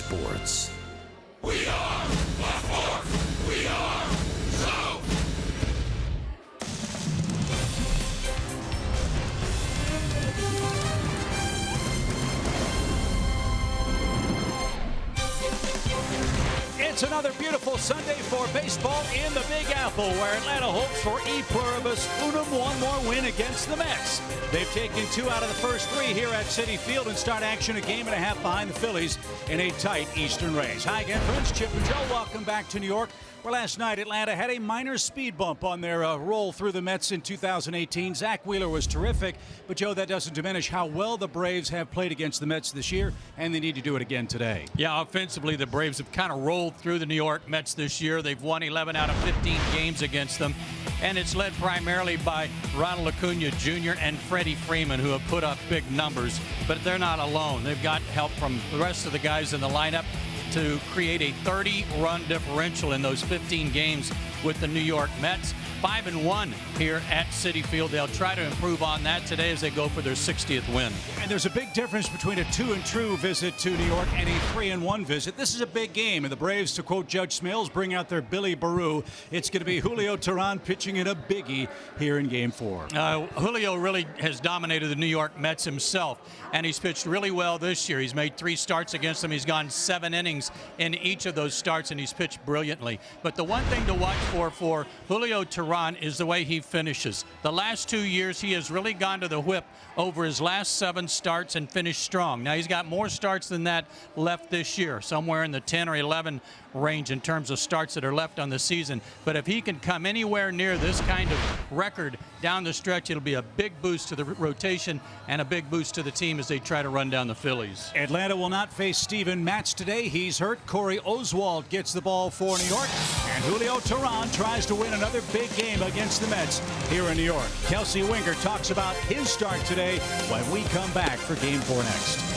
sports. We are the Fourth. We are South. It's another beautiful Sunday for baseball in the Big Apple, where Atlanta hopes for e pluribus unum, one more win against the Mets. They've taken 2 out of the first 3 here at Citi Field and start action a game and a half behind the Phillies in a tight Eastern race. Hi again, friends. Chip and Joe, welcome back to New York, where last night Atlanta had a minor speed bump on their roll through the Mets in 2018. Zach Wheeler was terrific, but Joe, that doesn't diminish how well the Braves have played against the Mets this year, and they need to do it again today. Yeah, offensively, the Braves have kind of rolled through the New York Mets this year. They've won 11 out of 15 games against them, and it's led primarily by Ronald Acuna Jr. and Freddie Freeman, who have put up big numbers, but they're not alone. They've got help from the rest of the guys in the lineup to create a 30-run differential in those 15 games with the New York Mets. 5-1 here at Citi Field. They'll try to improve on that today as they go for their 60th win. And there's a big difference between a 2-2 visit to New York and a 3-1 visit. This is a big game, and the Braves, to quote Judge Smales, bring out their Billy Baru. It's going to be Julio Teheran pitching in a biggie here in Game 4. Julio really has dominated the New York Mets himself, and he's pitched really well this year. He's made 3 starts against them. He's gone 7 innings in each of those starts, and he's pitched brilliantly. But the one thing to watch for Julio Teheran is the way he finishes. The last 2 years, he has really gone to the whip over his last 7 starts and finished strong. Now, he's got more starts than that left this year, somewhere in the 10 or 11 range in terms of starts that are left on the season. But if he can come anywhere near this kind of record down the stretch, it'll be a big boost to the rotation and a big boost to the team as they try to run down the Phillies. Atlanta will not face Steven Matz today. He's hurt. Corey Oswald gets the ball for New York. And Julio Teheran tries to win another big game against the Mets here in New York. Kelsey Winger talks about his start today when we come back for Game 4 next.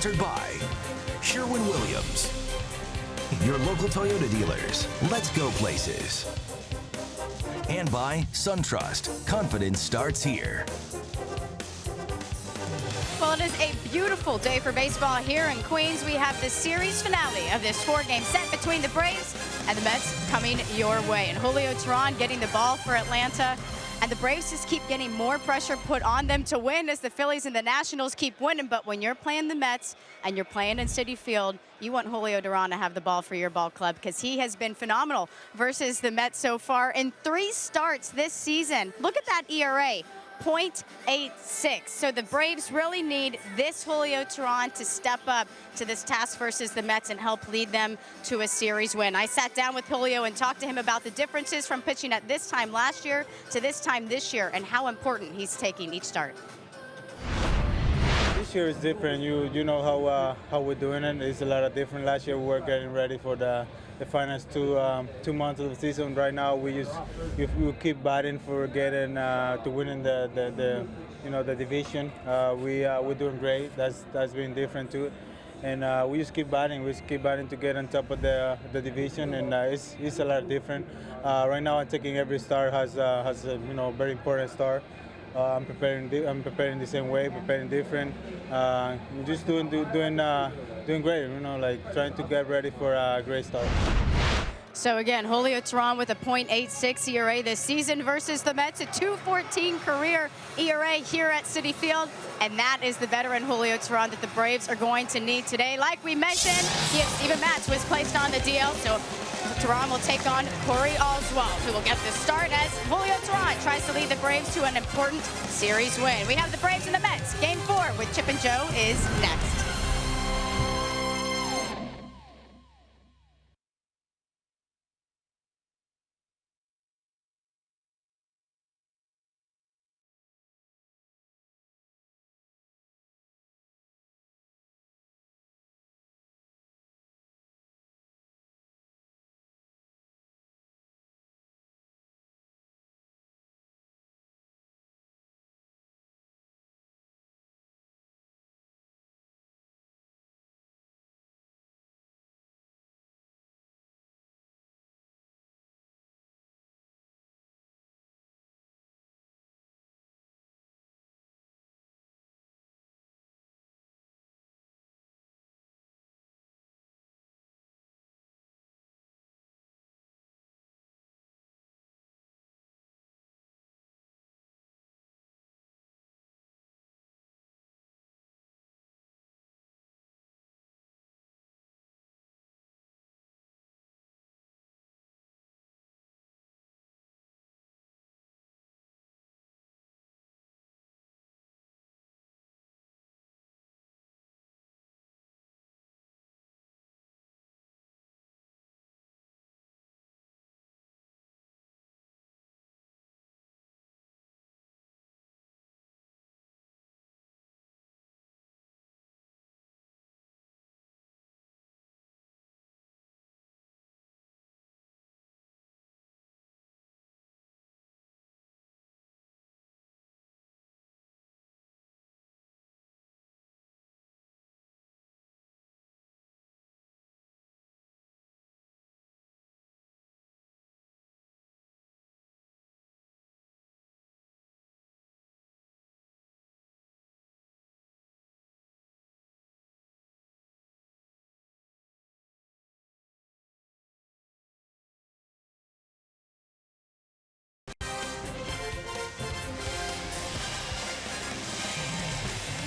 Sponsored by Sherwin-Williams. Your local Toyota dealers. Let's go places. And by SunTrust. Confidence starts here. Well, it is a beautiful day for baseball here in Queens. We have the series finale of this 4-game set between the Braves and the Mets coming your way. And Julio Teheran getting the ball for Atlanta. And the Braves just keep getting more pressure put on them to win as the Phillies and the Nationals keep winning. But when you're playing the Mets and you're playing in Citi Field, you want Julio Teheran to have the ball for your ball club because he has been phenomenal versus the Mets so far in 3 starts this season. Look at that ERA. .86. So the Braves really need this Julio Teheran to step up to this task versus the Mets and help lead them to a series win. I sat down with Julio and talked to him about the differences from pitching at this time last year to this time this year and how important he's taking each start. This year is different. You know how we're doing it. It's a lot of different. Last year we were getting ready for the finals 2 months of the season. Right now we keep batting for getting to winning the division. We're doing great. That's been different too. And we just keep batting. We just keep batting to get on top of the division, and it's a lot different. Right now I'm taking every start has a very important start. I'm preparing the same way, preparing different. Just doing great, like trying to get ready for a great start. So again, Julio Teheran with a .86 ERA this season versus the Mets, a .214 career ERA here at Citi Field. And that is the veteran Julio Teheran that the Braves are going to need today. Like we mentioned, Steven Matz was placed on the DL, so Teheran will take on Corey Oswalt, who will get the start as Julio Teheran tries to lead the Braves to an important series win. We have the Braves and the Mets. Game 4 with Chip and Joe is next.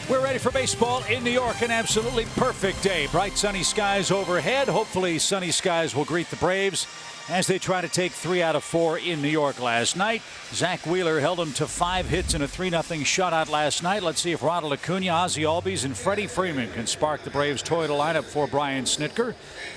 We're ready for baseball in New York. An absolutely perfect day. Bright sunny skies overhead. Hopefully sunny skies will greet the Braves as they try to take 3 out of 4 in New York last night. Zach Wheeler held them to 5 hits and a 3-0 shutout last night. Let's see if Ronald Acuna, Ozzie Albies, and Freddie Freeman can spark the Braves' Toyota lineup for Brian Snitker,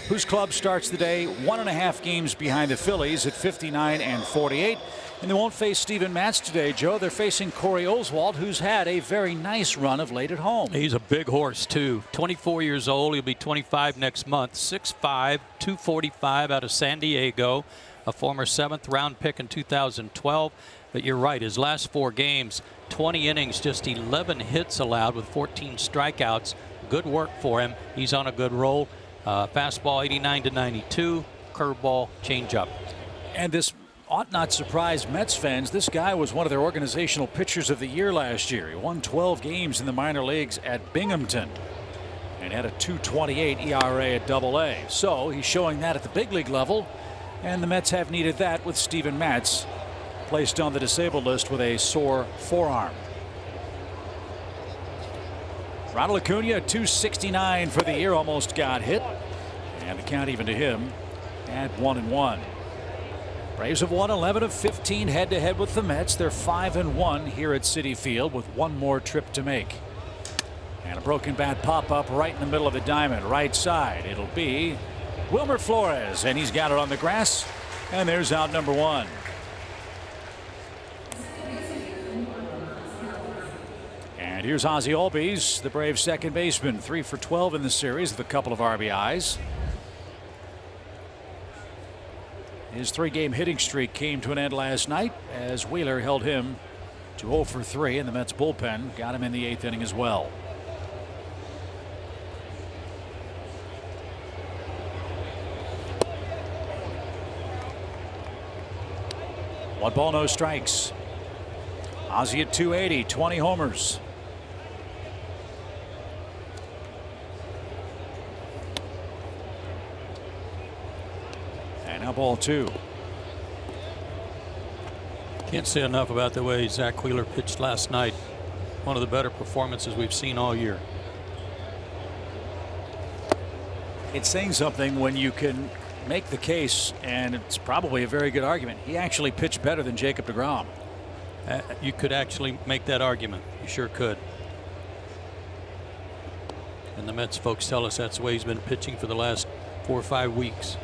whose club starts the day 1.5 games behind the Phillies at 59 and 48. And they won't face Steven Matz today, Joe. They're facing Corey Oswalt, who's had a very nice run of late at home. He's a big horse, too. 24 years old. He'll be 25 next month. 6'5", 245 out of San Diego. A former 7th-round pick in 2012. But you're right, his last 4 games, 20 innings, just 11 hits allowed with 14 strikeouts. Good work for him. He's on a good roll. Fastball 89 to 92. Curveball, changeup. And this ought not surprise Mets fans. This guy was one of their organizational pitchers of the year last year. He won 12 games in the minor leagues at Binghamton and had a 2.28 ERA at AA. So he's showing that at the big league level, and the Mets have needed that with Steven Matz placed on the disabled list with a sore forearm. Ronald Acuna, 269 for the year, almost got hit, and the count even to him at 1-1. Braves have won 11 of 15 head-to-head with the Mets. They're 5-1 here at Citi Field with one more trip to make. And a broken bat pop-up right in the middle of the diamond, right side. It'll be Wilmer Flores, and he's got it on the grass, and there's out number 1. And here's Ozzie Albies, the Braves second baseman, 3 for 12 in the series with a couple of RBIs. His 3-game hitting streak came to an end last night as Wheeler held him to 0 for 3, and the Mets bullpen got him in the 8th inning as well. One ball, no strikes. Ozzie at 280, 20 homers. And now ball 2. Can't say enough about the way Zach Wheeler pitched last night. One of the better performances we've seen all year. It's saying something when you can make the case, and it's probably a very good argument. He actually pitched better than Jacob deGrom. You could actually make that argument. You sure could. And the Mets folks tell us that's the way he's been pitching for the last 4 or 5 weeks.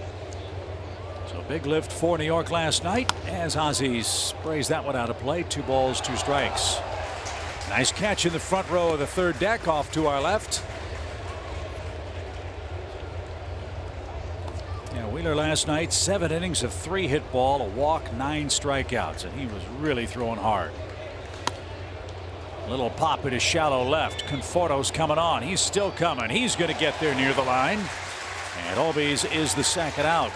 So big lift for New York last night as Ozzie sprays that one out of play. 2 balls, 2 strikes. Nice catch in the front row of the third deck off to our left. Yeah, Wheeler last night, 7 innings of 3 hit ball, a walk, 9 strikeouts, and he was really throwing hard. Little pop at his shallow left. Conforto's coming on. He's still coming. He's going to get there near the line. And Albies is the second out.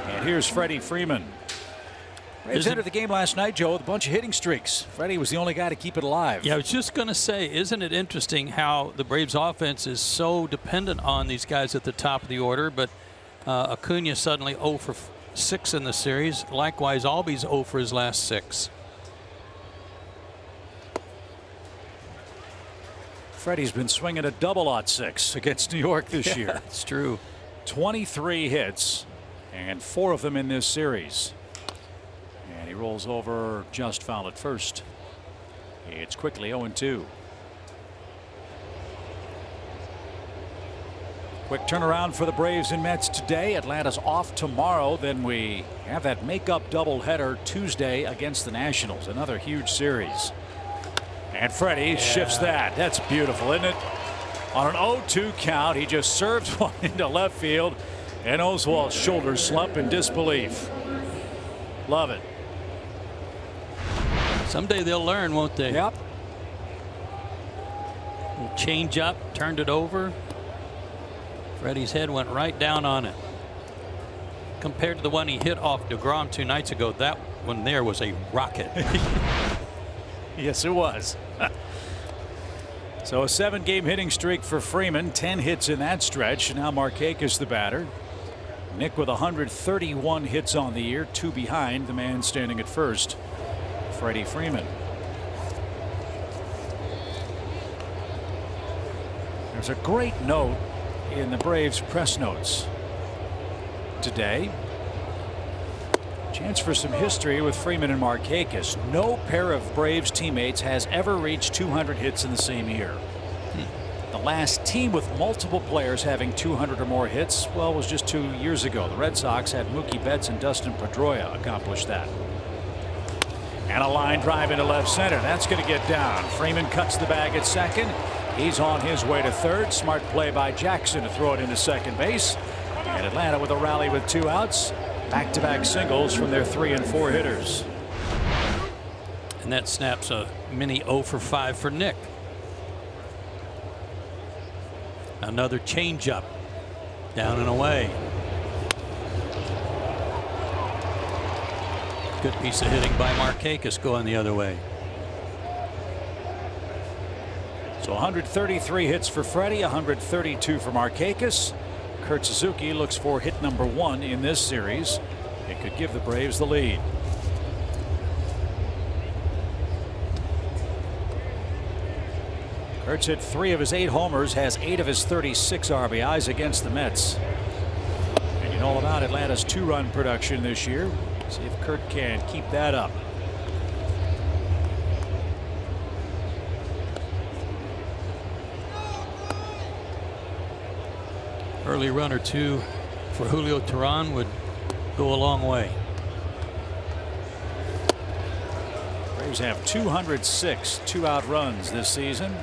And here's Freddie Freeman. Braves entered the game last night, Joe, with a bunch of hitting streaks. Freddie was the only guy to keep it alive. Yeah, I was just going to say, isn't it interesting how the Braves offense is so dependent on these guys at the top of the order, but Acuna suddenly 0 for 6 in the series. Likewise, Albies 0 for his last 6. Freddie's been swinging a double-06 against New York this year. That's true. 23 hits, and 4 of them in this series. And he rolls over, just foul at first. It's quickly 0-2. Quick turnaround for the Braves and Mets today. Atlanta's off tomorrow. Then we have that makeup doubleheader Tuesday against the Nationals. Another huge series. And Freddie shifts that. That's beautiful, isn't it? On an 0-2 count, he just served one into left field, and Oswald's shoulders slump in disbelief. Love it. Someday they'll learn, won't they? Yep. Change up, turned it over. Freddie's head went right down on it. Compared to the one he hit off deGrom 2 nights ago, that one there was a rocket. Yes, it was. So a 7-game hitting streak for Freeman, 10 hits in that stretch. Now Markakis the batter. Nick with 131 hits on the year, 2 behind the man standing at first, Freddie Freeman. There's a great note in the Braves press notes today. Chance for some history with Freeman and Markakis. No pair of Braves teammates has ever reached 200 hits in the same year. The last team with multiple players having 200 or more hits, well, was just 2 years ago. The Red Sox had Mookie Betts and Dustin Pedroia accomplish that. And a line drive into left center. That's going to get down. Freeman cuts the bag at second. He's on his way to third. Smart play by Jackson to throw it into second base. And Atlanta with a rally with 2 outs. Back-to-back singles from their 3 and 4 hitters. And that snaps a mini 0 for 5 for Nick. Another changeup. Down and away. Good piece of hitting by Markakis going the other way. So 133 hits for Freddie, 132 for Markakis. Kurt Suzuki looks for hit number 1 in this series. It could give the Braves the lead. Kurt's hit 3 of his 8 homers, has 8 of his 36 RBIs against the Mets. And you know all about Atlanta's 2-run production this year. See if Kurt can keep that up. Early run or two for Julio Teheran would go a long way. Braves have 206 2-out runs this season.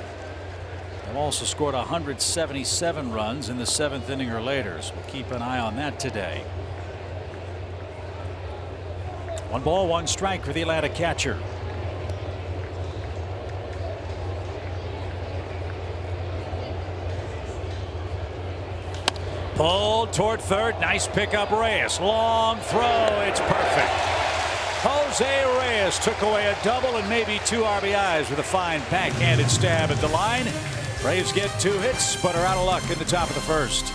They've also scored 177 runs in the 7th inning or later, so we'll keep an eye on that today. 1 ball, 1 strike for the Atlanta catcher. Pulled toward third. Nice pickup, Reyes. Long throw. It's perfect. Jose Reyes took away a double and maybe 2 RBIs with a fine backhanded stab at the line. Braves get 2 hits but are out of luck in the top of the first.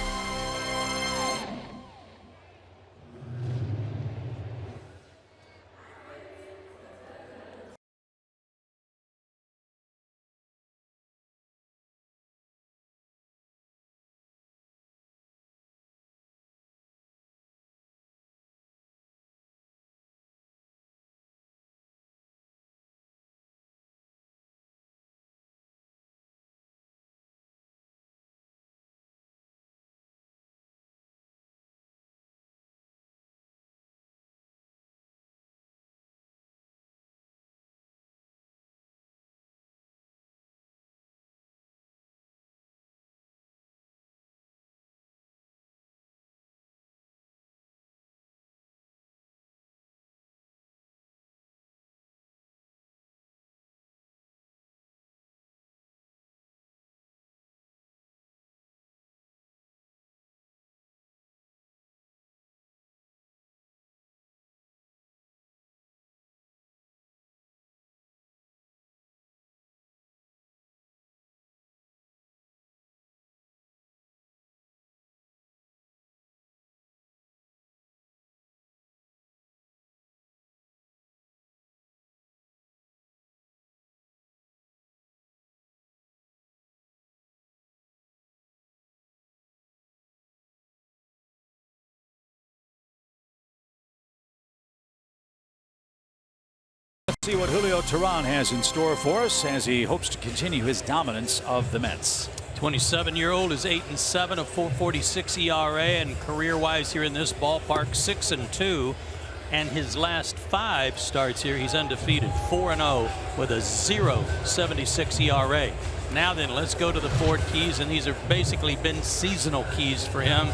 Let's see what Julio Teheran has in store for us as he hopes to continue his dominance of the Mets. 27-year-old is 8-7, a 4.46 ERA, and career-wise here in this ballpark 6-2. And his last 5 starts here, he's undefeated, 4-0 with a 0.76 ERA. Now then, let's go to the 4 keys, and these have basically been seasonal keys for him.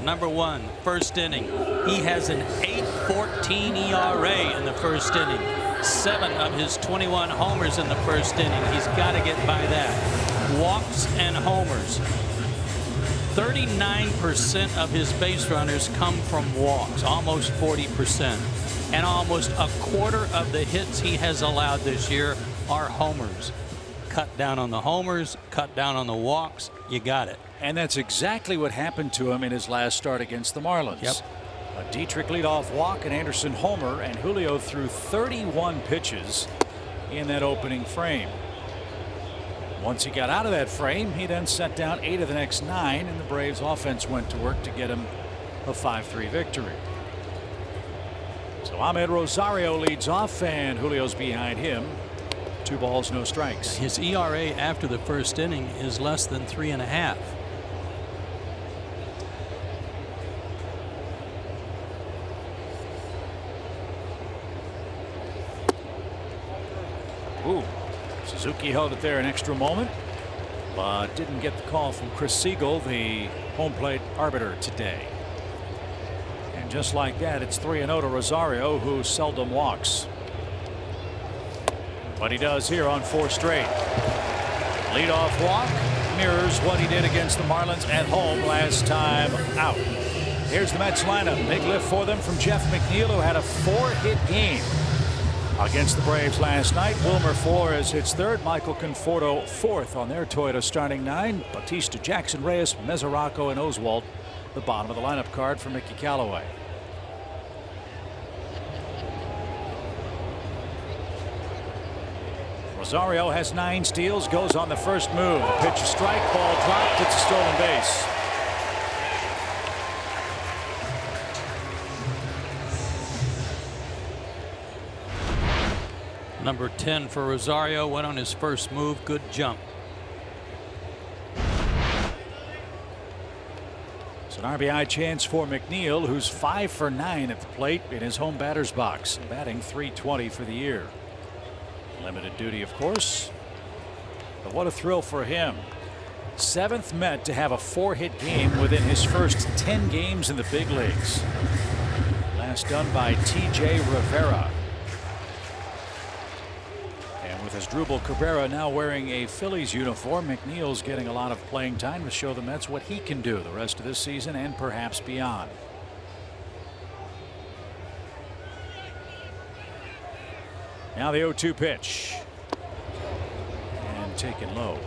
Number 1, first inning. He has an 8.14 ERA in the first inning. 7 of his 21 homers in the first inning. He's got to get by that. Walks and homers. 39% of his base runners come from walks, almost 40%. And almost a quarter of the hits he has allowed this year are homers. Cut down on the homers, cut down on the walks. You got it. And that's exactly what happened to him in his last start against the Marlins. Yep. A Dietrich leadoff walk, an Anderson homer, and Julio threw 31 pitches in that opening frame. Once he got out of that frame, he then set down 8 of the next 9, and the Braves offense went to work to get him a 5-3 victory. So Ahmed Rosario leads off, and Julio's behind him. 2 balls, no strikes. His ERA after the first inning is less than 3.5. Ooh, Suzuki held it there an extra moment, but didn't get the call from Chris Siegel, the home plate arbiter today. And just like that, it's 3-0 to Rosario, who seldom walks. But he does here on 4 straight. Leadoff walk mirrors what he did against the Marlins at home last time out. Here's the Mets lineup. Big lift for them from Jeff McNeil, who had a 4-hit game against the Braves last night. Wilmer Flores hits third. Michael Conforto fourth on their Toyota starting nine. Bautista, Jackson Reyes, Mesoraco, and Oswalt the bottom of the lineup card for Mickey Callaway. Rosario has 9 steals, goes on the first move. The pitch, a strike, ball dropped. It's a stolen base. Number 10 for Rosario went on his first move. Good jump. It's an RBI chance for McNeil, who's 5 for 9 at the plate in his home batter's box, batting .320 for the year. Limited duty, of course, but what a thrill for him. 7th Met to have a 4-hit game within his first 10 games in the big leagues. Last done by T.J. Rivera. And with Asdrubal Cabrera now wearing a Phillies uniform, McNeil's getting a lot of playing time to show the Mets what he can do the rest of this season and perhaps beyond. Now the 0-2 pitch. And taken low.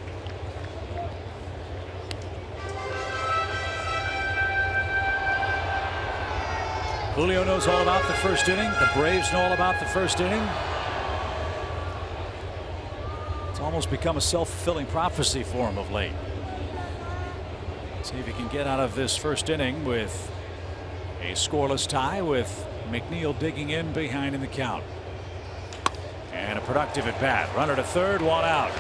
Julio knows all about the first inning. The Braves know all about the first inning. It's almost become a self-fulfilling prophecy for him of late. See if he can get out of this first inning with a scoreless tie, with McNeil digging in behind in the count. And a productive at bat. Runner to third, 1 out.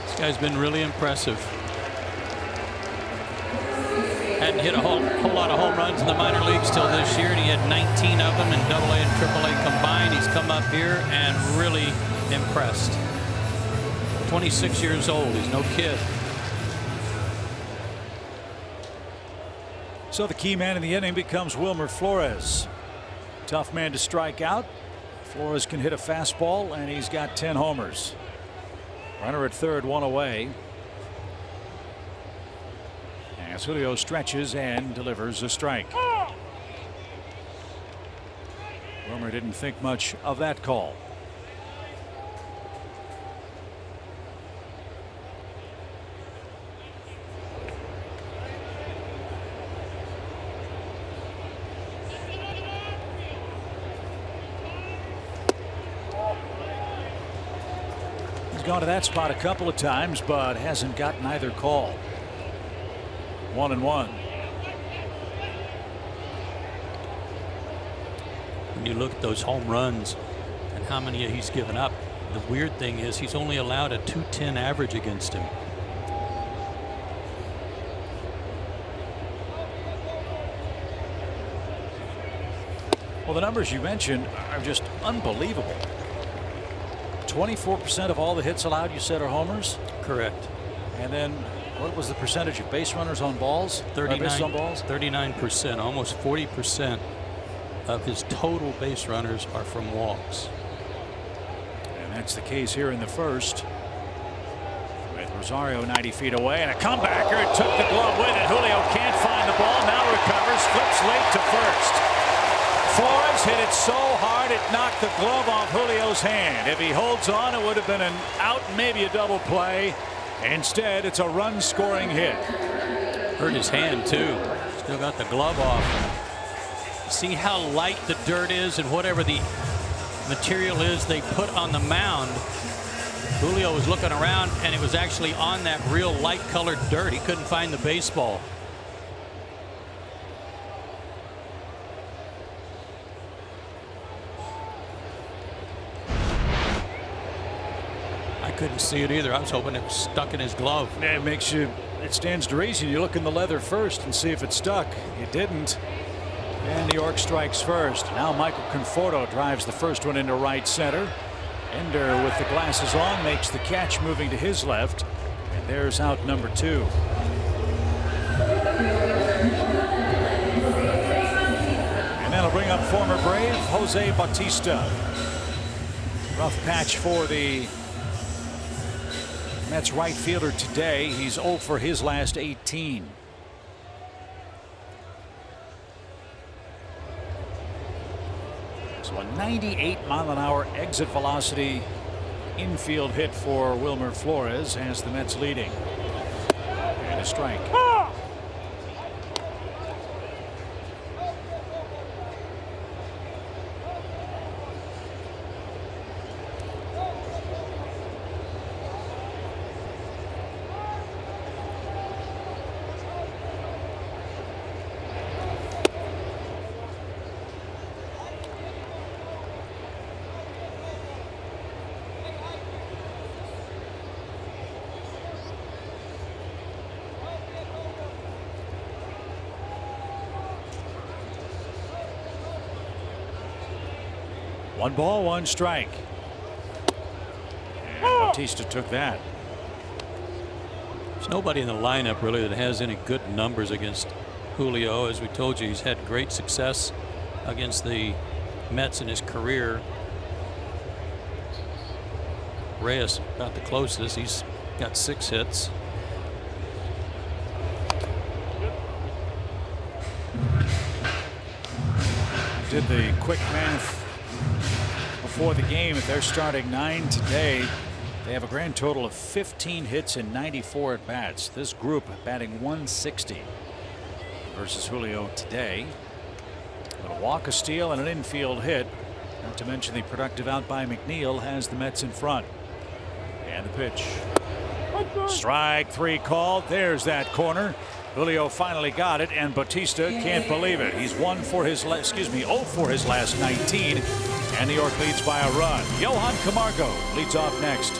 This guy's been really impressive. Hadn't hit a whole lot of home runs in the minor leagues till this year, and he had 19 of them in AA and AAA combined. He's come up here and really impressed. 26 years old. He's no kid. So the key man in the inning becomes Wilmer Flores. Tough man to strike out. Flores can hit a fastball, and he's got 10 homers. Runner at third, 1 away. As Julio stretches and delivers a strike. Wilmer didn't think much of that call. Gone to that spot a couple of times, but hasn't gotten either call. 1-1. When you look at those home runs and how many he's given up, the weird thing is he's only allowed a .210 average against him. Well, the numbers you mentioned are just unbelievable. 24% of all the hits allowed, you said, are homers? Correct. And then what was the percentage of base runners on balls? 39%, almost 40% of his total base runners are from walks. And that's the case here in the first. With Rosario 90 feet away and a comebacker. It took the glove with it. Julio can't find the ball. Now recovers. Flips late to first. Flores hit it so hard it knocked the glove off Julio's hand. If he holds on, it would have been an out, maybe a double play. Instead, it's a run-scoring hit. Hurt his hand, too. Still got the glove off. See how light the dirt is and whatever the material is they put on the mound. Julio was looking around, and it was actually on that real light-colored dirt. He couldn't find the baseball. Couldn't see it either. I was hoping it was stuck in his glove. Yeah, it stands to reason. You look in the leather first and see if it stuck. It didn't. And New York strikes first. Now Michael Conforto drives the first one into right center. Ender with the glasses on makes the catch, moving to his left. And there's out number 2. And that'll bring up former Brave Jose Bautista. Rough patch for the Mets right fielder today. He's 0 for his last 18. 98-mile-an-hour exit velocity infield hit for Wilmer Flores has the Mets leading. And a strike. 1 ball, 1 strike. And Bautista took that. There's nobody in the lineup really that has any good numbers against Julio. As we told you, he's had great success against the Mets in his career. Reyes about the closest. He's got 6 hits. Did the quick math before the game. If they're starting 9 today, they have a grand total of 15 hits and 94 at bats. This group batting 160 versus Julio today. But a walk, a steal, and an infield hit. Not to mention the productive out by McNeil has the Mets in front. And the pitch. Strike 3 called. There's that corner. Julio finally got it, and Bautista can't believe it. He's 0 for his last 19, and New York leads by a run. Johan Camargo leads off next.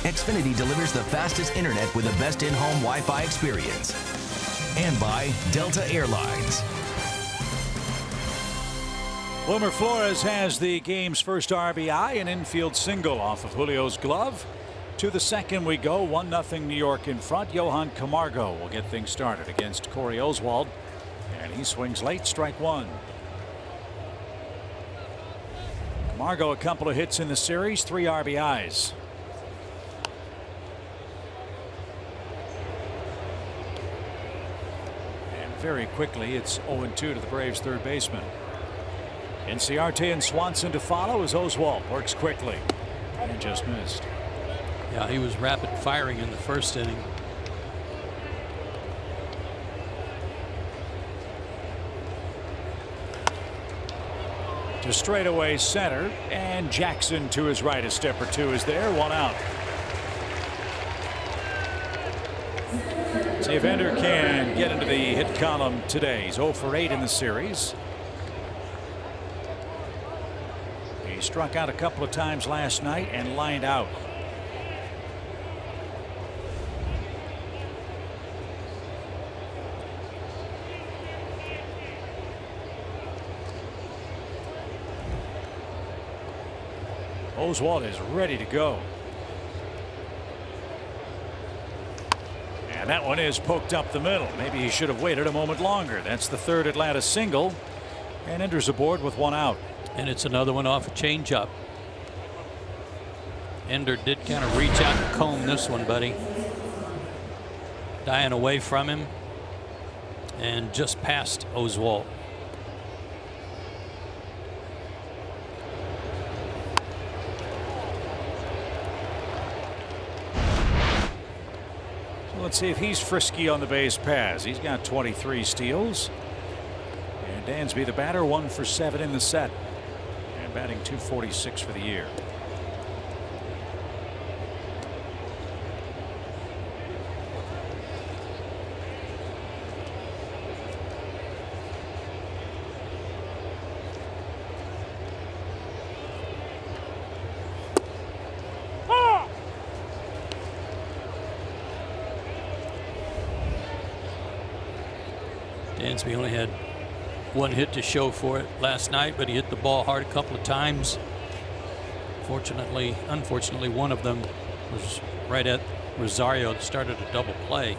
Xfinity delivers the fastest internet with the best in-home Wi-Fi experience. And by Delta Airlines. Wilmer Flores has the game's first RBI, an infield single off of Julio's glove. To the second we go, 1-0 New York in front. Johan Camargo will get things started against Corey Oswald, and he swings late, strike 1. Camargo a couple of hits in the series, 3 RBIs. Very quickly, it's 0-2 to the Braves' third baseman. Inciarte and Swanson to follow as Oswald works quickly and just missed. Yeah, he was rapid firing in the first inning. To straightaway center, and Jackson to his right. A step or two is there. 1 out. See if Ender can get into the hit column today. He's 0 for 8 in the series. He struck out a couple of times last night and lined out. Oswald is ready to go. And that one is poked up the middle. Maybe he should have waited a moment longer. That's the third Atlanta single. And Enders aboard with one out. And it's another one off a changeup. Ender did kind of reach out and comb this one, buddy. Dying away from him. And just past Oswalt. Let's see if he's frisky on the base pass. He's got 23 steals. And Dansby, the batter, 1 for 7 in the set. And batting .246 for the year. Dansby only had one hit to show for it last night, but he hit the ball hard a couple of times. Unfortunately, one of them was right at Rosario that started a double play.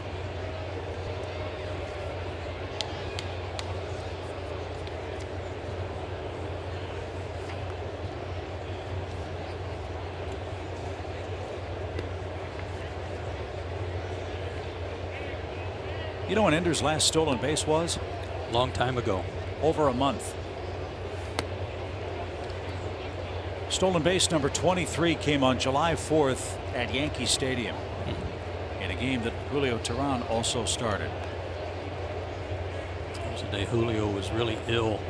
You know when Ender's last stolen base was? Long time ago. Over a month. Stolen base number 23 came on July 4th at Yankee Stadium in a game that Julio Teheran also started. It was the day Julio was really ill.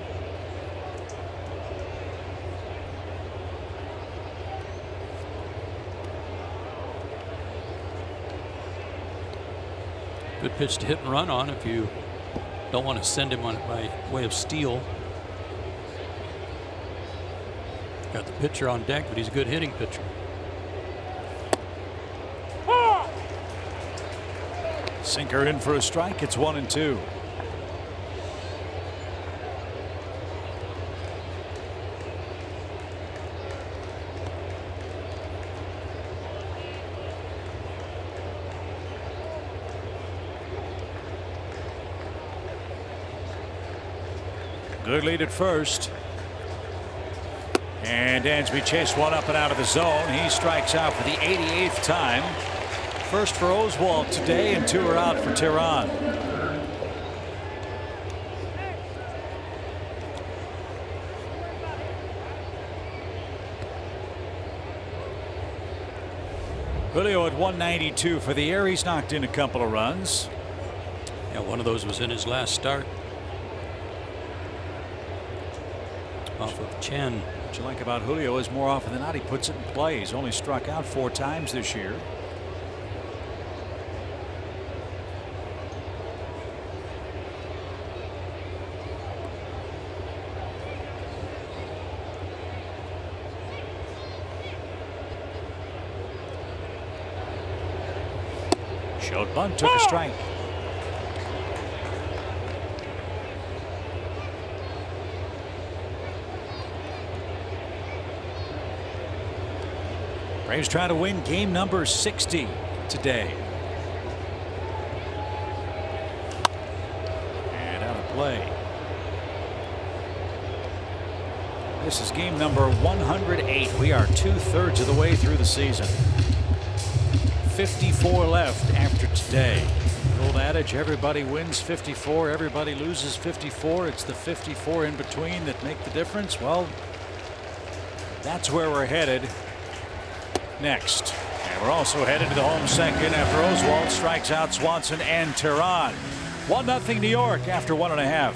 Good pitch to hit and run on if you don't want to send him on it by way of steal. Got the pitcher on deck, but he's a good hitting pitcher. Sinker in for a strike. It's 1-2. Good lead at first. And Dansby chased one up and out of the zone. He strikes out for the 88th time. First for Oswalt today, and 2 are out for Teheran. Julio at 192 for the year. He's knocked in a couple of runs. Yeah, one of those was in his last start. Off of Chen. What you like about Julio is more often than not he puts it in play. He's only struck out 4 times this year. Short bunt, took a strike. Braves trying to win game number 60 today. And out of play. This is game number 108. We are 2/3 of the way through the season. 54 left after today. The old adage, everybody wins 54, everybody loses 54. It's the 54 in between that make the difference. Well, that's where we're headed next. And we're also headed to the home second after Oswalt strikes out Swanson and Teheran. 1-0 New York after 1.5.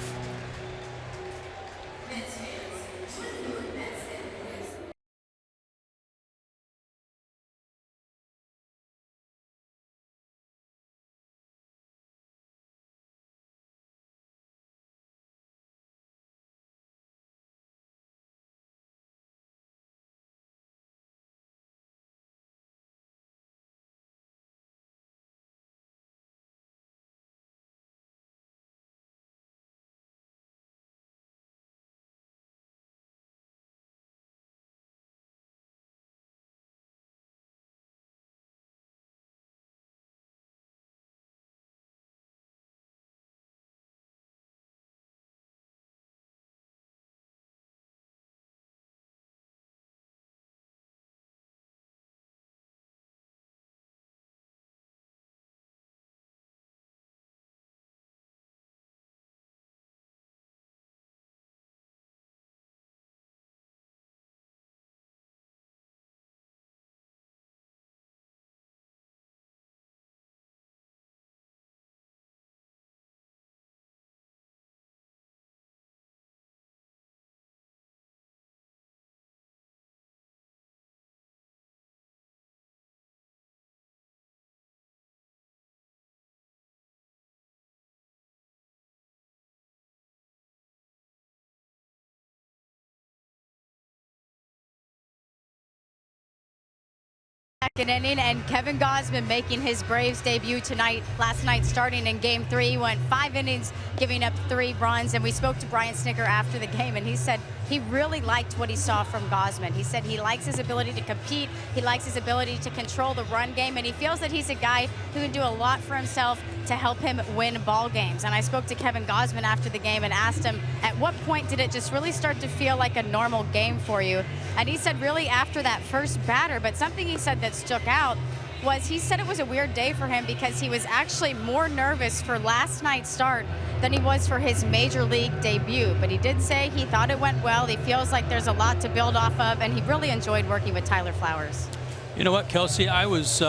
second inning, and Kevin Gausman making his Braves debut tonight. Last night, starting in Game 3, he went 5 innings, giving up 3 runs. And we spoke to Brian Snitker after the game, and he said he really liked what he saw from Gausman. He said he likes his ability to compete, he likes his ability to control the run game, and he feels that he's a guy who can do a lot for himself to help him win ball games. And I spoke to Kevin Gausman after the game and asked him, at what point did it just really start to feel like a normal game for you? And he said really after that first batter, but something he said that stuck out was he said it was a weird day for him because he was actually more nervous for last night's start than he was for his major league debut. But he did say he thought it went well. He feels like there's a lot to build off of, and he really enjoyed working with Tyler Flowers. You know what, Kelsey? I was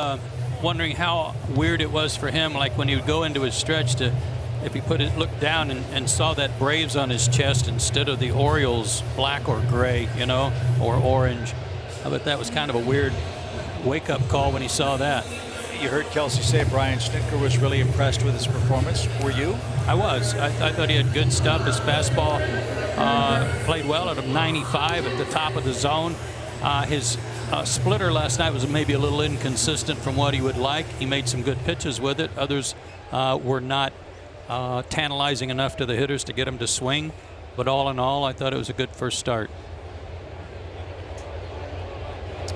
wondering how weird it was for him, like when he would go into his stretch, to if he looked down and saw that Braves on his chest instead of the Orioles black or gray, you know, or orange. I bet that was kind of a weird wake-up call when he saw that. You heard Kelsey say Brian Snitker was really impressed with his performance. Were you? I was. I thought he had good stuff. His fastball played well at a 95 at the top of the zone. His splitter last night was maybe a little inconsistent from what he would like. He made some good pitches with it. Others were not tantalizing enough to the hitters to get him to swing. But all in all, I thought it was a good first start.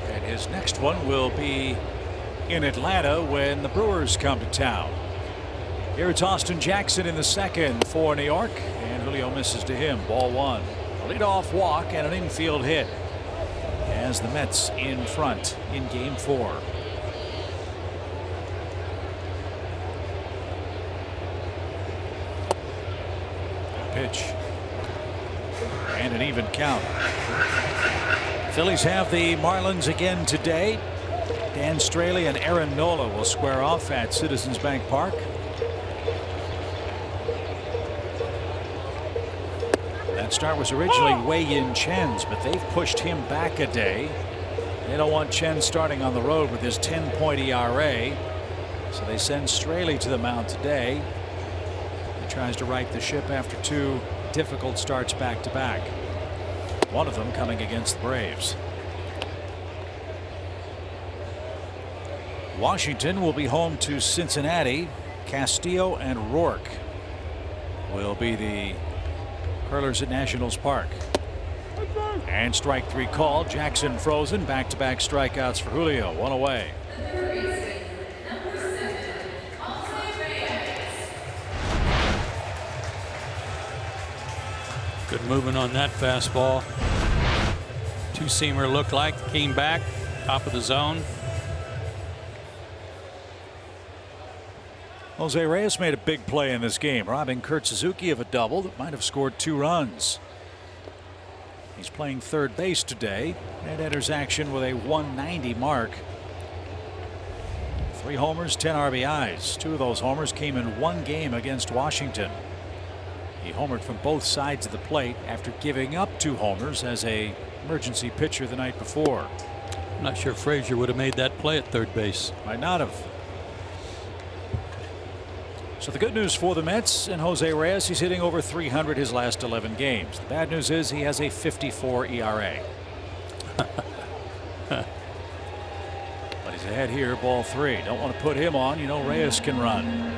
And his next one will be in Atlanta when the Brewers come to town. Here it's Austin Jackson in the second for New York, and Julio misses to him. Ball 1. A leadoff walk and an infield hit as the Mets in front in Game 4. Pitch and an even count. Phillies have the Marlins again today. Dan Straley and Aaron Nola will square off at Citizens Bank Park. That start was originally Wei-Yin Chen's, but they've pushed him back a day. They don't want Chen starting on the road with his 10-point ERA, so they send Straley to the mound today. He tries to right the ship after 2 difficult starts back-to-back. One of them coming against the Braves. Washington will be home to Cincinnati. Castillo and Rourke will be the hurlers at Nationals Park. And strike 3 called. Jackson frozen. Back-to-back strikeouts for Julio. 1 away. Good movement on that fastball. 2-seamer looked like came back top of the zone. Jose Reyes made a big play in this game, robbing Kurt Suzuki of a double that might have scored 2 runs. He's playing third base today and enters action with a 190 mark. 3 homers, 10 RBIs. 2 of those homers came in 1 game against Washington. He homered from both sides of the plate after giving up 2 homers as a emergency pitcher the night before. I'm not sure Frazier would have made that play at third base. Might not have. So the good news for the Mets and Jose Reyes, he's hitting over 300 his last 11 games. The bad news is he has a 54 ERA. But he's ahead here, ball 3. Don't want to put him on. You know Reyes can run.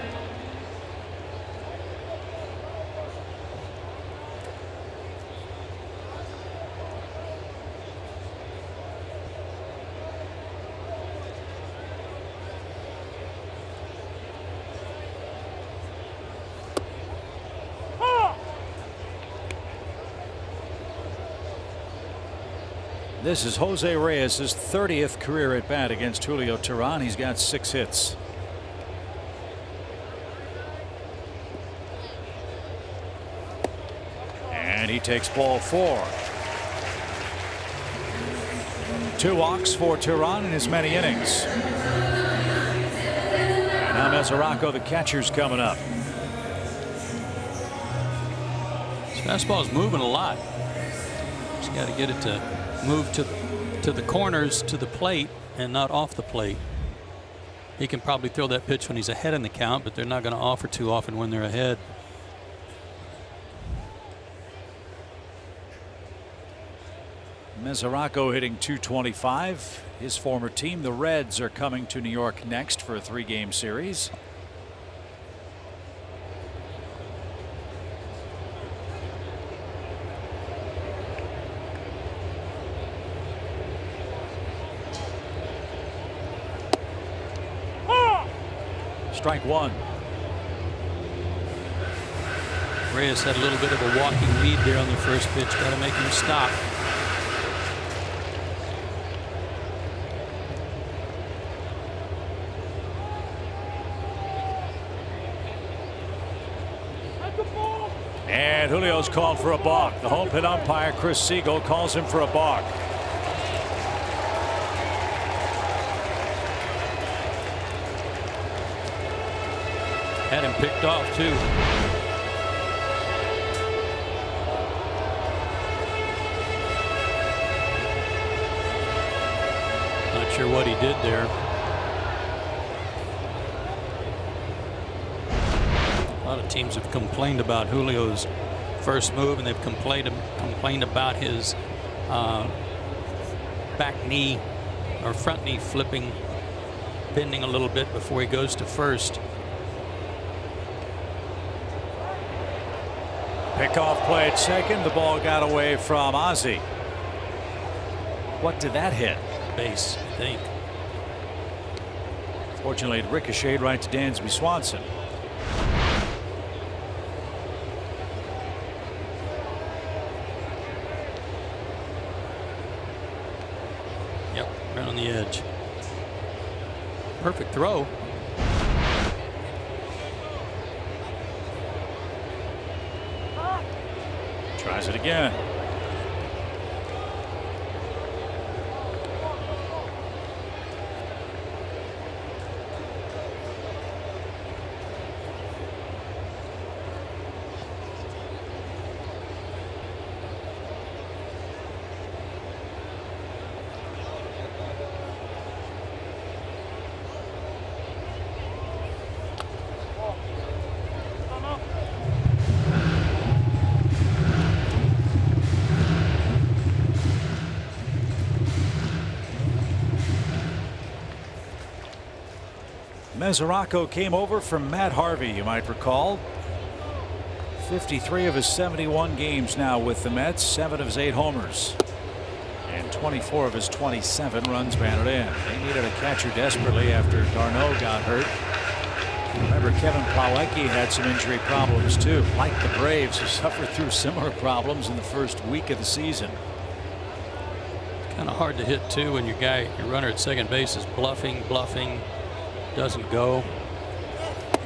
This is Jose Reyes' 30th career at bat against Julio Teheran. He's got 6 hits. And he takes ball 4. 2 walks for Teheran in his many innings. And now Mesoraco, the catcher's coming up. His fastball's moving a lot. Just got to get it to move to the corners to the plate and not off the plate. He can probably throw that pitch when he's ahead in the count, but they're not going to offer too often when they're ahead. Mesoraco hitting .225. His former team, the Reds, are coming to New York next for a 3-game series. Strike one. Reyes had a little bit of a walking lead there on the first pitch. Got to make him stop. And Julio's called for a balk. The home plate umpire, Chris Siegel, calls him for a balk. Had him picked off, too. Not sure what he did there. A lot of teams have complained about Julio's first move, and they've complained about his back knee or front knee flipping, bending a little bit before he goes to first. Pickoff play at second. The ball got away from Ozzie. What did that hit? Base, I think. Fortunately, it ricocheted right to Dansby Swanson. Yep, right on the edge. Perfect throw. Tries it again. Mesoraco came over from Matt Harvey, you might recall. 53 of his 71 games now with the Mets, 7 of his 8 homers, and 24 of his 27 runs batted in. They needed a catcher desperately after Darno got hurt. Remember, Kevin Plawecki had some injury problems too, like the Braves, who suffered through similar problems in the first week of the season. Kind of hard to hit too when your runner at second base is bluffing, doesn't go.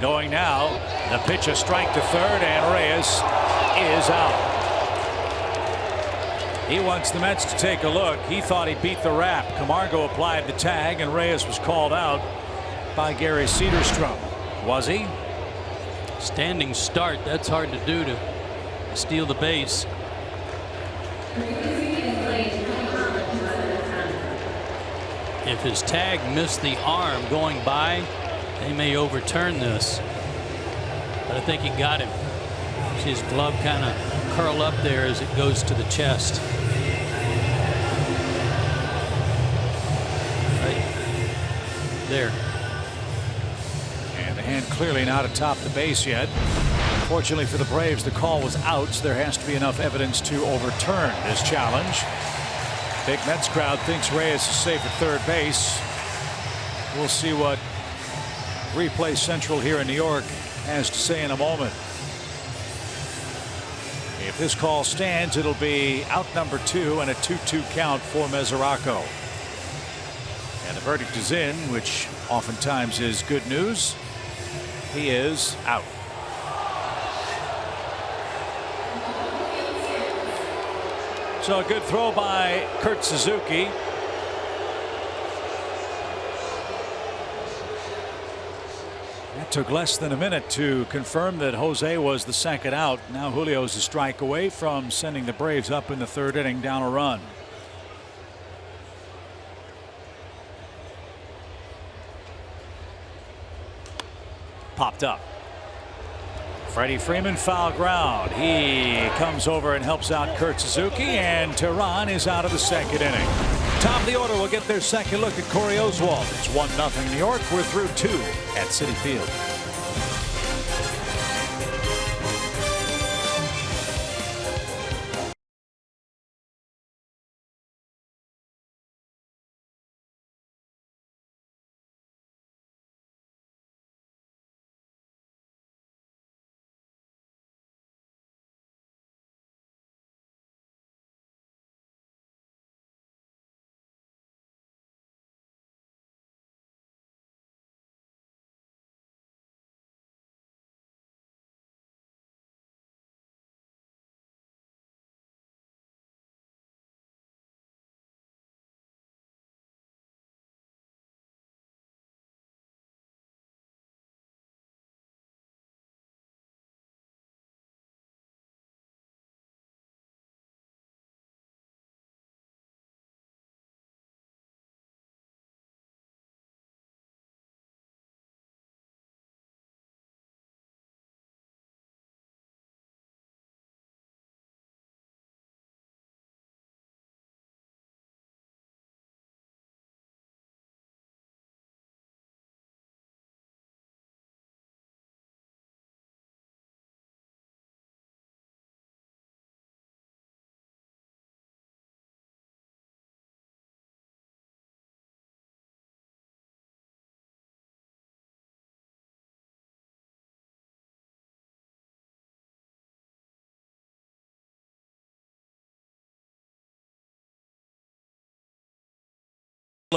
Going now, the pitch, a strike to third, and Reyes is out. He wants the Mets to take a look. He thought he beat the rap. Camargo applied the tag, and Reyes was called out by Gary Cederstrom. Was he? Standing start, that's hard to do, to steal the base. If his tag missed the arm going by, they may overturn this. But I think he got him. See his glove kind of curl up there as it goes to the chest. Right there. And the hand clearly not atop the base yet. Fortunately for the Braves, the call was out, so there has to be enough evidence to overturn this challenge. Big Mets crowd thinks Reyes is safe at third base. We'll see what Replay Central here in New York has to say in a moment. If this call stands, it'll be out number 2 and a 2-2 count for Mesoraco. And the verdict is in, which oftentimes is good news. He is out. So a good throw by Kurt Suzuki. That took less than a minute to confirm that Jose was the second out. Now Julio's a strike away from sending the Braves up in the third inning down a run. Popped up. Freddie Freeman foul ground. He comes over and helps out Kurt Suzuki, and Tehran is out of the second inning. Top of the order will get their second look at Corey Oswalt. It's 1-0 New York. We're through 2 at Citi Field.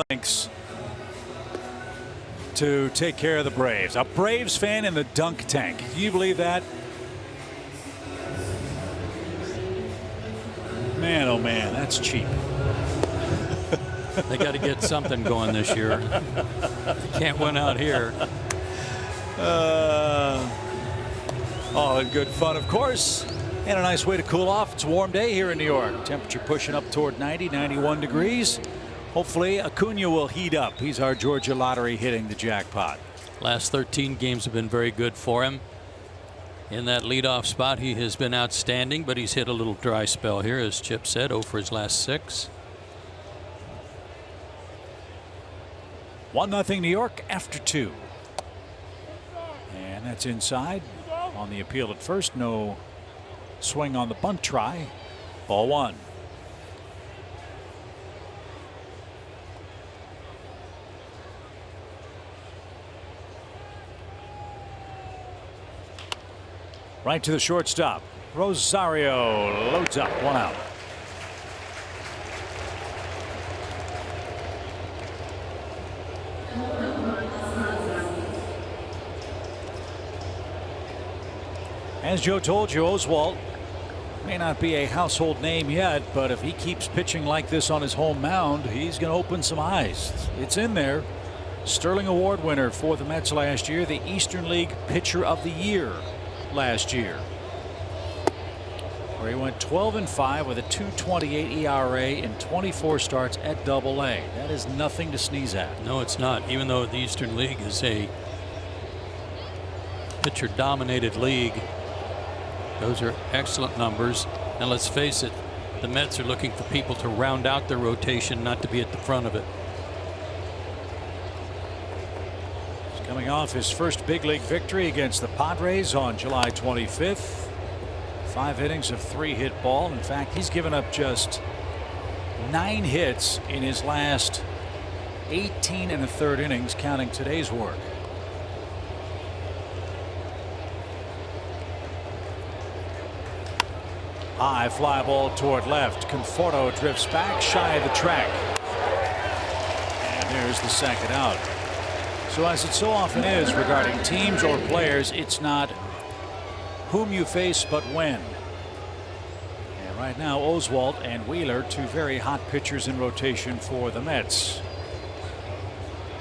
Links to take care of the Braves. A Braves fan in the dunk tank. Can you believe that? Man, oh man, that's cheap. They got to get something going this year. They can't win out here. All in good fun, of course. And a nice way to cool off. It's a warm day here in New York. Temperature pushing up toward 90, 91 degrees. Hopefully Acuna will heat up. He's our Georgia lottery hitting the jackpot. Last 13 games have been very good for him. In that leadoff spot, he has been outstanding, but he's hit a little dry spell here, as Chip said, 0 for his last 6. 1-0 New York after 2. And that's inside on the appeal at first. No swing on the bunt try. Ball 1. Right to the shortstop. Rosario loads up, 1 out. As Joe told you, Oswalt may not be a household name yet, but if he keeps pitching like this on his home mound, he's going to open some eyes. It's in there. Sterling Award winner for the Mets last year, the Eastern League Pitcher of the Year last year, where he went 12-5 with a 2.28 ERA in 24 starts at AA. That is nothing to sneeze at. No, it's not. Even though the Eastern League is a pitcher-dominated league, those are excellent numbers. And let's face it, the Mets are looking for people to round out their rotation, not to be at the front of it. Coming off his first big league victory against the Padres on July 25th. 5 innings of 3-hit ball. In fact, he's given up just 9 hits in his last 18 1/3 innings, counting today's work. High fly ball toward left. Conforto drifts back shy of the track. And there's the second out. So as it so often is regarding teams or players, it's not whom you face but when. And right now Oswalt and Wheeler, 2 very hot pitchers in rotation for the Mets.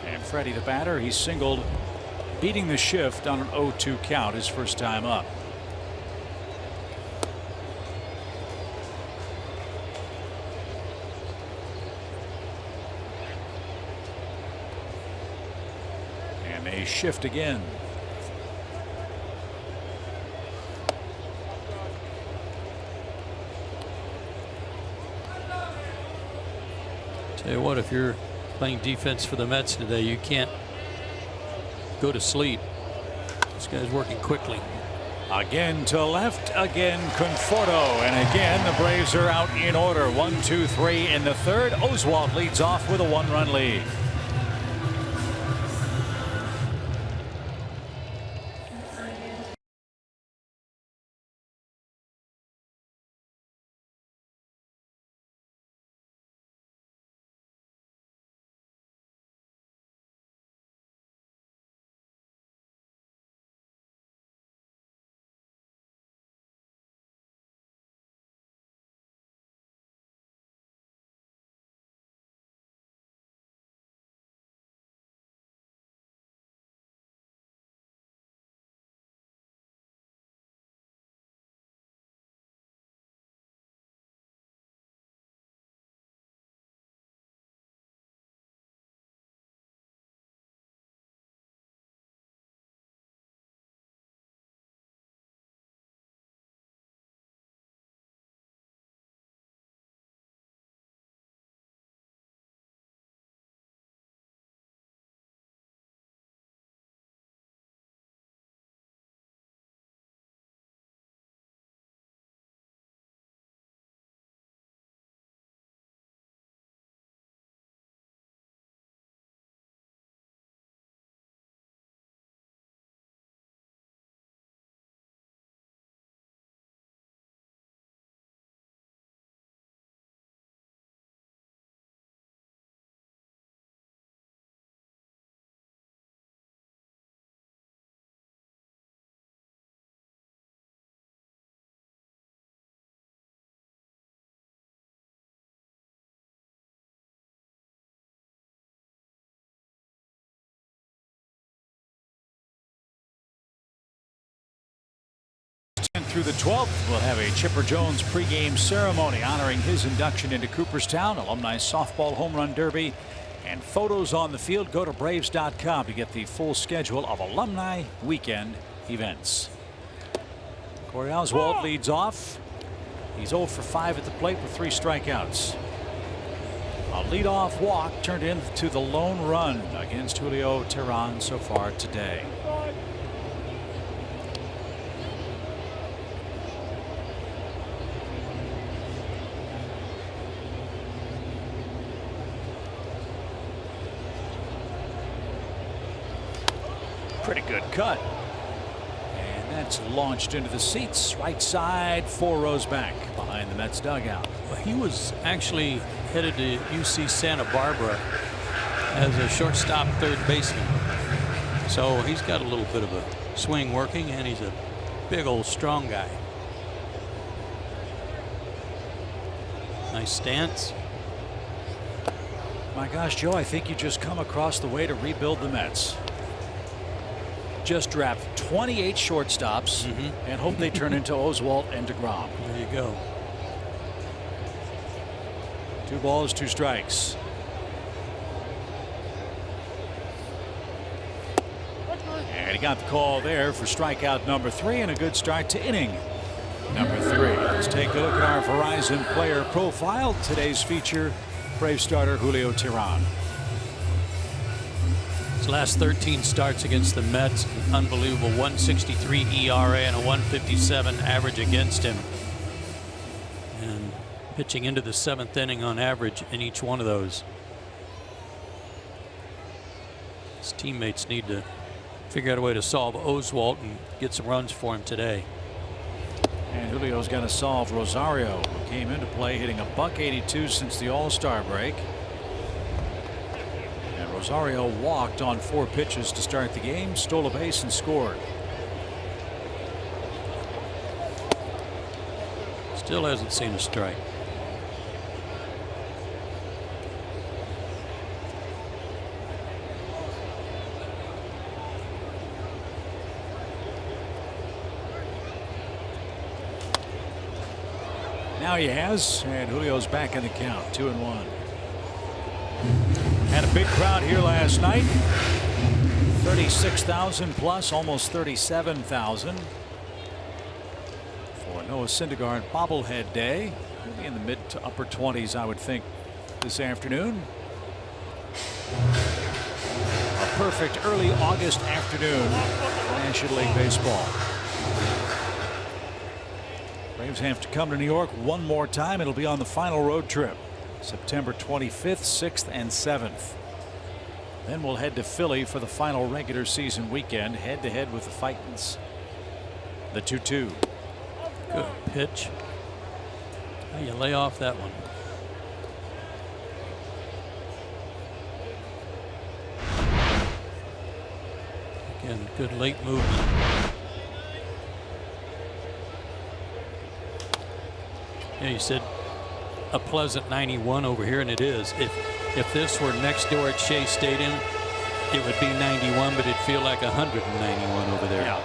And Freddie the batter, he singled, beating the shift on an 0-2 count his first time up. Shift again. Tell you what, if you're playing defense for the Mets today, you can't go to sleep. This guy's working quickly. Again to left, again Conforto, and again the Braves are out in order. 1, 2, 3 in the third. Oswalt leads off with a 1-run lead. Through the 12th, we'll have a Chipper Jones pregame ceremony honoring his induction into Cooperstown, Alumni Softball Home Run Derby, and photos on the field. Go to Braves.com to get the full schedule of Alumni Weekend events. Corey Oswalt leads off. He's 0 for 5 at the plate with 3 strikeouts. A leadoff walk turned into the lone run against Julio Teheran so far today. Pretty good cut. And that's launched into the seats. Right side, 4 rows back behind the Mets dugout. Well, he was actually headed to UC Santa Barbara as a shortstop third baseman. So he's got a little bit of a swing working, and he's a big old strong guy. Nice stance. My gosh, Joe, I think you just come across the way to rebuild the Mets. Just draft 28 shortstops and hope they turn into Oswalt and DeGrom. There you go. 2 balls, 2 strikes. And he got the call there for strikeout number 3 and a good start to inning number 3. Let's take a look at our Verizon player profile. Today's feature, Brave starter Julio Teheran. His last 13 starts against the Mets, unbelievable 163 ERA and a 157 average against him. And pitching into the 7th inning on average in each one of those. His teammates need to figure out a way to solve Oswalt and get some runs for him today. And Julio's got to solve Rosario, who came into play hitting a .182 since the All-Star break. Rosario walked on 4 pitches to start the game, stole a base and scored. Still hasn't seen a strike. Now he has, and Julio's back in the count, 2-1. Had a big crowd here last night. 36,000 plus, almost 37,000 for Noah Syndergaard bobblehead day. Maybe in the mid to upper 20s, I would think, this afternoon. A perfect early August afternoon for National League Baseball. Braves have to come to New York one more time. It'll be on the final road trip, September 25th, 6th, and 7th. Then we'll head to Philly for the final regular season weekend, head to head with the Titans. The 2-2. Good pitch. How you lay off that one. Again, good late movement. Yeah, you said a pleasant 91 over here, and it is. If this were next door at Shea Stadium, it would be 91, but it'd feel like 191 over there. Yeah.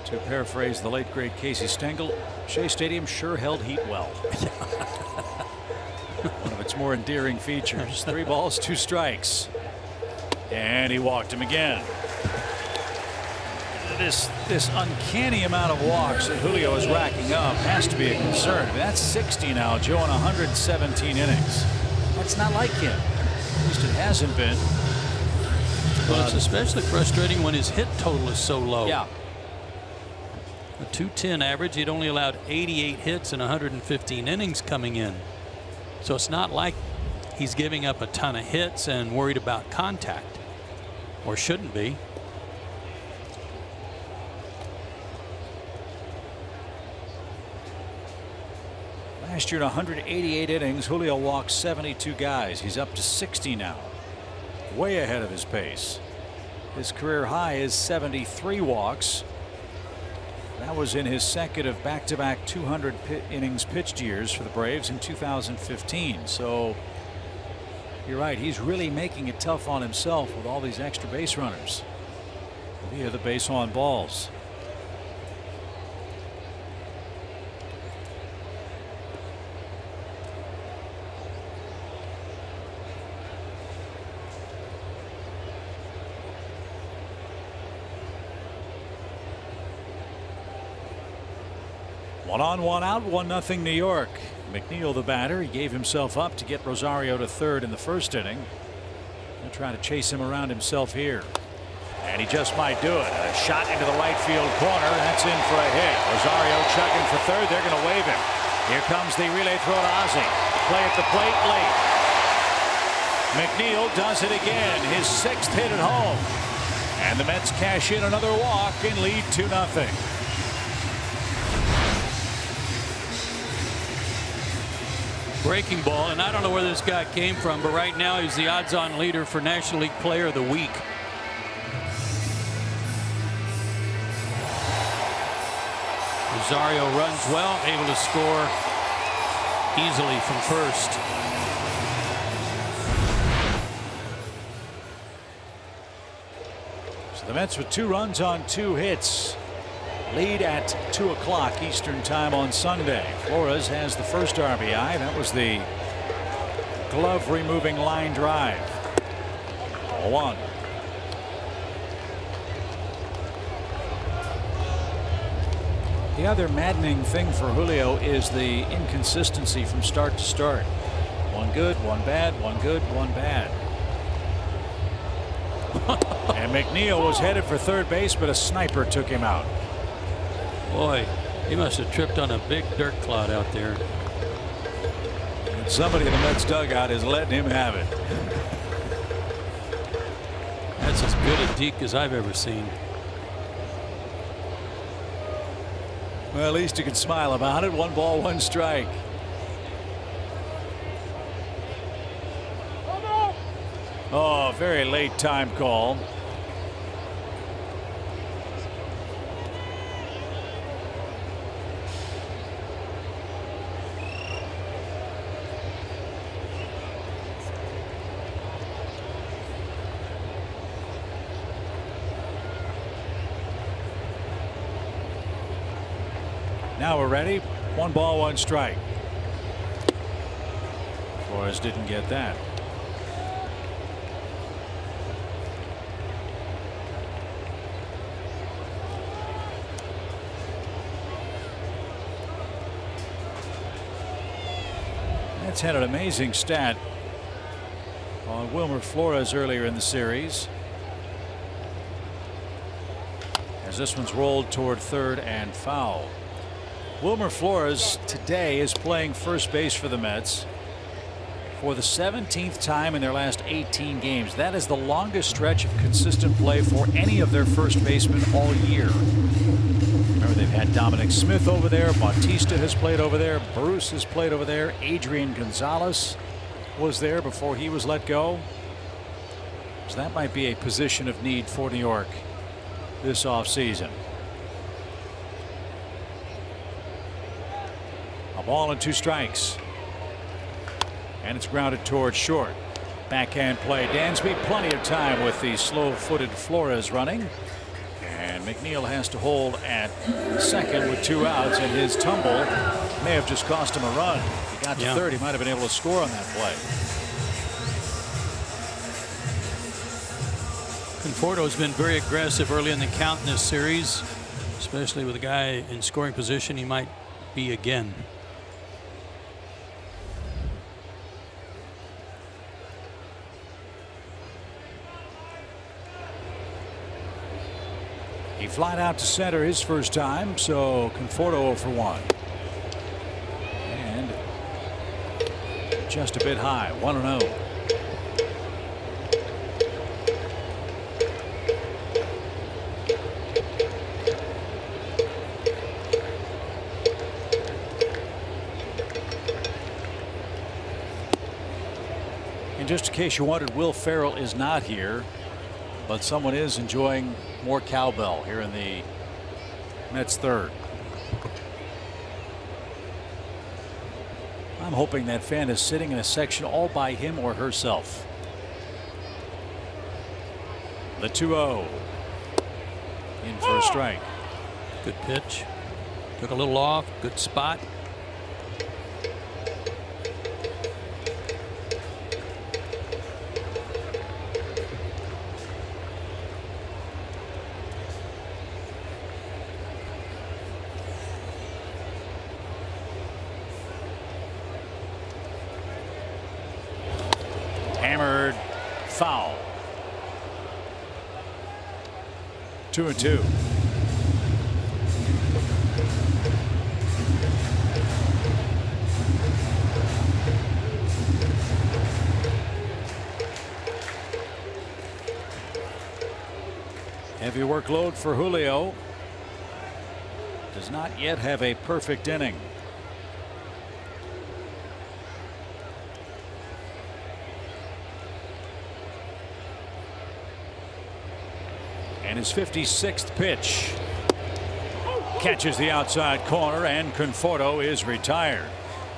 To paraphrase the late great Casey Stengel, Shea Stadium sure held heat well. One of its more endearing features. 3 balls, 2 strikes. And he walked him again. This uncanny amount of walks that Julio is racking up has to be a concern. That's 60 now, Joe, in 117 innings. That's not like him. At least it hasn't been. Well, it's especially frustrating when his hit total is so low. Yeah. A 210 average. He'd only allowed 88 hits in 115 innings coming in. So it's not like he's giving up a ton of hits and worried about contact, or shouldn't be. Last year in 188 innings, Julio walked 72 guys. He's up to 60 now. Way ahead of his pace. His career high is 73 walks. That was in his second of back-to-back 200 innings pitched years for the Braves in 2015. So you're right, he's really making it tough on himself with all these extra base runners via the base on balls. One on, one out, 1-0 New York. McNeil, the batter, he gave himself up to get Rosario to third in the first inning. He'll try to chase him around himself here. And he just might do it. A shot into the right field corner. That's in for a hit. Rosario chugging for third. They're going to wave him. Here comes the relay throw to Ozzie. Play at the plate late. McNeil does it again. His 6th hit at home. And the Mets cash in another walk and lead 2-0. Breaking ball, and I don't know where this guy came from, but right now he's the odds-on leader for National League Player of the Week. Rosario runs well, able to score easily from first. So the Mets with 2 runs on 2 hits. Lead at 2 o'clock Eastern time on Sunday. Flores has the first RBI. That was the glove removing line drive. 0-1. The other maddening thing for Julio is the inconsistency from start to start. 1 good, 1 bad, 1 good, 1 bad. And McNeil was headed for third base, but a sniper took him out. Boy, he must have tripped on a big dirt clod out there. And somebody in the Mets dugout is letting him have it. That's as good a deke as I've ever seen. Well, at least you can smile about it. 1 ball, 1 strike. Oh, very late time call. Now we're ready. 1 ball, 1 strike. Flores didn't get that. Mets had an amazing stat on Wilmer Flores earlier in the series, as this one's rolled toward third and foul. Wilmer Flores today is playing first base for the Mets for the 17th time in their last 18 games. That is the longest stretch of consistent play for any of their first basemen all year. Remember, they've had Dominic Smith over there, Bautista has played over there, Bruce has played over there, Adrian Gonzalez was there before he was let go. So that might be a position of need for New York this offseason. A ball and 2 strikes. And it's grounded towards short. Backhand play. Dansby, plenty of time with the slow-footed Flores running. And McNeil has to hold at second with 2 outs, and his tumble may have just cost him a run. If he got to third, he might have been able to score on that play. Conforto's been very aggressive early in the count in this series, especially with a guy in scoring position. He might be again. He flied out to center his first time, so Conforto 0 for 1. And just a bit high, 1-0. And just in case you wondered, Will Ferrell is not here, but someone is enjoying more cowbell here in the Mets third. I'm hoping that fan is sitting in a section all by him or herself. The 2-0 in for a strike. Good pitch. Took a little off. Good spot. Hammered, foul. 2-2. Heavy workload for Julio. Does not yet have a perfect inning. And his 56th pitch catches the outside corner, and Conforto is retired.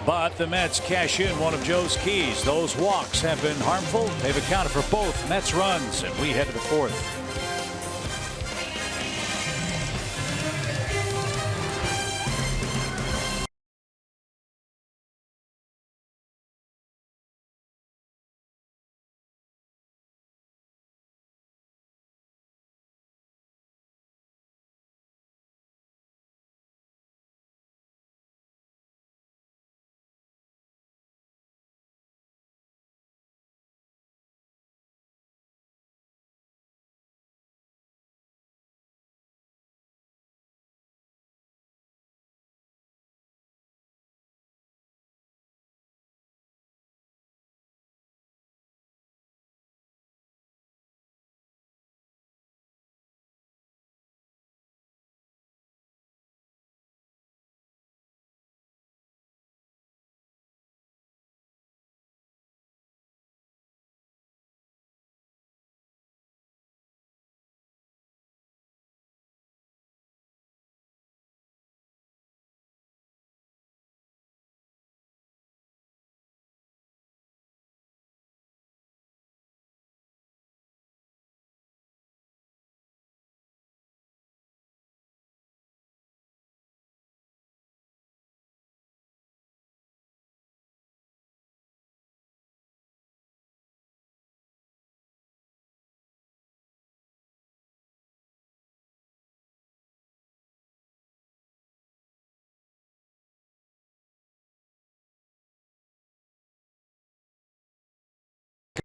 But the Mets cash in one of Joe's keys. Those walks have been harmful. They've accounted for both Mets runs, and we head to the fourth.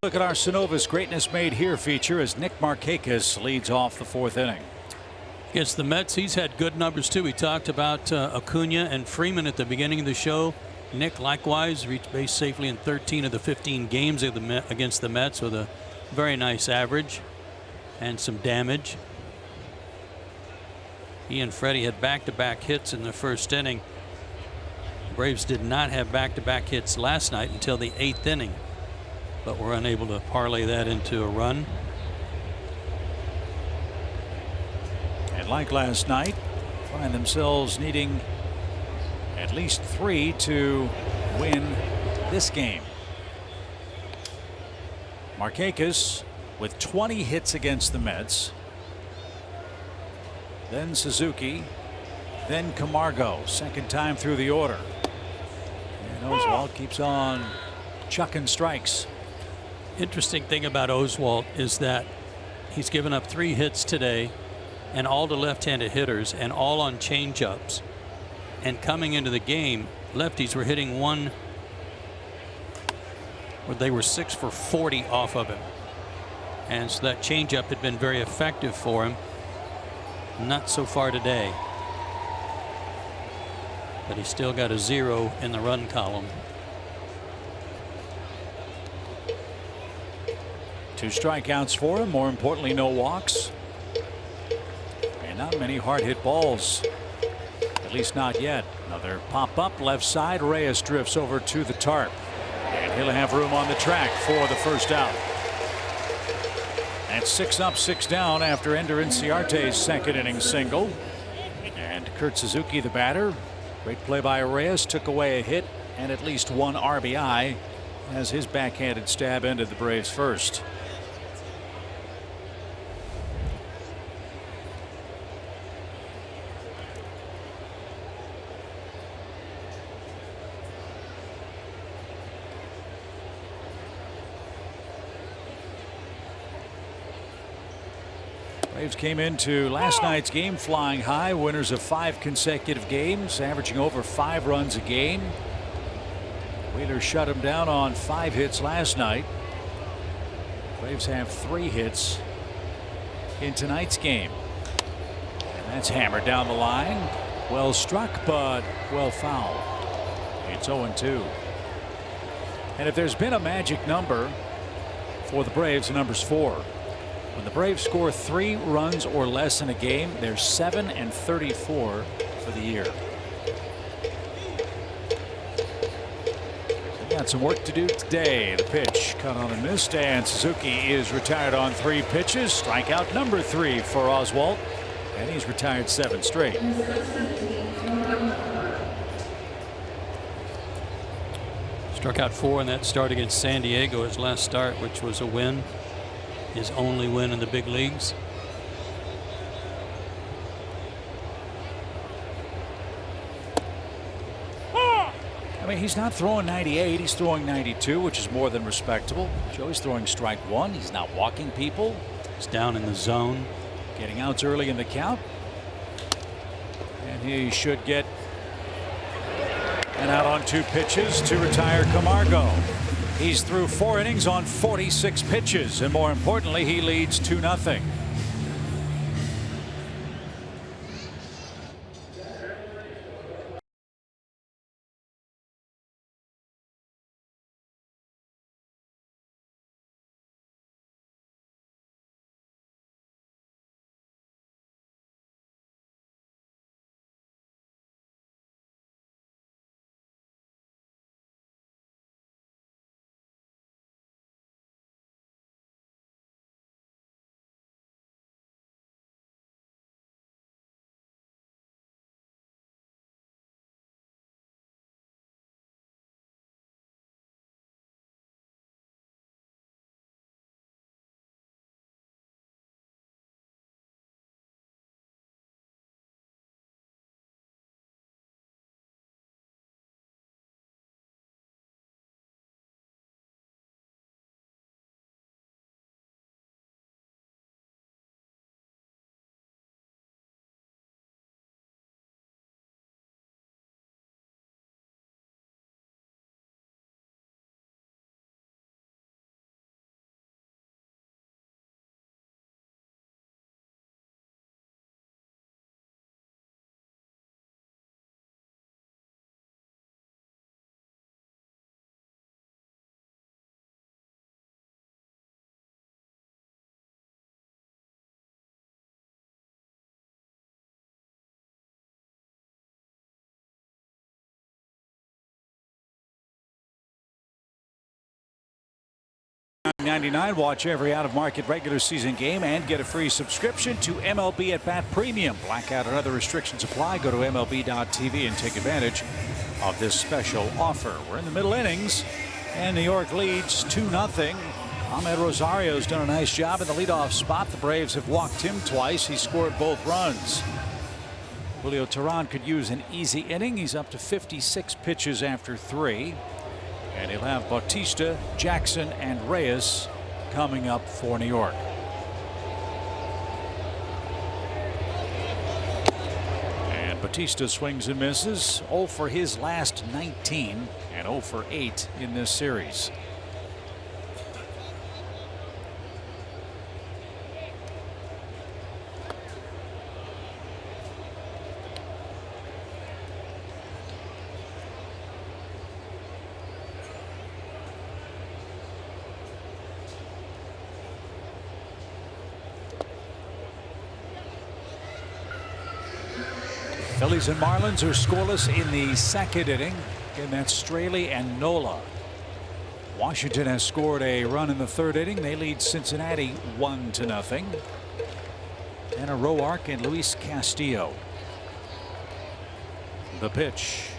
Look at our Synovus Greatness Made Here feature as Nick Markakis leads off the 4th inning. Against the Mets, he's had good numbers too. We talked about Acuna and Freeman at the beginning of the show. Nick likewise reached base safely in 13 of the 15 games against the Mets with a very nice average and some damage. He and Freddie had back-to-back hits in the 1st inning. The Braves did not have back-to-back hits last night until the 8th inning, but were unable to parlay that into a run. And like last night, find themselves needing at least 3 to win this game. Markakis with 20 hits against the Mets. Then Suzuki. Then Camargo. Second time through the order. And Oswalt keeps on chucking strikes. Interesting thing about Oswalt is that he's given up 3 hits today, and all to left-handed hitters, and all on changeups. And coming into the game, lefties were hitting one where they were 6 for 40 off of him. And so that changeup had been very effective for him. Not so far today. But he's still got a 0 in the run column. 2 strikeouts for him. More importantly, no walks. And not many hard hit balls. At least not yet. Another pop up left side. Reyes drifts over to the tarp. And he'll have room on the track for the first out. That's 6 up, 6 down after Ender Inciarte's 2nd inning single. And Kurt Suzuki, the batter. Great play by Reyes. Took away a hit and at least 1 RBI as his backhanded stab ended the Braves' first. Braves came into last night's game flying high, winners of 5 consecutive games, averaging over 5 runs a game. Wheeler shut him down on 5 hits last night. Braves have 3 hits in tonight's game. And that's hammered down the line. Well struck, but well fouled. It's 0-2. And if there's been a magic number for the Braves, the number's 4. When the Braves score 3 runs or less in a game, they're 7-34 for the year. So got some work to do today. The pitch cut on and missed, and Suzuki is retired on 3 pitches. Strikeout number 3 for Oswalt, and he's retired 7 straight. Struck out 4 in that start against San Diego, his last start, which was a win. His only win in the big leagues. I mean, he's not throwing 98, he's throwing 92, which is more than respectable. Joey's throwing strike 1. He's not walking people. He's down in the zone. Getting outs early in the count. And he should get an out on 2 pitches to retire Camargo. He's through 4 innings on 46 pitches, and more importantly, he leads 2-0. $99. Watch every out-of-market regular season game and get a free subscription to MLB At Bat Premium. Blackout and other restrictions apply. Go to MLB.tv and take advantage of this special offer. We're in the middle innings, and New York leads 2-0. Ahmed Rosario's done a nice job in the leadoff spot. The Braves have walked him twice. He scored both runs. Julio Teheran could use an easy inning. He's up to 56 pitches after 3. And he'll have Bautista, Jackson, and Reyes coming up for New York. And Bautista swings and misses. 0 for his last 19 and 0 for 8 in this series. Phillies and Marlins are scoreless in the second inning. Again, that's Straley and Nola. Washington has scored a run in the third inning. They lead Cincinnati 1-0. Tanner Roark and Luis Castillo. The pitch.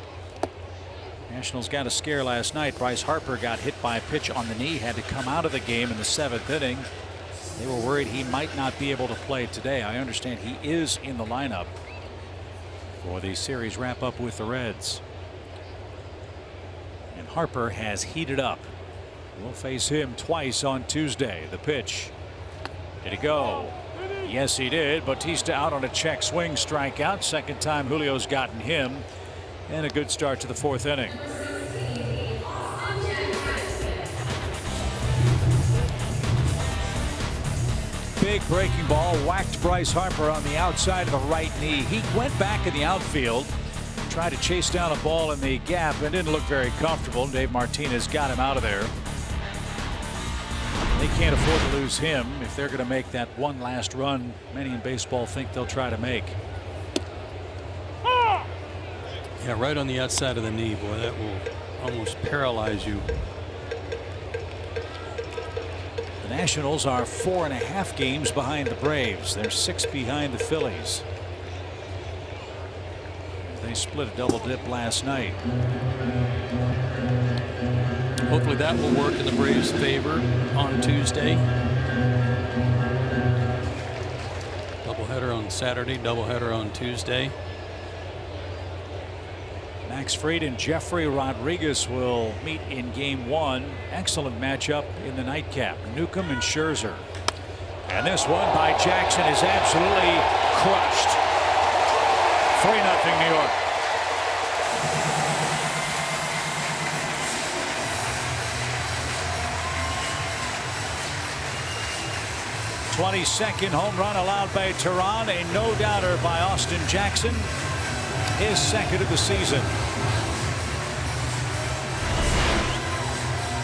Nationals got a scare last night. Bryce Harper got hit by a pitch on the knee, had to come out of the game in the 7th inning. They were worried he might not be able to play today. I understand he is in the lineup for the series wrap up with the Reds. And Harper has heated up. We'll face him twice on Tuesday. The pitch. Did he go? Yes, he did. Bautista out on a check swing strikeout. Second time Julio's gotten him. And a good start to the 4th inning. Big breaking ball whacked Bryce Harper on the outside of the right knee. He went back in the outfield, tried to chase down a ball in the gap and didn't look very comfortable. Dave Martinez got him out of there. They can't afford to lose him if they're going to make that one last run many in baseball think they'll try to make. Yeah, right on the outside of the knee, boy, that will almost paralyze you. The Nationals are 4.5 games behind the Braves. They're 6 behind the Phillies. They split a double dip last night. Hopefully that will work in the Braves' favor on Tuesday. Doubleheader on Saturday, doubleheader on Tuesday. Max Fried and Jeffrey Rodriguez will meet in game 1. Excellent matchup in the nightcap. Newcomb and Scherzer. And this one by Jackson is absolutely crushed. 3-0 New York. '22nd home run allowed by Teheran. A no-doubter by Austin Jackson. His second of the season.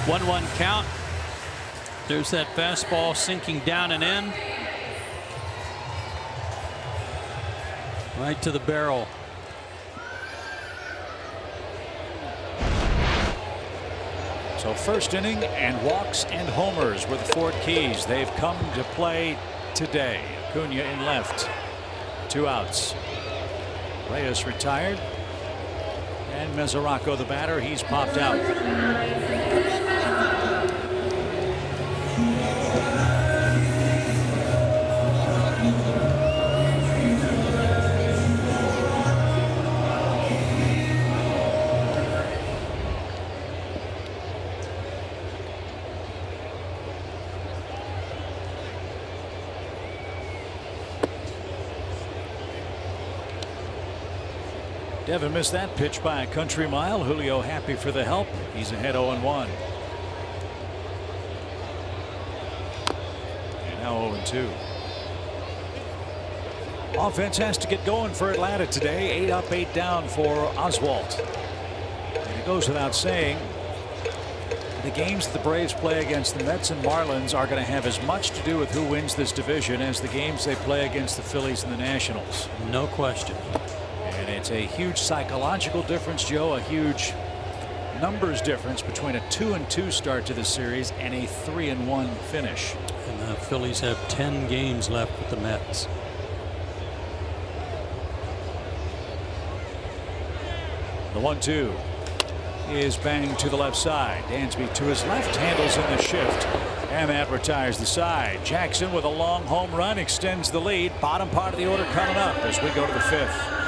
1-1 count. There's that fastball sinking down and in. Right to the barrel. So first inning and walks and homers were the Ford Keys. They've come to play today. Acuna in left. 2 outs. Reyes retired. And Mesoraco the batter. He's popped out. Devin missed that pitch by a country mile. Julio happy for the help. He's ahead 0-1. And now 0-2. Offense has to get going for Atlanta today. 8 up, 8 down for Oswalt. And it goes without saying, the games the Braves play against the Mets and Marlins are going to have as much to do with who wins this division as the games they play against the Phillies and the Nationals. No question. And it's a huge psychological difference, Joe, a huge numbers difference between a 2-2 start to the series and a 3-1 finish. And the Phillies have 10 games left with the Mets. The 1-2 is banged to the left side. Dansby to his left, handles in the shift, and that retires the side. Jackson with a long home run extends the lead. Bottom part of the order coming up as we go to the 5th.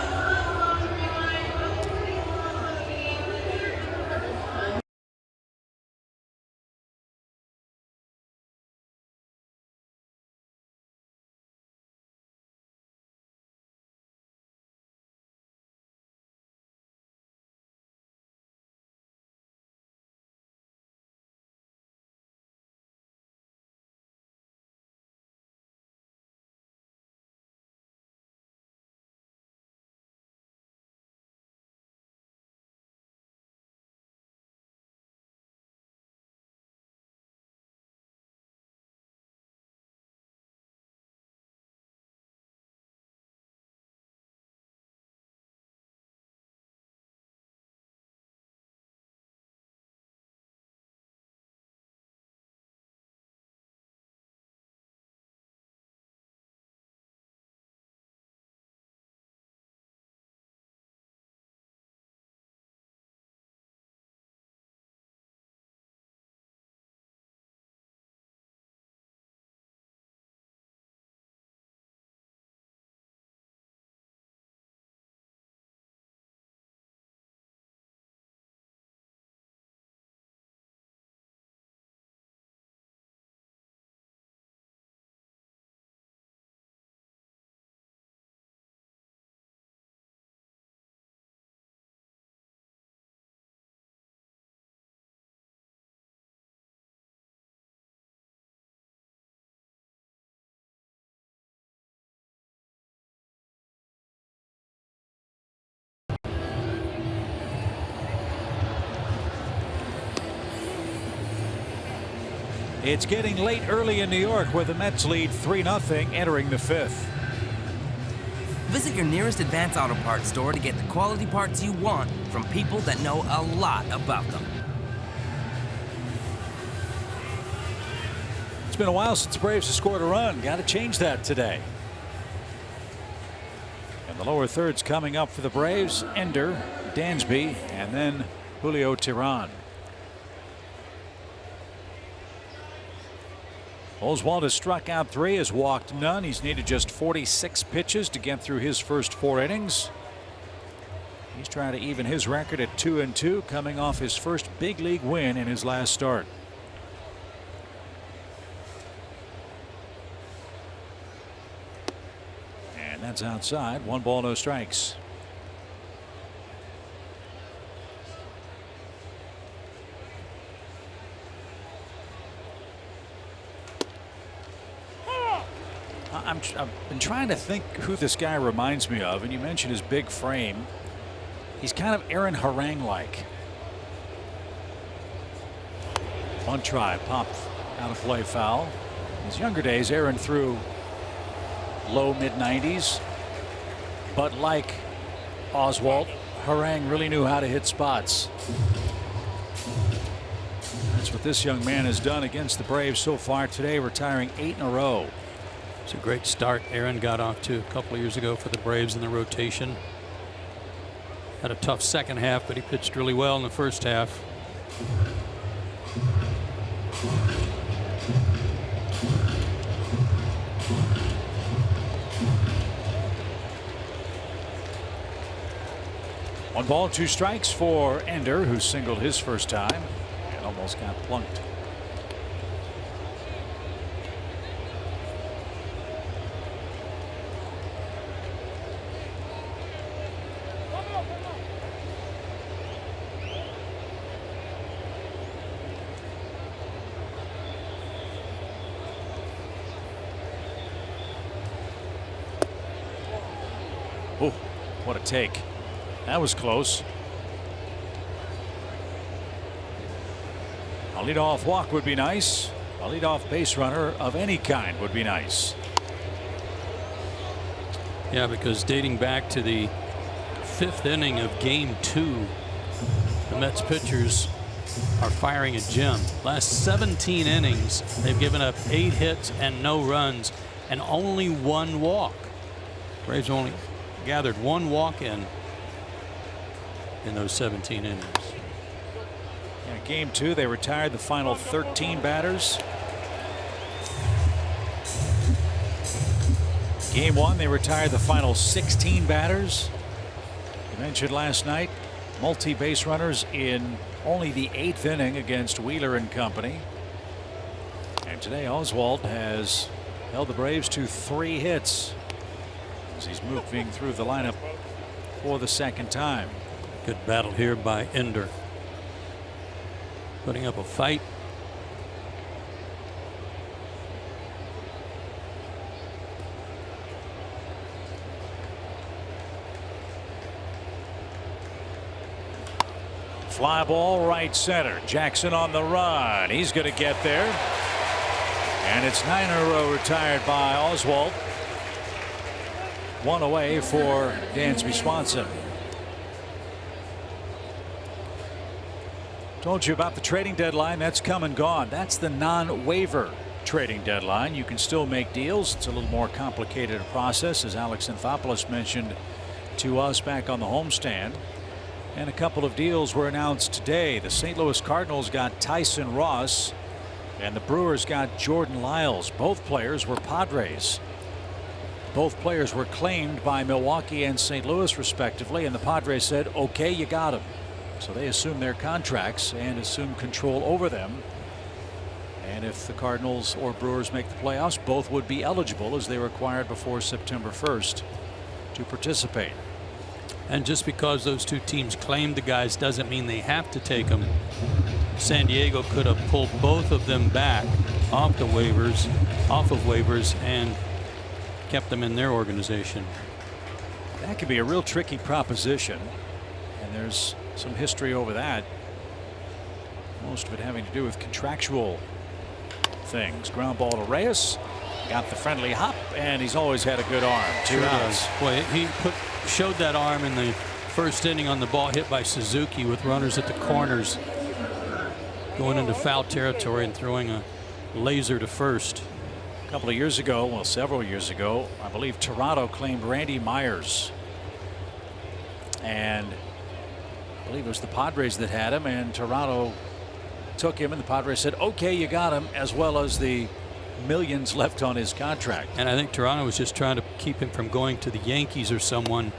It's getting late early in New York where the Mets lead 3-0 entering the 5th. Visit your nearest Advance Auto Parts store to get the quality parts you want from people that know a lot about them. It's been a while since the Braves have scored a run. Got to change that today. And the lower third's coming up for the Braves. Ender, Dansby, and then Julio Teheran. Oswald has struck out 3, has walked none. He's needed just 46 pitches to get through his first 4 innings. He's trying to even his record at 2-2, coming off his first big league win in his last start. And that's outside. 1 ball, no strikes. I've been trying to think who this guy reminds me of, and you mentioned his big frame. He's kind of Aaron Harang-like. One try, popped out of play, foul. In his younger days, Aaron threw low mid-90s, but like Oswalt, Harang really knew how to hit spots. That's what this young man has done against the Braves so far today, retiring 8 in a row. It's a great start Aaron got off to a couple of years ago for the Braves in the rotation. Had a tough second half, but he pitched really well in the first half. One ball, 2 strikes for Ender, who singled his first time and almost got plunked. Oh, what a take. That was close. A leadoff walk would be nice. A leadoff base runner of any kind would be nice. Yeah, because dating back to the 5th inning of Game 2 the Mets pitchers are firing a gem. Last 17 innings, they've given up 8 hits and no runs and only 1 walk. Braves only gathered 1 walk in those 17 innings. Yeah, game 2, they retired the final 13 batters. Game 1, they retired the final 16 batters. You mentioned last night, multi-base runners in only the 8th inning against Wheeler and company. And today Oswalt has held the Braves to 3 hits as he's moving through the lineup for the 2nd time. Good battle here by Ender, putting up a fight. Fly ball right center. Jackson on the run. He's going to get there. And it's 9 in a row retired by Oswalt. 1 away for Dansby Swanson. Told you about the trading deadline. That's come and gone. That's the non-waiver trading deadline. You can still make deals. It's a little more complicated a process, as Alex Anthopoulos mentioned to us back on the homestand. And a couple of deals were announced today. The St. Louis Cardinals got Tyson Ross, and the Brewers got Jordan Lyles. Both players were Padres. Both players were claimed by Milwaukee and St. Louis respectively, and the Padres said, okay, you got them. So they assumed their contracts and assumed control over them. And if the Cardinals or Brewers make the playoffs, both would be eligible, as they were required before September 1st to participate. And just because those 2 teams claimed the guys doesn't mean they have to take them. San Diego could have pulled both of them back off of waivers, and kept them in their organization. That could be a real tricky proposition, and there's some history over that. Most of it having to do with contractual things. Ground ball to Reyes. Got the friendly hop, and he's always had a good arm. 2 outs. Boy, he showed that arm in the 1st inning on the ball hit by Suzuki, with runners at the corners, going into foul territory and throwing a laser to first. A couple of years ago, well, several years ago, I believe Toronto claimed Randy Myers, and I believe it was the Padres that had him, and Toronto took him, and the Padres said, okay, you got him, as well as the millions left on his contract. And I think Toronto was just trying to keep him from going to the Yankees or someone.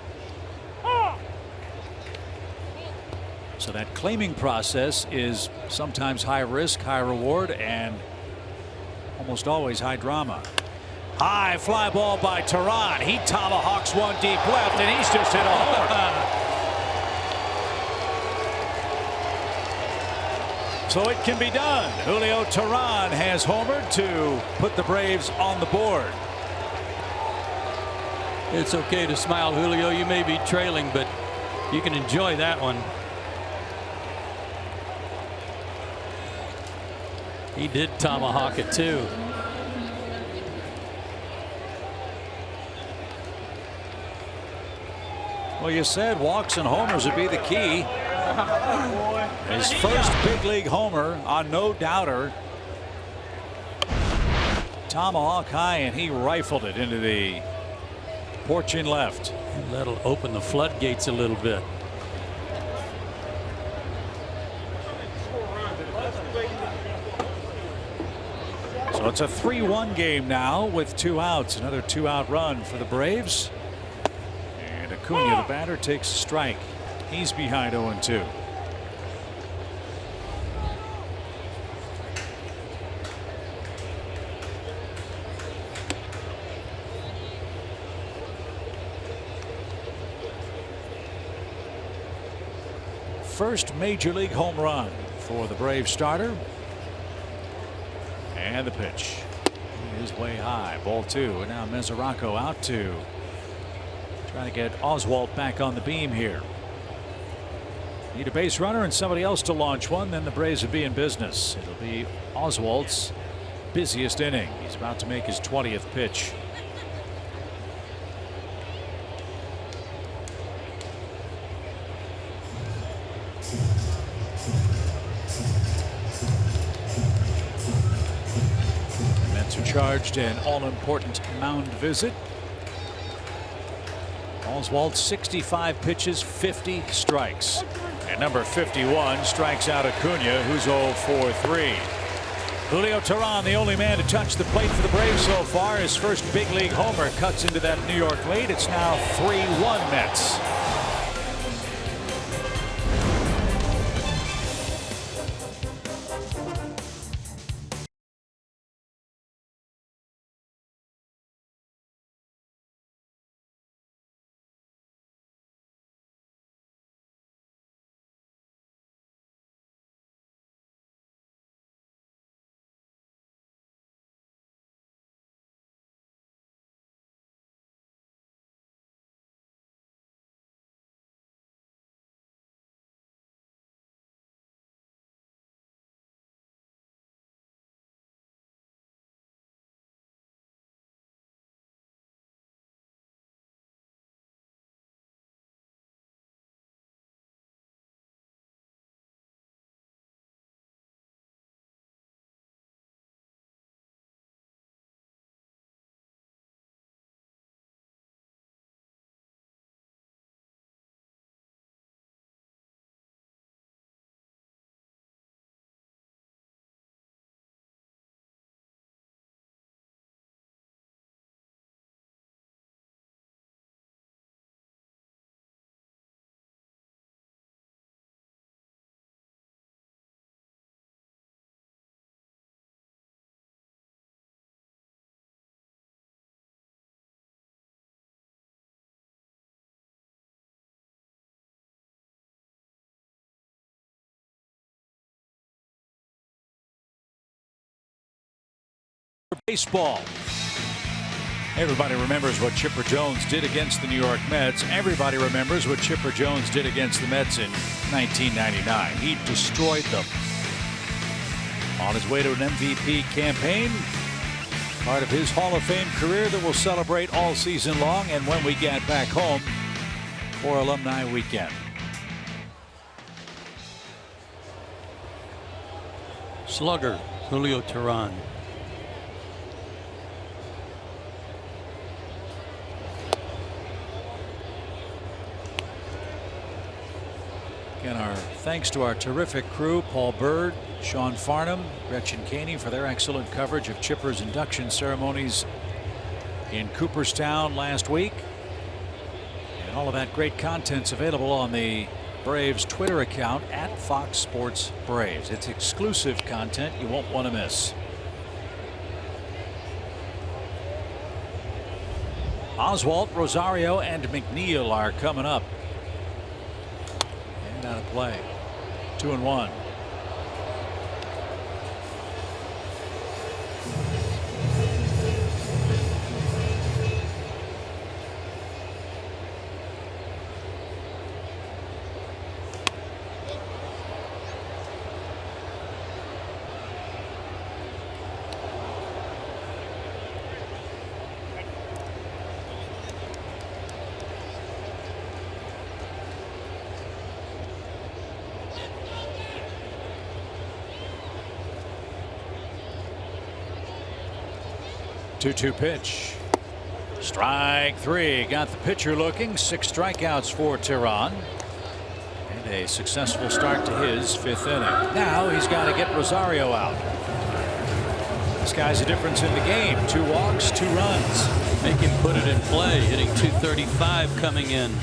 So that claiming process is sometimes high risk, high reward, and almost always high drama. High fly ball by Tehran. He tomahawks one deep left, and he's just hit a homer. So it can be done. Julio Tehran has homered to put the Braves on the board. It's okay to smile, Julio. You may be trailing, but you can enjoy that one. He did tomahawk it too. Well, you said walks and homers would be the key. His first big league homer on no doubter. Tomahawk high, and he rifled it into the porch in left. That'll open the floodgates a little bit. So it's a 3-1 game now with 2 outs. Another 2-out run for the Braves. And Acuna, the batter, takes a strike. He's behind 0-2. First major league home run for the Braves starter. And the pitch is way high. Ball 2. And now Mesoraco out to trying to get Oswalt back on the beam here. Need a base runner and somebody else to launch one, then the Braves would be in business. It'll be Oswalt's busiest inning. He's about to make his 20th pitch. charged an all-important mound visit. Oswalt 65 pitches, 50 strikes. And number 51 strikes out Acuna, who's 0 for 3. Julio Teheran, the only man to touch the plate for the Braves so far. His first big league homer cuts into that New York lead. It's now 3-1 Mets. Baseball. Everybody remembers what Chipper Jones did against the New York Mets. Everybody remembers what Chipper Jones did against the Mets in 1999. He destroyed them. On his way to an MVP campaign, part of his Hall of Fame career that we'll celebrate all season long and when we get back home for Alumni Weekend. Slugger, Julio Teheran. Again, our thanks to our terrific crew, Paul Bird, Sean Farnham, Gretchen Caney, for their excellent coverage of Chipper's induction ceremonies in Cooperstown last week. And all of that great content's available on the Braves Twitter account at Fox Sports Braves. It's exclusive content you won't want to miss. Oswalt, Rosario, and McNeil are coming up. Out of play. 2-1. Two-two pitch. Strike three. Got the pitcher looking. 6 strikeouts for Teheran. And a successful start to his 5th inning. Now he's got to get Rosario out. This guy's a difference in the game. 2 walks, 2 runs. Make him put it in play. Hitting .235 coming in.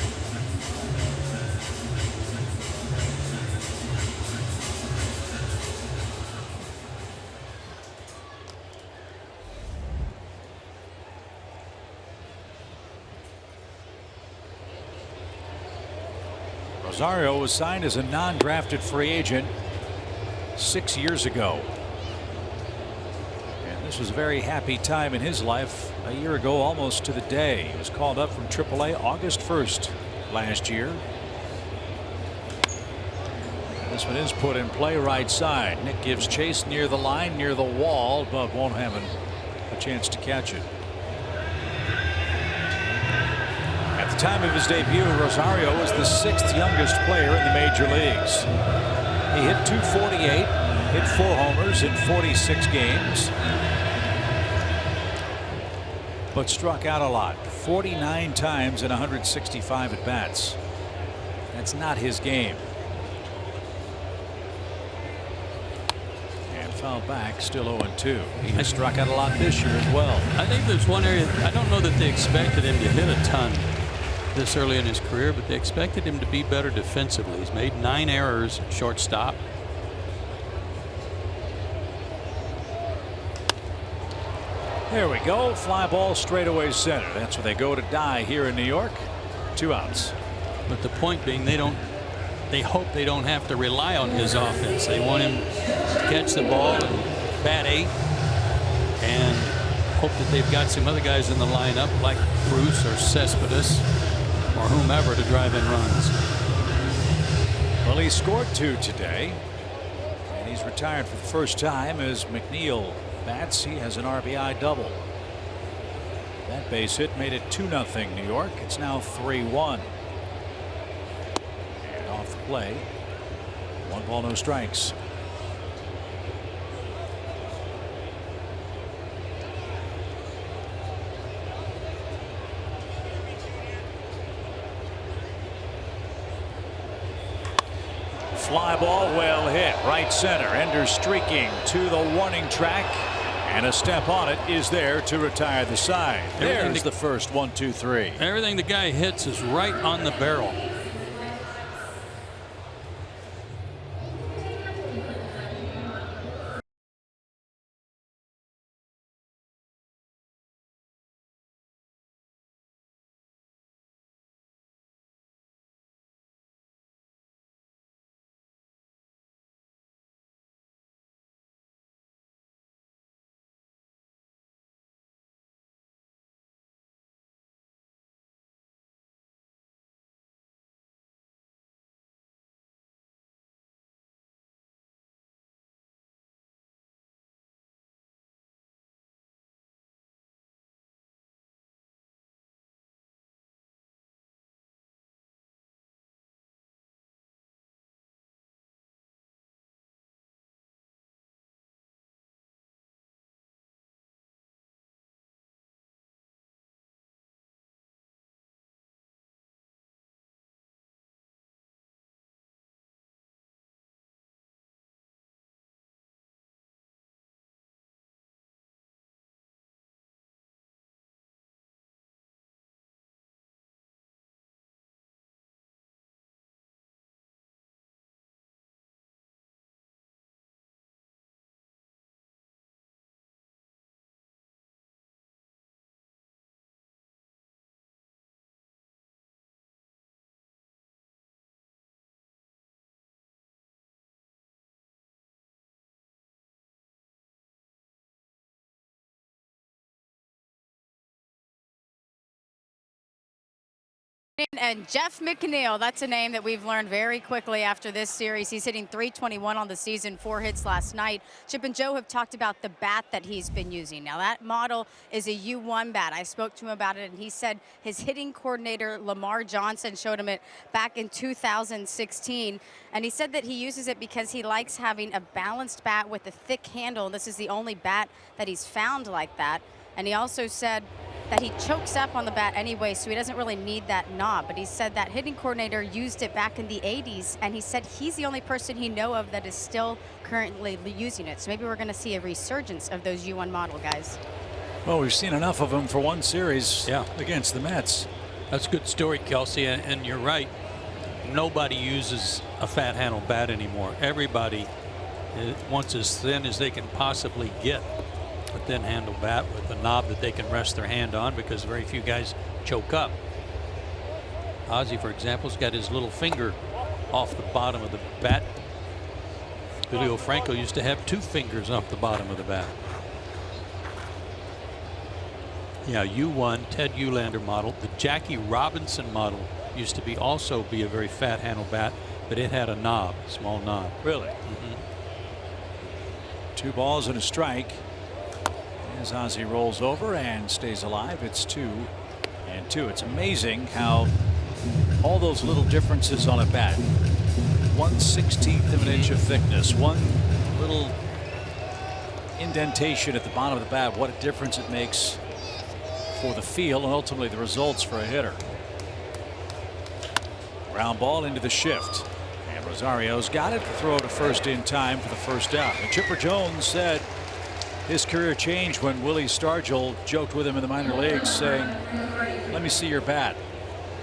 Rosario was signed as a non-drafted free agent 6 years ago. And this was a very happy time in his life a year ago, almost to the day. He was called up from AAA August 1st last year. And this one is put in play right side. Nick gives chase near the line, near the wall, but won't have a chance to catch it. At the time of his debut, Rosario was the 6th youngest player in the major leagues. He hit .248, hit 4 homers in 46 games. but struck out a lot. 49 times in 165 at bats. That's not his game. And fouled back, still 0-2. He has struck out a lot this year as well. I think there's one area, I don't know that they expected him to hit a ton this early in his career, but they expected him to be better defensively. He's made 9 errors at shortstop. There we go. Fly ball straightaway center. That's where they go to die here in New York. 2 outs. But the point being, they hope they don't have to rely on his offense. They want him to catch the ball and bat 8 and hope that they've got some other guys in the lineup like Bruce or Cespedes or whomever to drive in runs. Well, he scored 2 today, and he's retired for the first time as McNeil bats. He has an RBI double. That base hit made it 2-0 New York. It's now 3-1. And off the play, 1 ball, no strikes. Fly ball, well hit, right center. Ender streaking to the warning track, and a step on it is there to retire the side. There's the first 1-2-3. Everything the guy hits is right on the barrel. And Jeff McNeil, that's a name that we've learned very quickly after this series. He's hitting .321 on the season, 4 hits last night. Chip and Joe have talked about the bat that he's been using. Now that model is a U1 bat. I spoke to him about it, and he said his hitting coordinator Lamar Johnson showed him it back in 2016, and he said that he uses it because he likes having a balanced bat with a thick handle. This is the only bat that he's found like that. And he also said that he chokes up on the bat anyway, so he doesn't really need that knob. But he said that hitting coordinator used it back in the 80s, and he said he's the only person he know of that is still currently using it. So maybe we're going to see a resurgence of those U1 model guys. Well, we've seen enough of them for one series against the Mets. That's a good story, Kelsey, and you're right. Nobody uses a fat handle bat anymore. Everybody wants as thin as they can possibly get. A thin handle bat with a knob that they can rest their hand on, because very few guys choke up. Ozzie, for example, has got his little finger off the bottom of the bat. Julio Franco used to have 2 fingers off the bottom of the bat. Yeah, U1 Ted Eulander model. The Jackie Robinson model used to also be a very fat handle bat, but it had a knob, small knob. Really? 2 balls and a strike. As Ozzie rolls over and stays alive, it's 2-2. It's amazing how all those little differences on a bat, 1/16 of an inch of thickness, one little indentation at the bottom of the bat, what a difference it makes for the feel and ultimately the results for a hitter. Ground ball into the shift. And Rosario's got it. The throw to first in time for the first out. And Chipper Jones said his career changed when Willie Stargell joked with him in the minor leagues saying, "Let me see your bat."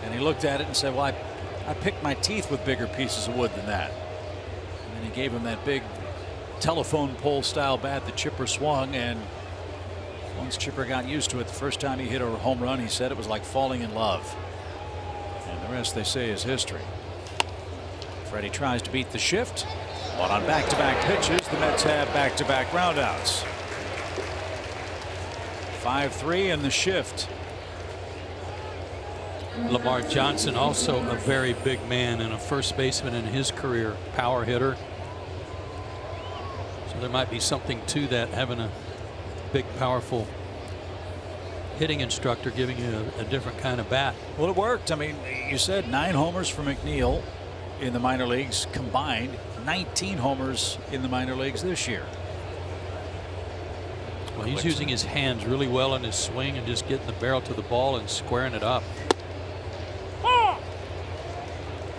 And he looked at it and said, "Well, I picked my teeth with bigger pieces of wood than that." And then he gave him that big telephone pole style bat that Chipper swung, and once Chipper got used to it, the first time he hit a home run, he said it was like falling in love. And the rest, they say, is history. Freddie tries to beat the shift. But on back-to-back pitches, the Mets have back-to-back groundouts. 5-3 in the shift. Lamar Johnson, also a very big man and a first baseman in his career, power hitter. So there might be something to that, having a big, powerful hitting instructor giving you a different kind of bat. Well, it worked. I mean, you said 9 homers for McNeil in the minor leagues combined, 19 homers in the minor leagues this year. Well, he's using his hands really well in his swing and just getting the barrel to the ball and squaring it up.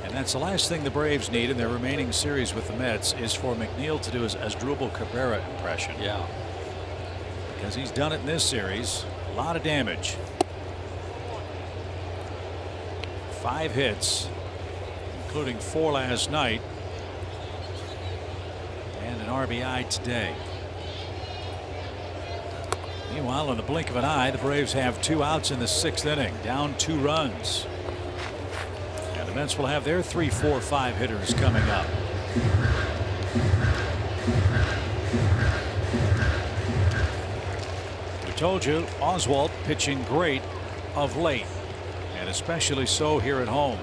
And that's the last thing the Braves need in their remaining series with the Mets, is for McNeil to do his Asdrubal Cabrera impression. Yeah. Because he's done it in this series. A lot of damage. 5 hits, including 4 last night, and an RBI today. Meanwhile, in the blink of an eye, the Braves have 2 outs in the 6th inning, down 2 runs. And the Mets will have their 3, 4, 5 hitters coming up. We told you Oswalt pitching great of late, and especially so here at home.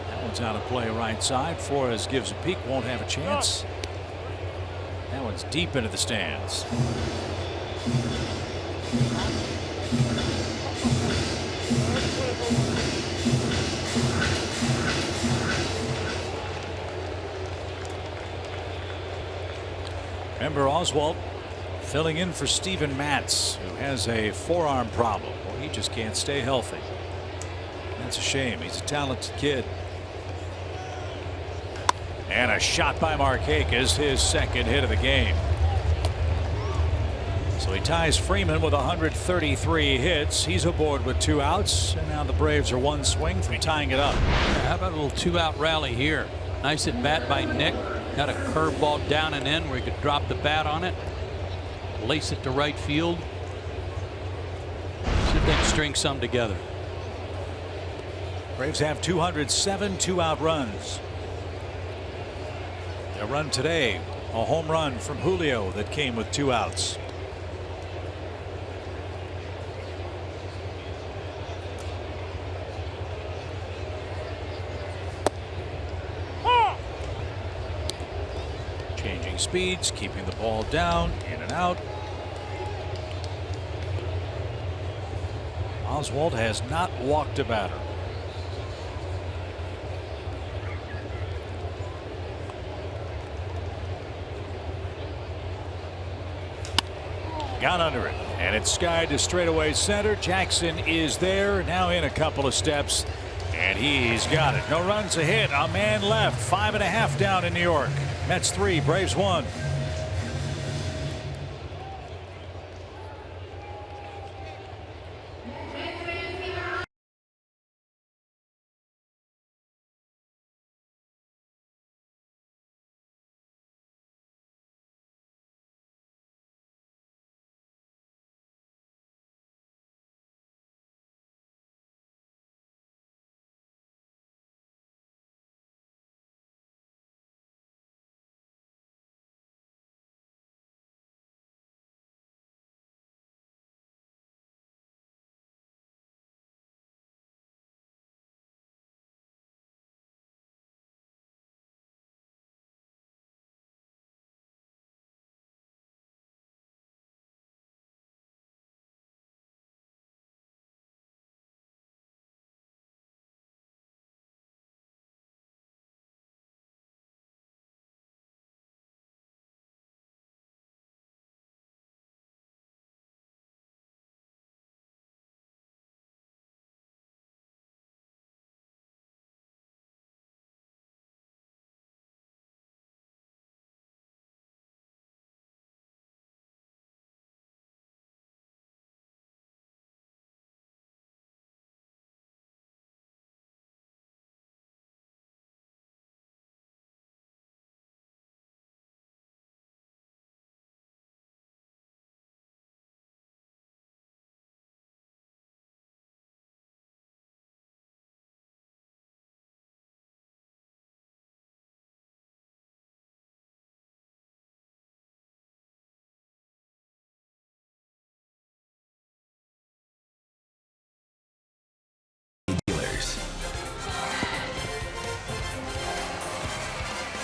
That one's out of play right side. Flores gives a peek, won't have a chance. That one's deep into the stands. Remember, Oswalt filling in for Steven Matz, who has a forearm problem. Well, he just can't stay healthy. That's a shame. He's a talented kid. And a shot by Markakis, his second hit of the game. So he ties Freeman with 133 hits. He's aboard with 2 outs, and now the Braves are 1 swing from tying it up. Yeah, how about a little 2-out rally here? Nice at bat by Nick. Got a curveball down and in where he could drop the bat on it, lace it to right field. See if they can string some together. Braves have 207 2-out runs. A run today, a home run from Julio that came with 2 outs. Changing speeds, keeping the ball down, in and out. Oswalt has not walked a batter. Got under it, and it's skied to straightaway center. Jackson is there, now in a couple of steps, and he's got it. No runs, a hit, a man left. 5.5 down in New York. Mets 3, Braves 1.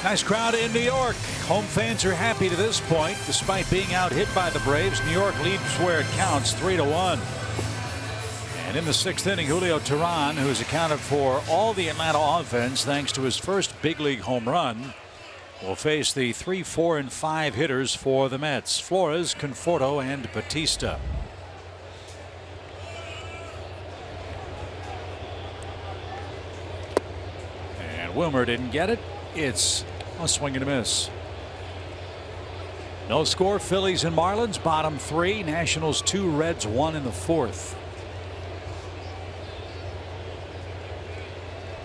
Nice crowd in New York. Home fans are happy to this point. Despite being out hit by the Braves, New York leads where it counts 3-1. And in the 6th inning, Julio Teheran, who has accounted for all the Atlanta offense thanks to his first big league home run, will face the 3, 4, and 5 hitters for the Mets: Flores, Conforto, and Batista. And Wilmer didn't get it. It's a swing and a miss. No score. Phillies and Marlins bottom 3. Nationals 2, Reds 1 in the 4th.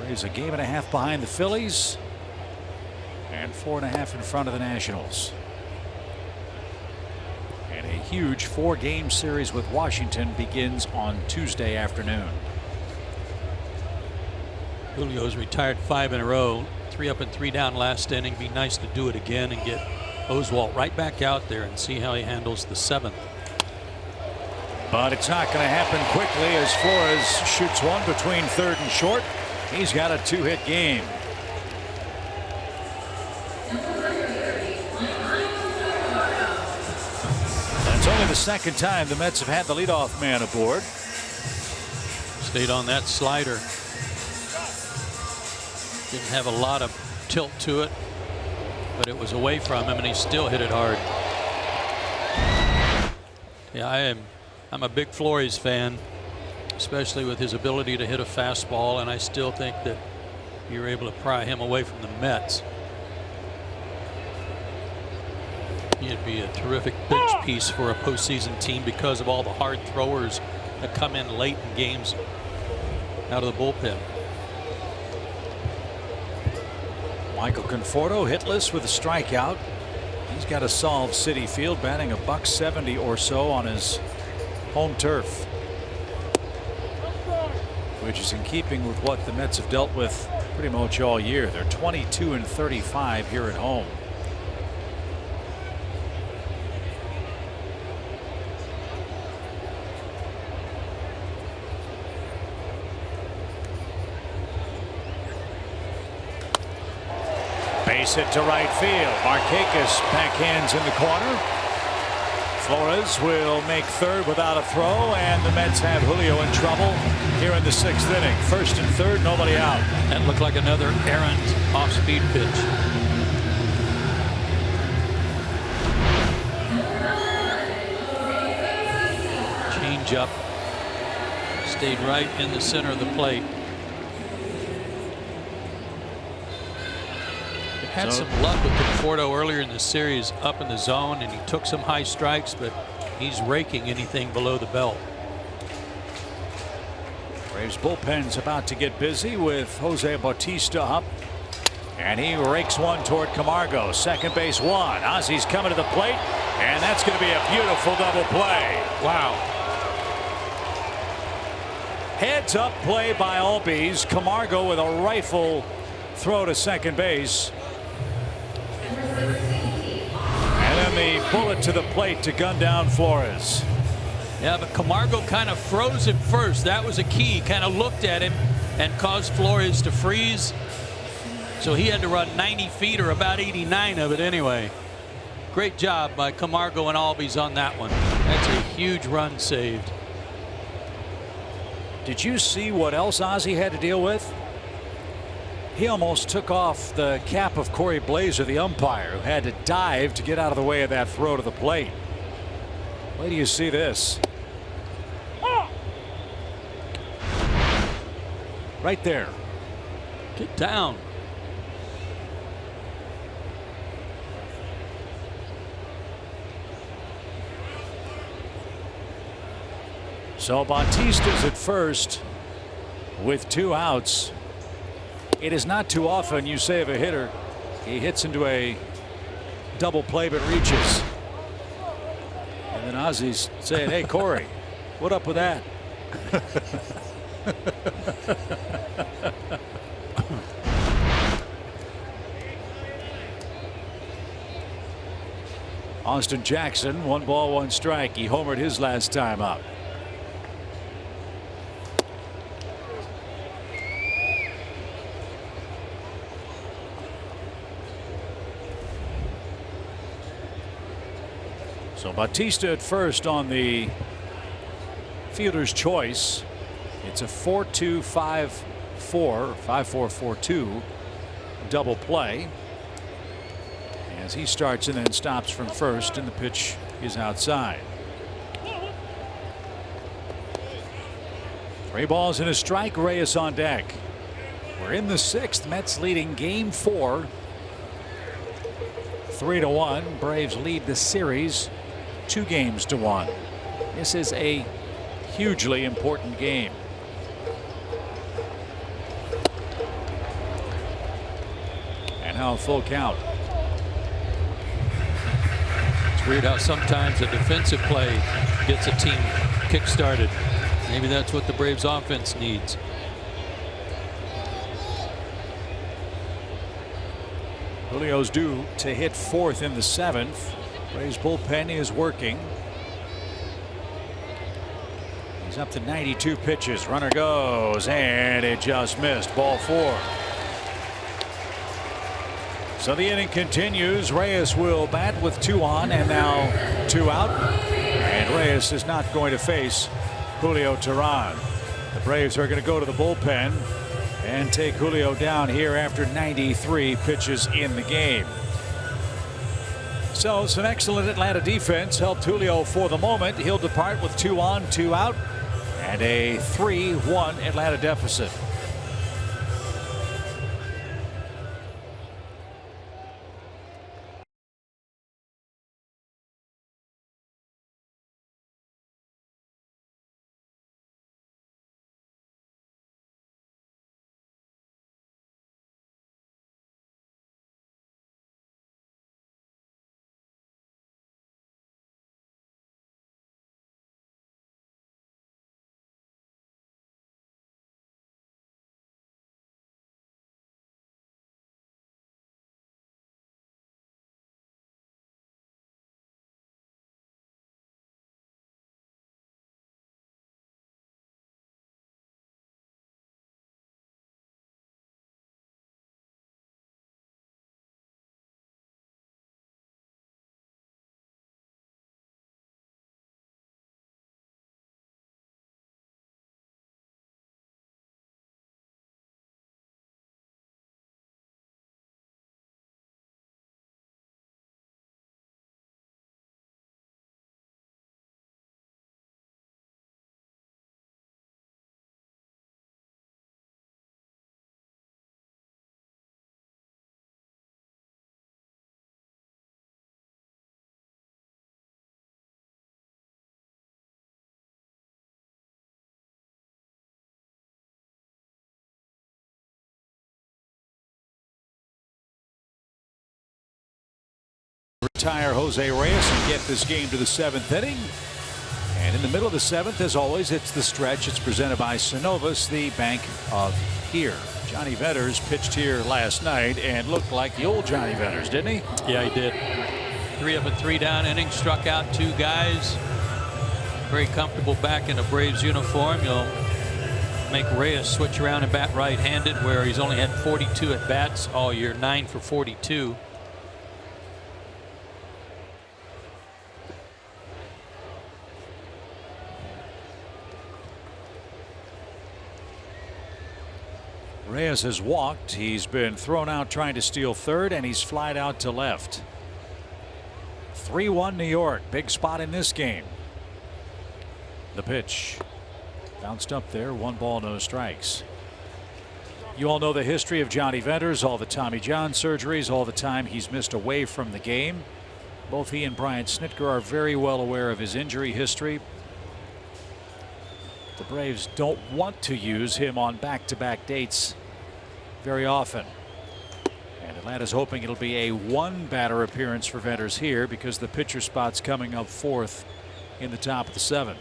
Braves a game and a half behind the Phillies and 4.5 in front of the Nationals. And a huge 4-game series with Washington begins on Tuesday afternoon. Julio's retired 5 in a row. 3 up and 3 down last inning. Be nice to do it again and get Oswalt right back out there and see how he handles the 7th. But it's not going to happen quickly as Flores shoots one between 3rd and short. He's got a 2-hit game. That's only the 2nd time the Mets have had the leadoff man aboard. Stayed on that slider. Didn't have a lot of tilt to it, but it was away from him and he still hit it hard. Yeah, I'm a big Flores fan, especially with his ability to hit a fastball, and I still think that you're able to pry him away from the Mets. He'd be a terrific bench piece for a postseason team because of all the hard throwers that come in late in games out of the bullpen. Michael Conforto hitless with a strikeout. He's got a solve Citi Field, batting a .170 or so on his home turf, which is in keeping with what the Mets have dealt with pretty much all year. They're 22 and 35 here at home. Base hit to right field. Markakis backhands in the corner. Flores will make 3rd without a throw, and the Mets have Julio in trouble here in the 6th inning. 1st and 3rd, nobody out. That looked like another errant off-speed pitch. Change up. Stayed right in the center of the plate. Had some luck with Conforto earlier in the series up in the zone, and he took some high strikes, but he's raking anything below the belt. Braves bullpen's about to get busy with Jose Bautista up, and he rakes one toward Camargo. Second base one. Ozzy's coming to the plate, and that's going to be a beautiful double play. Wow. Heads up play by Albies. Camargo with a rifle throw to second base. And then the bullet to the plate to gun down Flores. Yeah, but Camargo kind of froze him first. That was a key. Kind of looked at him and caused Flores to freeze. So he had to run 90 feet or about 89 of it anyway. Great job by Camargo and Albies on that one. That's a huge run saved. Did you see what else Ozzy had to deal with? He almost took off the cap of Corey Blazer, the umpire, who had to dive to get out of the way of that throw to the plate. Wait till you see this. Right there. Get down. So Bautista's at first with 2 outs. It is not too often you save a hitter. He hits into a double play but reaches. And then Ozzy's saying, hey, Corey, what up with that? Austin Jackson, 1 ball, 1 strike. He homered his last time up. So Bautista at first on the fielder's choice. It's a 4-2-5-4, 5-4-4-2 double play as he starts and then stops from first, and the pitch is outside. 3 balls and a strike. Reyes on deck. We're in the 6th. Mets leading game 4. 3-1. Braves lead the series 2-1. This is a hugely important game. And now a full count. It's weird how sometimes a defensive play gets a team kick-started. Maybe that's what the Braves offense needs. Julio's due to hit 4th in the 7th. Braves bullpen is working. He's up to 92 pitches. Runner goes, and it just missed. Ball 4. So the inning continues. Reyes will bat with 2 on and now 2 out. And Reyes is not going to face Julio Teheran. The Braves are going to go to the bullpen and take Julio down here after 93 pitches in the game. So some excellent Atlanta defense helped Julio for the moment. He'll depart with 2 on, 2 out, and a 3-1 Atlanta deficit. Retire Jose Reyes and get this game to the 7th inning. And in the middle of the 7th, as always, it's the stretch. It's presented by Synovus, the bank of here. Johnny Vetters pitched here last night and looked like the old Johnny Vetters, didn't he? Yeah, he did. 3 up and 3 down inning, struck out 2 guys. Very comfortable back in a Braves uniform. You'll make Reyes switch around and bat right-handed, where he's only had 42 at bats all year, 9 for 42. Reyes has walked. He's been thrown out trying to steal 3rd, and he's flied out to left. 3-1 New York. Big spot in this game. The pitch bounced up there. 1 ball, no strikes. You all know the history of Johnny Vetters, all the Tommy John surgeries, all the time he's missed away from the game. Both he and Brian Snitker are very well aware of his injury history. The Braves don't want to use him on back-to-back dates very often. And Atlanta's hoping it'll be a 1-batter appearance for Vetters here because the pitcher spot's coming up 4th in the top of the 7th.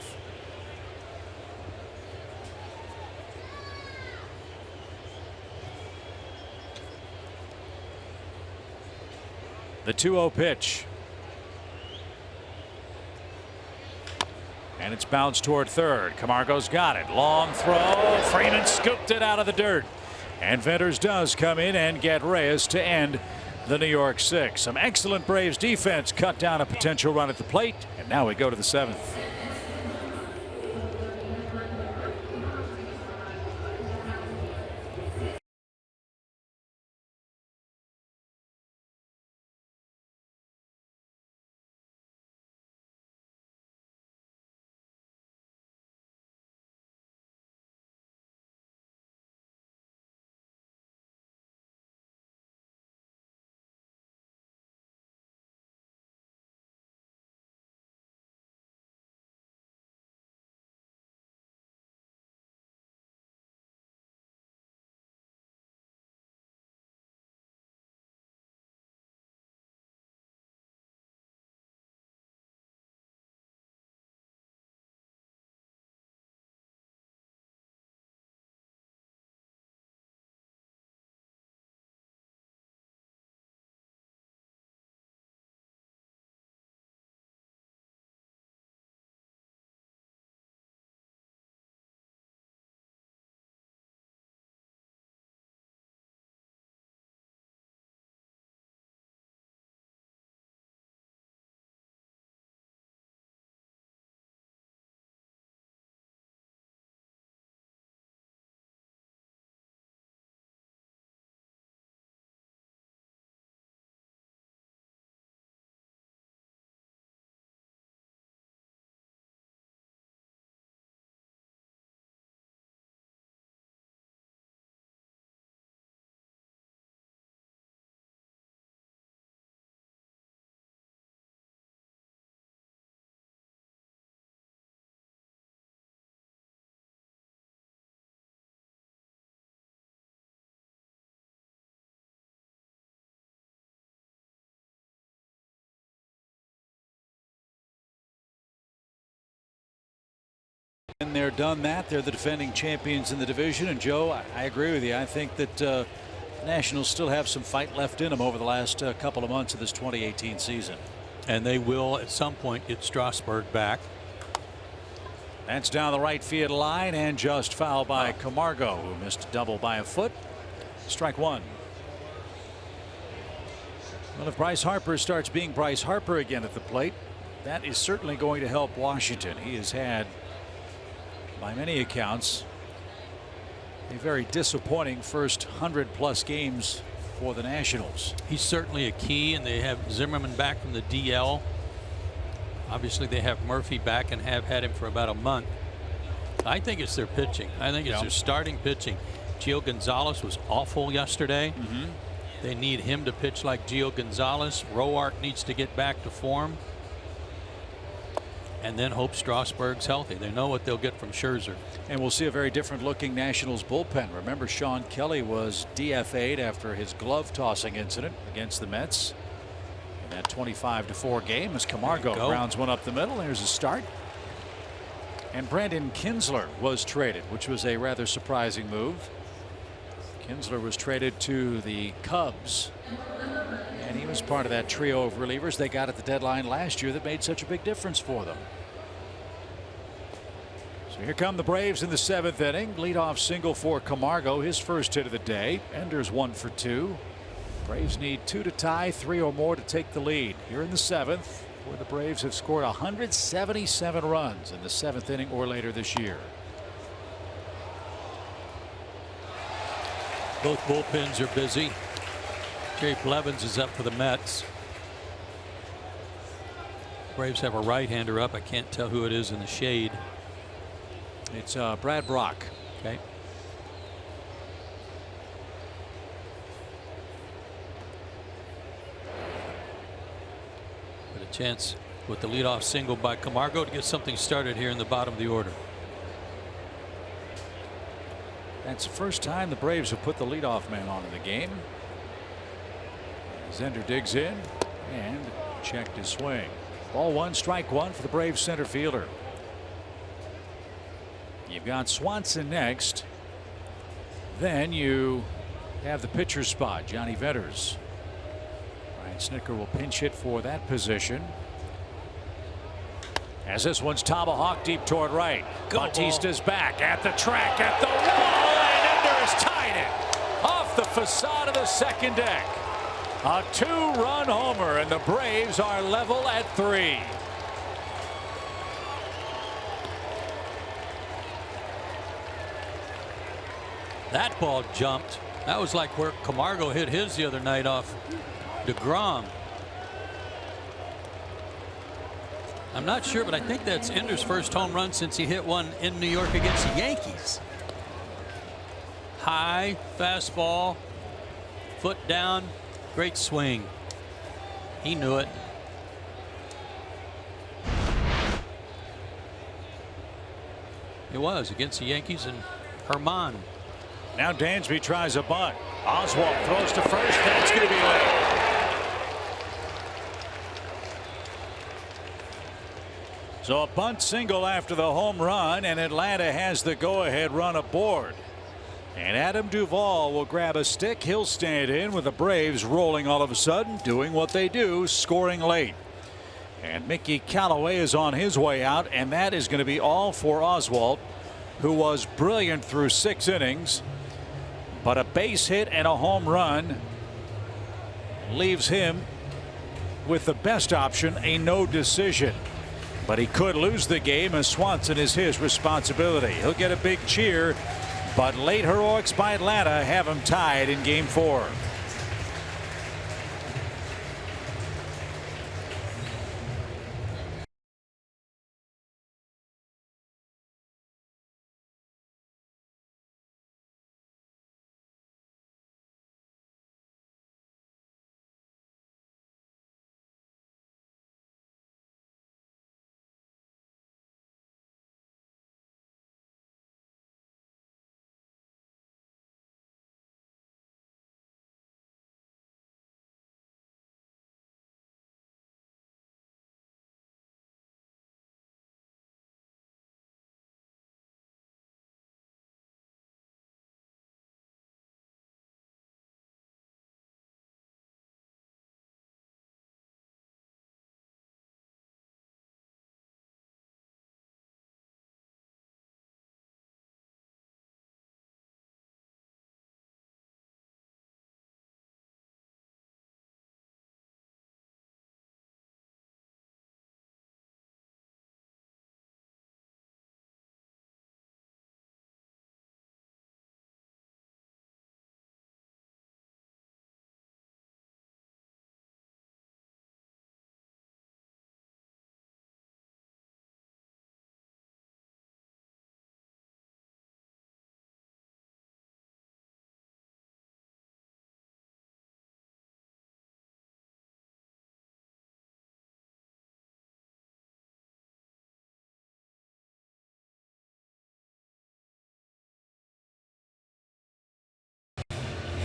The 2-0 pitch. And it's bounced toward 3rd. Camargo's got it. Long throw. Freeman scooped it out of the dirt. And Vetters does come in and get Reyes to end the New York 6. Some excellent Braves defense cut down a potential run at the plate, and now we go to the 7th. And they're done that. They're the defending champions in the division. And Joe, I agree with you. I think that the Nationals still have some fight left in them over the last couple of months of this 2018 season. And they will at some point get Strasburg back. That's down the right field line and just fouled by Camargo, who missed a double by a foot. Strike one. Well, if Bryce Harper starts being Bryce Harper again at the plate, that is certainly going to help Washington. He has had, by many accounts, a very disappointing first 100+ games for the Nationals. He's certainly a key, and they have Zimmerman back from the DL. Obviously they have Murphy back and have had him for about a month. I think it's their pitching. I think it's their starting pitching. Gio Gonzalez was awful yesterday. They need him to pitch like Gio Gonzalez. Roark needs to get back to form. And then hope Strasburg's healthy. They know what they'll get from Scherzer. And we'll see a very different looking Nationals bullpen. Remember, Sean Kelly was DFA'd after his glove tossing incident against the Mets in that 25-4 game as Camargo grounds one up the middle. There's a start. And Brandon Kinsler was traded, which was a rather surprising move. Kinsler was traded to the Cubs, and he was part of that trio of relievers they got at the deadline last year that made such a big difference for them. So here come the Braves in the 7th inning. Leadoff single for Camargo, his first hit of the day. Ender's 1 for 2. Braves need 2 to tie, 3 or more to take the lead here in the 7th, where the Braves have scored 177 runs in the 7th inning or later this year. Both bullpens are busy. Jay Blevins is up for the Mets. Braves have a right-hander up. I can't tell who it is in the shade. It's Brad Brock. Okay. But a chance with the leadoff single by Camargo to get something started here in the bottom of the order. That's the first time the Braves have put the leadoff man on in the game. Zender digs in and checked his swing. Ball 1, strike 1 for the Braves center fielder. You've got Swanson next. Then you have the pitcher spot, Johnny Vetters. Ryan Snitker will pinch hit for that position. As this one's tomahawk deep toward right. Bautista's back at the track, at the wall, and Ender has tied it off the facade of the second deck. A 2-run homer, and the Braves are level at 3. That ball jumped. That was like where Camargo hit his the other night off DeGrom. I'm not sure, but I think that's Ender's first home run since he hit one in New York against the Yankees. High fastball, foot down, great swing. He knew it. It was against the Yankees and Herman. Now Dansby tries a bunt. Oswalt throws to first. That's going to be late. So a bunt single after the home run, and Atlanta has the go-ahead run aboard. And Adam Duvall will grab a stick. He'll stand in with the Braves rolling all of a sudden, doing what they do, scoring late. And Mickey Callaway is on his way out, and that is going to be all for Oswalt, who was brilliant through 6 innings. But a base hit and a home run leaves him with the best option, a no decision. But he could lose the game, as Swanson is his responsibility. He'll get a big cheer, but late heroics by Atlanta have him tied in Game 4.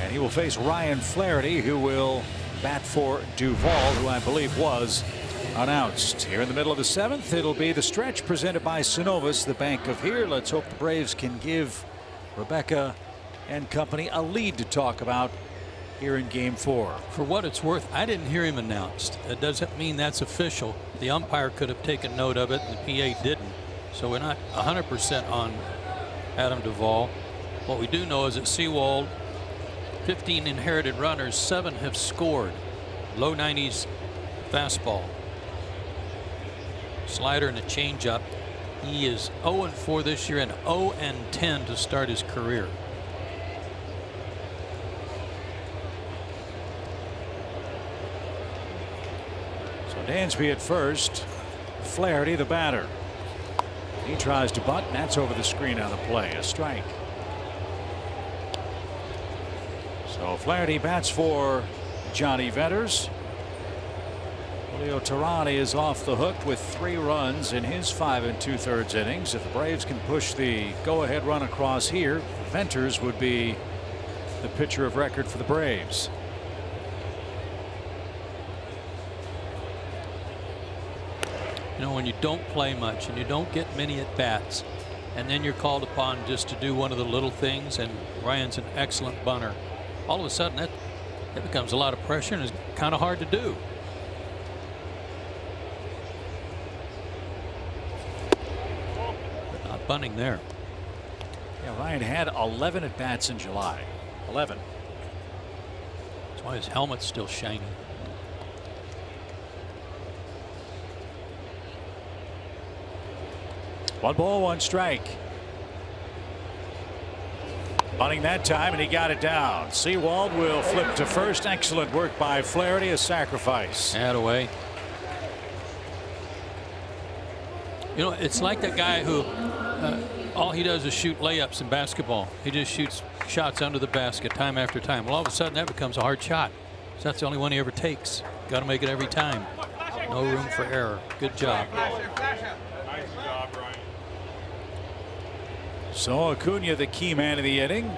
And he will face Ryan Flaherty, who will bat for Duvall, who I believe was announced. Here in the middle of the 7th, it'll be the stretch presented by Synovus, the bank of here. Let's hope the Braves can give Rebecca and company a lead to talk about here in Game 4. For what it's worth, I didn't hear him announced. That doesn't mean that's official. The umpire could have taken note of it, and the PA didn't. So we're not 100% on Adam Duvall. What we do know is that Seawald, 15 inherited runners, 7 have scored. Low 90s fastball, slider, and a changeup. He is 0-4 this year and 0-10 to start his career. So Dansby at first, Flaherty the batter. He tries to bunt, and that's over the screen on the play. A strike. So Flaherty bats for Johnny Venters. Julio Teherani is off the hook with 3 runs in his 5 2/3 innings. If the Braves can push the go-ahead run across here, Venters would be the pitcher of record for the Braves. You know, when you don't play much and you don't get many at bats, and then you're called upon just to do one of the little things, and Ryan's an excellent bunter, all of a sudden that becomes a lot of pressure and is kind of hard to do. But not bunting there. Yeah, Ryan had 11 at bats in July. 11. That's why his helmet's still shiny. One ball, one strike. Bunting that time, and he got it down. Seawald will flip to first. Excellent work by Flaherty. A sacrifice. Away. You know, it's like that guy who all he does is shoot layups in basketball. He just shoots shots under the basket time after time. Well, all of a sudden that becomes a hard shot. So that's the only one he ever takes. Got to make it every time. No room for error. Good job. So Acuna, the key man of the inning.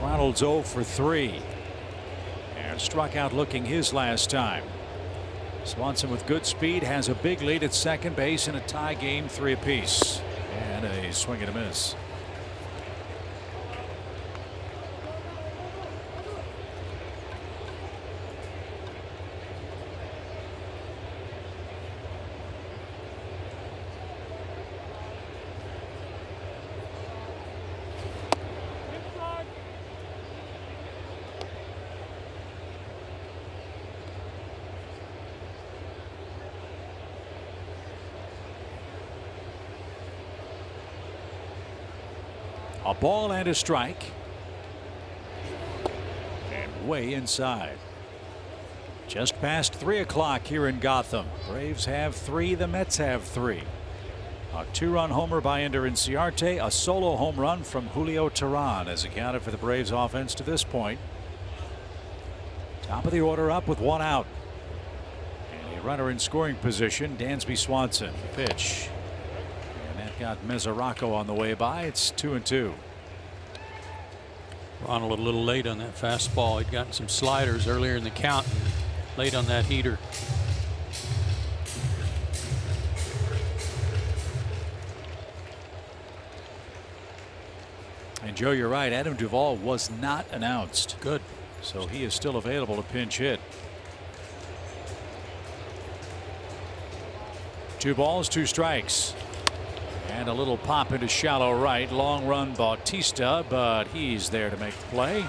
Ronald's 0 for 3. And struck out looking his last time. Swanson with good speed has a big lead at second base in a tie game, 3 apiece. And a swing and a miss. A ball and a strike. And way inside. Just past 3 o'clock here in Gotham. Braves have 3. The Mets have 3. A 2-run homer by Ender Inciarte. A solo home run from Julio Teheran has accounted for the Braves offense to this point. Top of the order up with 1 out. And a runner in scoring position, Dansby Swanson. Pitch. Got Mesoraco on the way by. It's 2-2. Ronald a little late on that fastball. He'd gotten some sliders earlier in the count. And late on that heater. And Joe, you're right. Adam Duvall was not announced. Good. So he is still available to pinch hit. 2 balls, 2 strikes. And a little pop into shallow right. Long run Bautista, but he's there to make the play.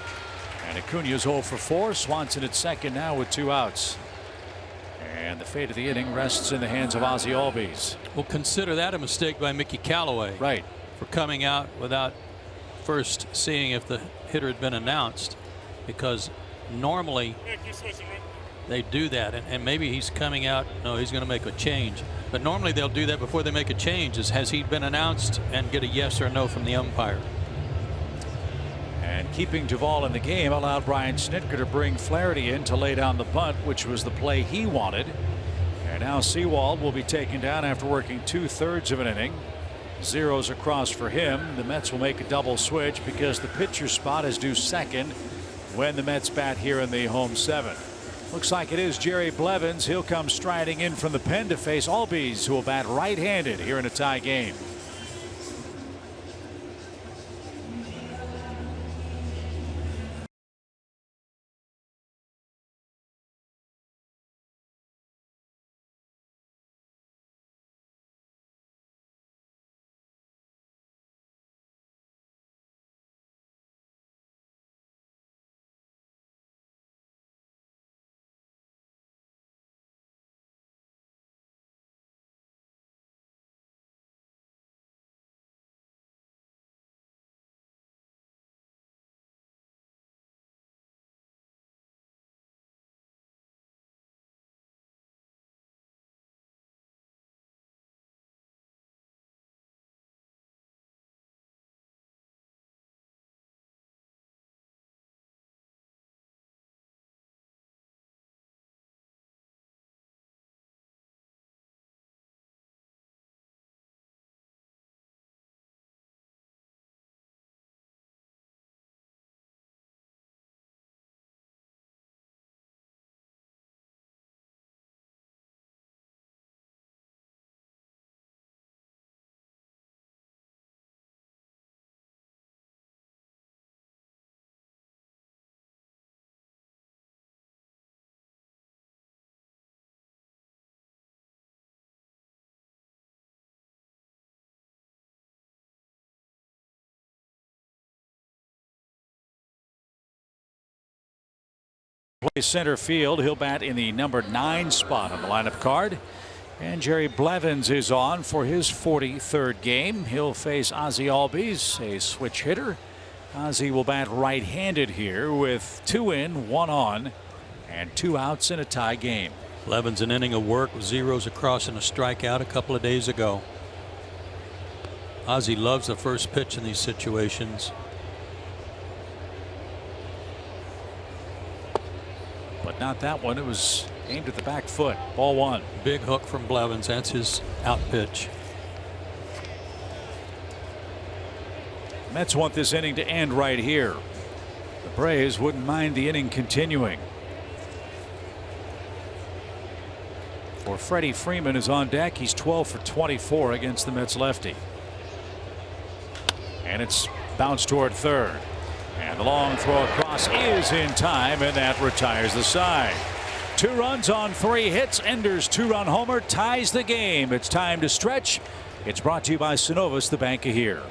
And Acuna's 0 for 4. Swanson at second now with 2 outs. And the fate of the inning rests in the hands of Ozzie Albies. Well, consider that a mistake by Mickey Callaway. Right. For coming out without first seeing if the hitter had been announced. Because normally they do that. And maybe he's coming out. No, he's going to make a change. But normally they'll do that before they make a change. Has he been announced, and get a yes or no from the umpire. And keeping Duvall in the game allowed Brian Snitker to bring Flaherty in to lay down the bunt, which was the play he wanted. And now Seawald will be taken down after working 2/3 of an inning. 0s across for him. The Mets will make a double switch because the pitcher spot is due second when the Mets bat here in the home 7th. Looks like it is Jerry Blevins. He'll come striding in from the pen to face Albies, who will bat right-handed here in a tie game. play center field. He'll bat in the number 9 spot on the lineup card. And Jerry Blevins is on for his 43rd game. He'll face Ozzie Albies, a switch hitter. Ozzie will bat right-handed here with 2 in, 1 on, and 2 outs in a tie game. Blevins an inning of work with zeros across and a strikeout a couple of days ago. Ozzie loves the first pitch in these situations. But not that one. It was aimed at the back foot. Ball 1. Big hook from Blevins. That's his out pitch. Mets want this inning to end right here. The Braves wouldn't mind the inning continuing. For Freddie Freeman is on deck. He's 12 for 24 against the Mets lefty. And it's bounced toward third. And the long throw across is in time, and that retires the side. 2 runs on 3 hits. Ender's 2-run homer ties the game. It's time to stretch. It's brought to you by Synovus, the bank of here.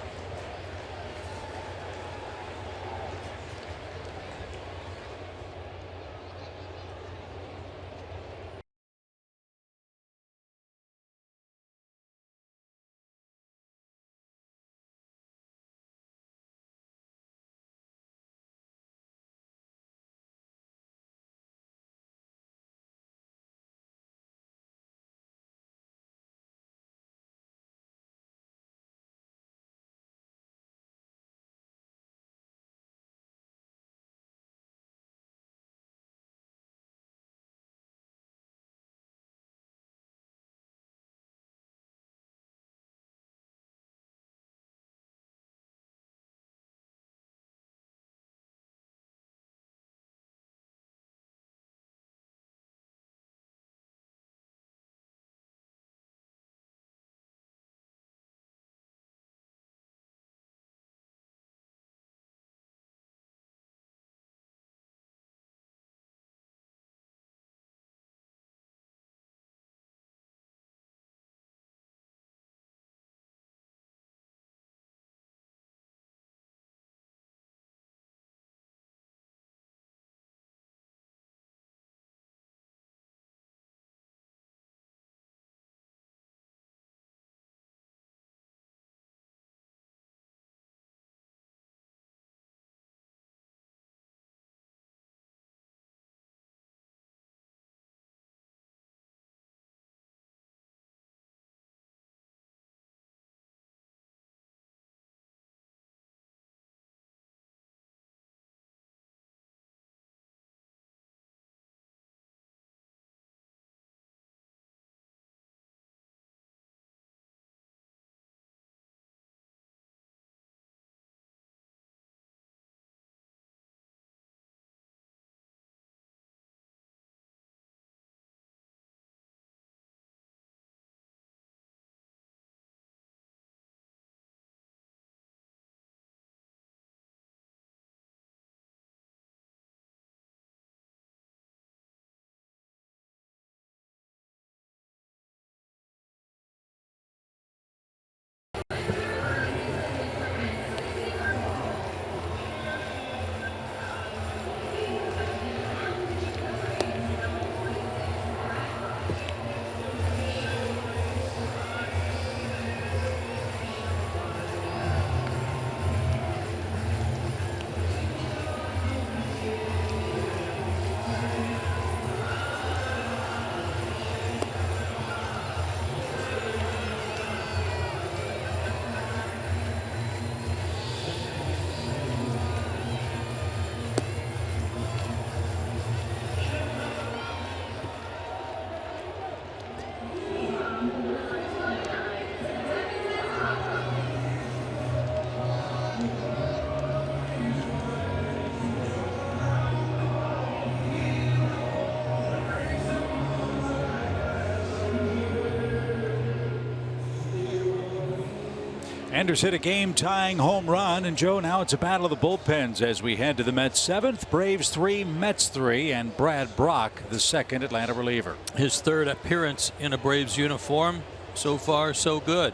Anders hit a game-tying home run, and Joe, now it's a battle of the bullpens as we head to the Mets 7th, Braves 3, Mets 3, and Brad Brock, the 2nd Atlanta reliever. His 3rd appearance in a Braves uniform. So far, so good.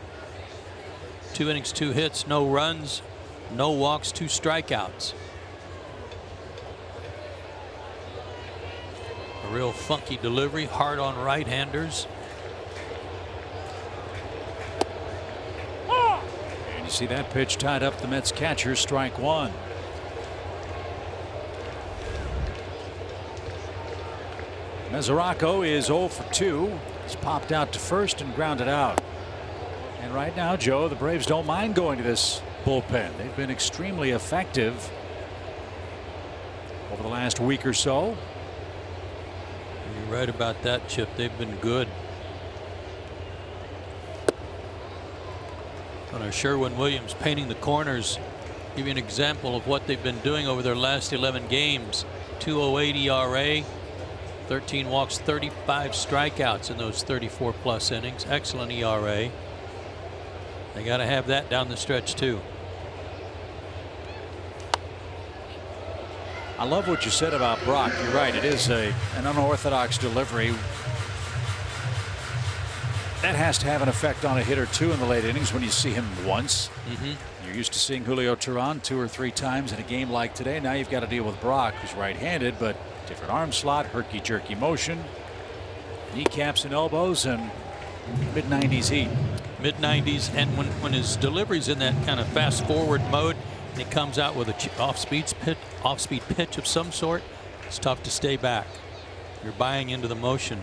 2 innings, 2 hits, no runs, no walks, 2 strikeouts. real funky delivery, hard on right-handers. And you see that pitch tied up the Mets catcher, strike one. Mesoraco is 0 for 2. He's popped out to first and grounded out. And right now, Joe, the Braves don't mind going to this bullpen. They've been extremely effective over the last week or so. You're right about that, Chip. They've been good. Sherwin-Williams painting the corners. Give you an example of what they've been doing over their last 11 games. 2.08 ERA. 13 walks, 35 strikeouts in those 34+ innings. Excellent ERA. They got to have that down the stretch too. I love what you said about Brock. You're right. It is an unorthodox delivery. That has to have an effect on a hit or two in the late innings when you see him once. You're used to seeing Julio Teheran 2 or 3 times in a game like today. Now you've got to deal with Brock, who's right-handed, but different arm slot, herky-jerky motion, kneecaps and elbows, and mid-90s heat. Mid-90s, and when his delivery's in that kind of fast-forward mode, and he comes out with a off-speed pitch of some sort, it's tough to stay back. You're buying into the motion.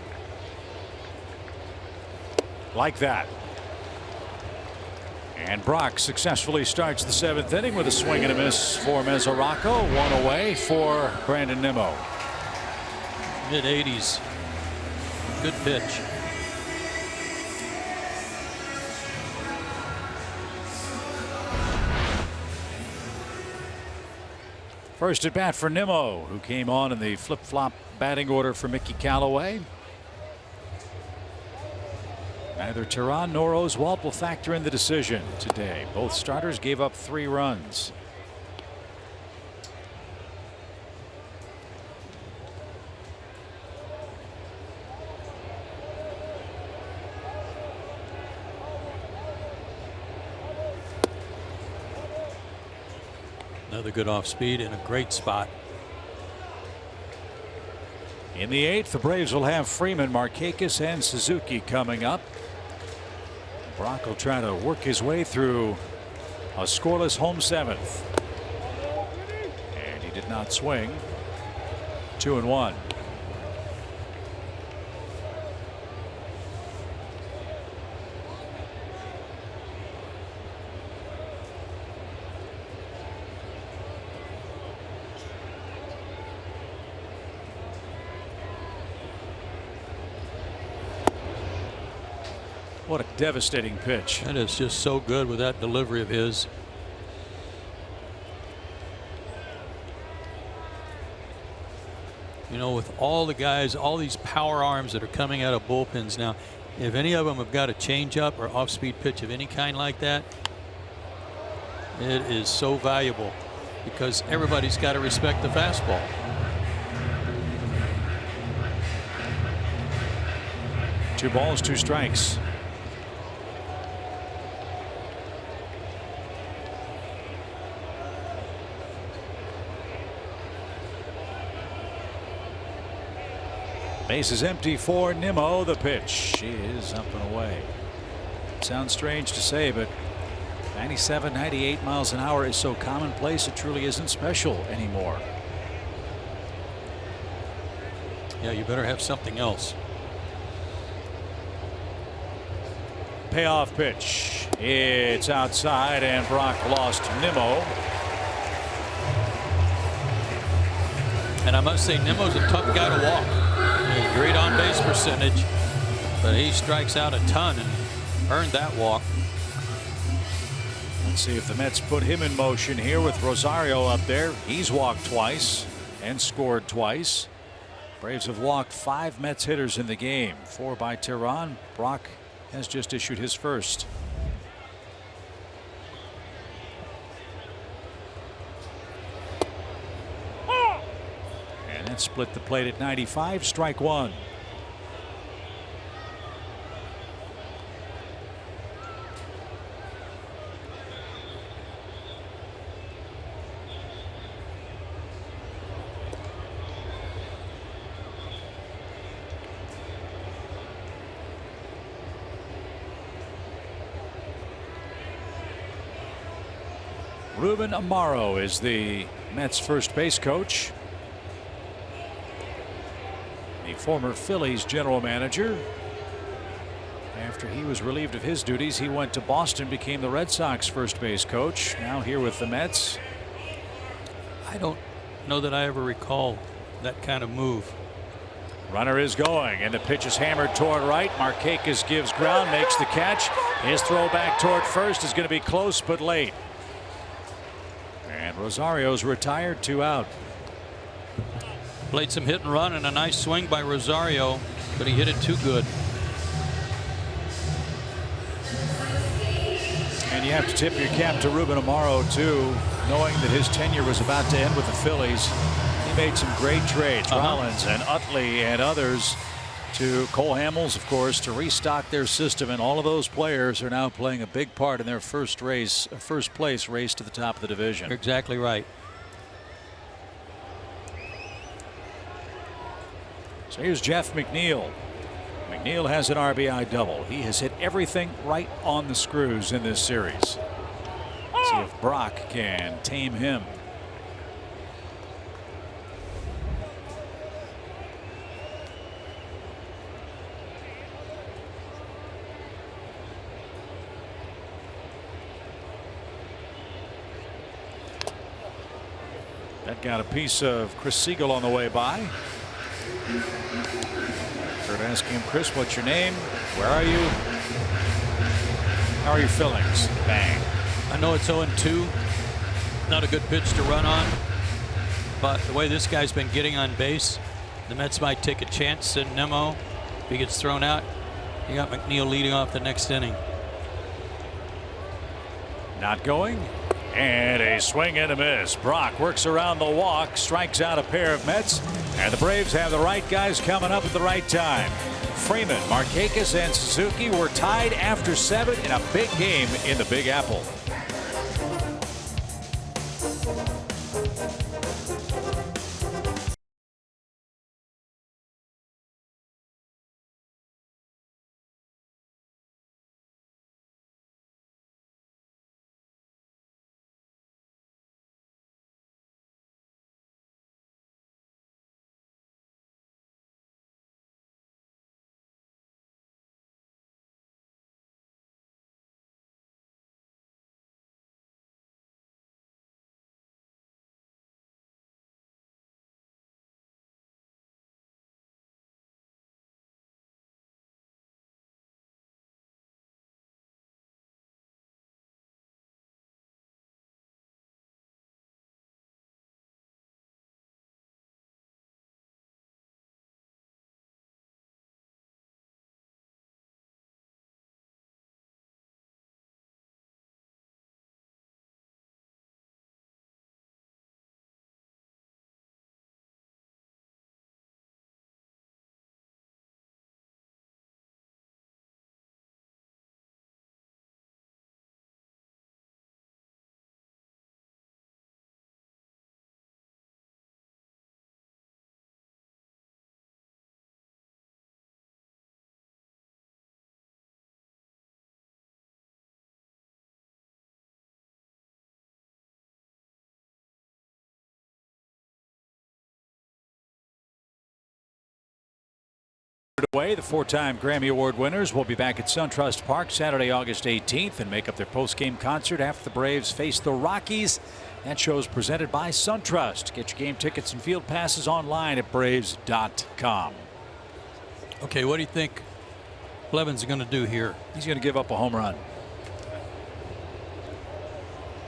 Like that. And Brock successfully starts the 7th inning with a swing and a miss for Mesoraco. 1 away for Brandon Nimmo. Mid-80s. Good pitch. First at bat for Nimmo, who came on in the flip-flop batting order for Mickey Callaway. Neither Teheran nor Oswalt will factor in the decision today. Both starters gave up 3 runs. Another good off speed in a great spot. In the 8th, the Braves will have Freeman, Markakis, and Suzuki coming up. Brock will try to work his way through a scoreless home 7th. And he did not swing. 2-1. What a devastating pitch. That is just so good with that delivery of his. You know, with all the guys, all these power arms that are coming out of bullpens now, if any of them have got a changeup or off-speed pitch of any kind like that, it is so valuable because everybody's got to respect the fastball. Two balls, 2 strikes. Base is empty for Nimmo. The pitch is up and away. Sounds strange to say, but 97, 98 miles an hour is so commonplace it truly isn't special anymore. Yeah, you better have something else. Payoff pitch. It's outside, and Brock lost Nimmo. And I must say, Nimmo's a tough guy to walk. Great on base percentage, but he strikes out a ton and earned that walk. Let's see if the Mets put him in motion here with Rosario up there. He's walked twice and scored twice. Braves have walked 5 Mets hitters in the game. 4 by Teheran. Brock has just issued his first. And that split the plate at 95. Strike 1. Ruben Amaro is the Mets first base coach. The former Phillies general manager. After he was relieved of his duties, he went to Boston, became the Red Sox first base coach. Now here with the Mets. I don't know that I ever recall that kind of move. Runner is going, and the pitch is hammered toward right. Markakis gives ground, makes the catch. His throw back toward first is going to be close but late. And Rosario's retired, 2 out. Played some hit and run and a nice swing by Rosario, but he hit it too good. And you have to tip your cap to Ruben Amaro too, knowing that his tenure was about to end with the Phillies. He made some great trades, Rollins and Utley and others, to Cole Hamels, of course, to restock their system, and all of those players are now playing a big part in their first place race to the top of the division. You're exactly right. So here's Jeff McNeil. McNeil has an RBI double. He has hit everything right on the screws in this series. See if Brock can tame him. That got a piece of Chris Siegel on the way by. Kurt asking him, Chris, what's your name? Where are you? How are your fillings? Bang. I know it's 0-2. Not a good pitch to run on. But the way this guy's been getting on base, the Mets might take a chance. Send Nemo. If he gets thrown out, you got McNeil leading off the next inning. Not going. And a swing and a miss. Brock works around the walk, strikes out a pair of Mets, and the Braves have the right guys coming up at the right time. Freeman, Markakis, and Suzuki were tied after 7 in a big game in the Big Apple. Away, the 4-time Grammy Award winners will be back at SunTrust Park Saturday, August 18th, and make up their post-game concert after the Braves face the Rockies. That show is presented by SunTrust. Get your game tickets and field passes online at Braves.com. Okay, what do you think Blevins is going to do here? He's going to give up a home run.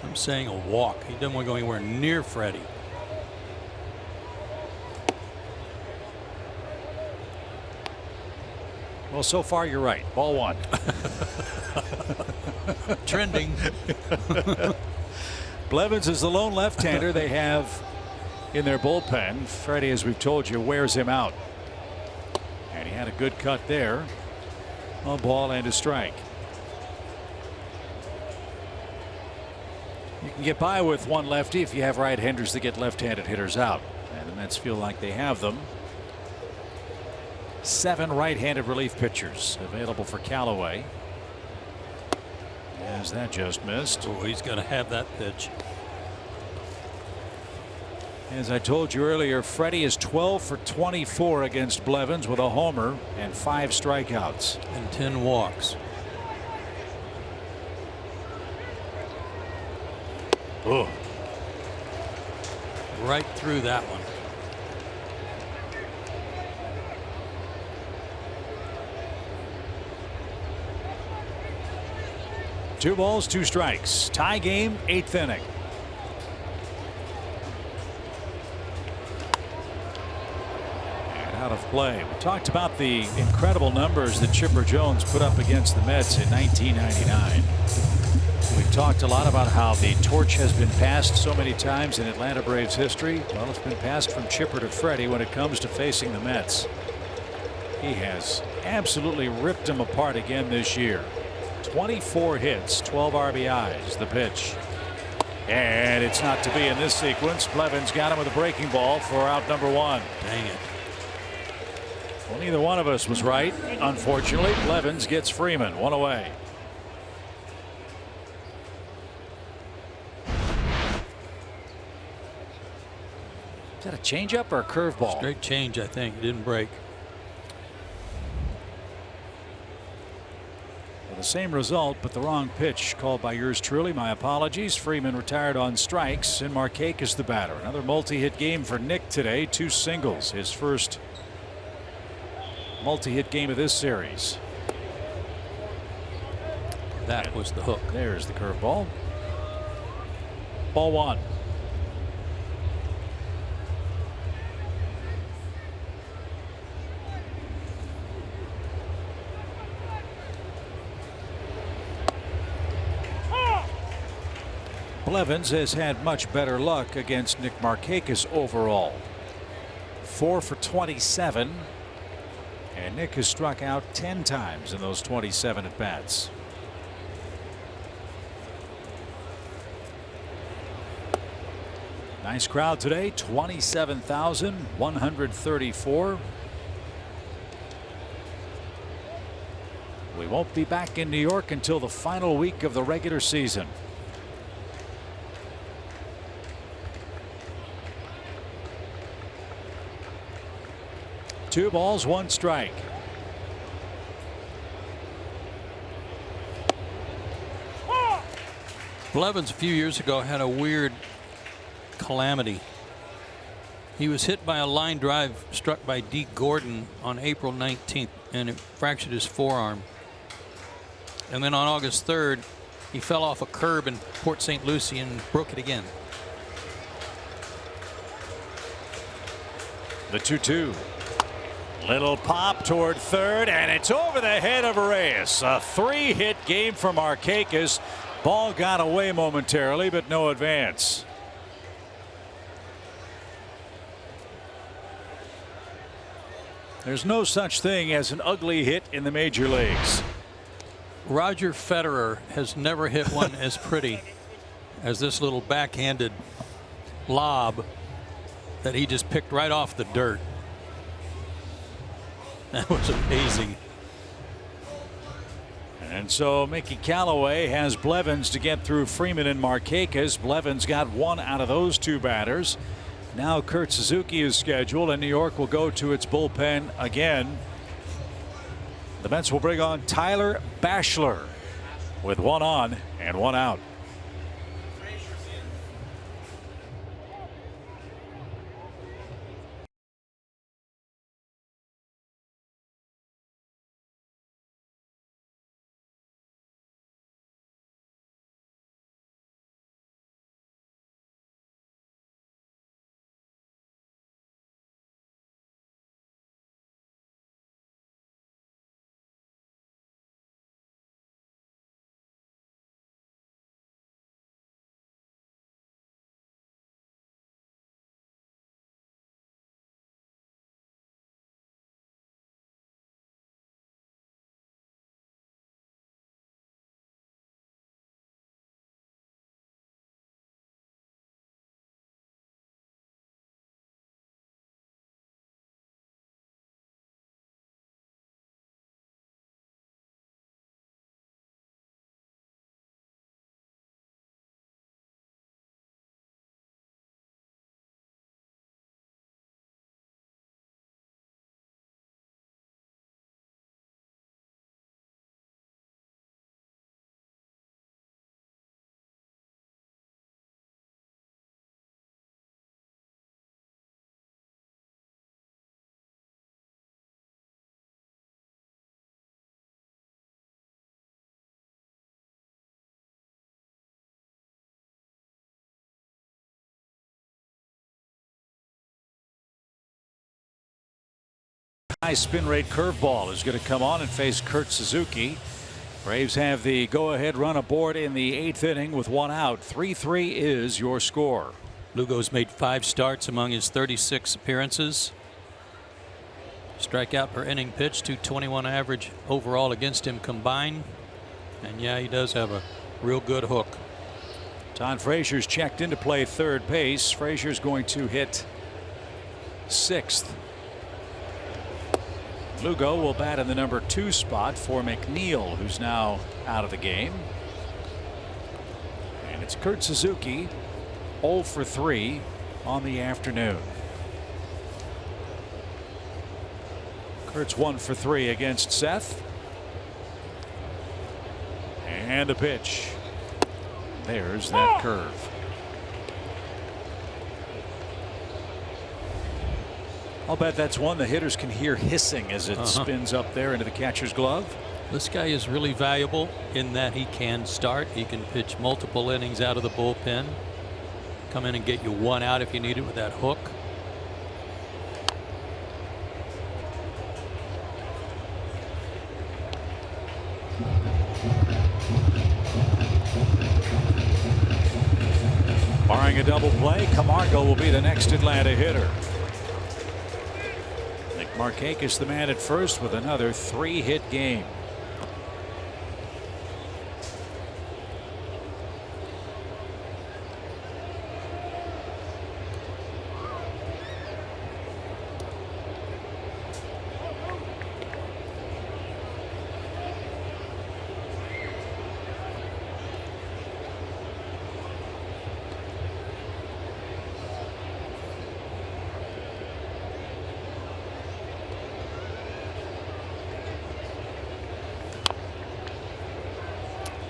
I'm saying a walk. He doesn't want to go anywhere near Freddie. Well, so far you're right. Ball 1. Trending. Blevins is the lone left-hander they have in their bullpen. Freddie, as we've told you, wears him out. And he had a good cut there. A ball and a strike. You can get by with one lefty if you have right-handers that get left-handed hitters out. And the Mets feel like they have them. 7 right-handed relief pitchers available for Callaway. As that just missed. Oh, he's going to have that pitch. As I told you earlier, Freddie is 12 for 24 against Blevins with a homer and 5 strikeouts. And 10 walks. Oh. Right through that one. Two balls, 2 strikes. Tie game, 8th inning. And out of play. We talked about the incredible numbers that Chipper Jones put up against the Mets in 1999. We've talked a lot about how the torch has been passed so many times in Atlanta Braves history. Well, it's been passed from Chipper to Freddie when it comes to facing the Mets. He has absolutely ripped them apart again this year. 24 hits, 12 RBIs. The pitch. And it's not to be in this sequence. Blevins got him with a breaking ball for out number 1. Dang it. Well, neither one of us was right. Unfortunately, Blevins gets Freeman. 1 away. Is that a changeup or a curveball? Straight change, I think. It didn't break. Well, the same result, but the wrong pitch called by yours truly. My apologies. Freeman retired on strikes, and Markakis the batter. Another multi-hit game for Nick today. 2 singles. His first multi-hit game of this series. That was the hook. There's the curveball. Ball 1. Blevins has had much better luck against Nick Markakis overall. 4 for 27. And Nick has struck out 10 times in those 27 at bats. Nice crowd today. 27,134. We won't be back in New York until the final week of the regular season. Two balls, 1 strike. Blevins a few years ago had a weird calamity. He was hit by a line drive struck by Deke Gordon on April 19th, and it fractured his forearm. And then on August 3rd, he fell off a curb in Port St. Lucie and broke it again. The 2-2. Little pop toward third, and it's over the head of Reyes. A 3-hit game for Markakis. Ball got away momentarily, but no advance. There's no such thing as an ugly hit in the major leagues. Roger Federer has never hit one as pretty as this little backhanded lob that he just picked right off the dirt. That was amazing. And so Mickey Callaway has Blevins to get through Freeman and Markakis. Blevins got 1 out of those 2 batters. Now Kurt Suzuki is scheduled, and New York will go to its bullpen again. The Mets will bring on Tyler Bachelor with 1 on and 1 out. High spin rate curveball is going to come on and face Kurt Suzuki. Braves have the go-ahead run aboard in the 8th inning with 1 out. 3-3 is your score. Lugo's made 5 starts among his 36 appearances. Strikeout per inning pitched, .221 average overall against him combined. And yeah, he does have a real good hook. Todd Frazier's checked into play third base. Frazier's going to hit 6th. Lugo will bat in the number 2 spot for McNeil, who's now out of the game. And it's Kurt Suzuki, 0 for 3 on the afternoon. Kurt's 1 for 3 against Seth. And a pitch. There's that curve. I'll bet that's one the hitters can hear hissing as it spins up there into the catcher's glove. This guy is really valuable in that he can start. He can pitch multiple innings out of the bullpen. Come in and get you 1 out if you need it with that hook. Barring a double play, Camargo will be the next Atlanta hitter. Nick Markakis the man at first with another 3-hit game.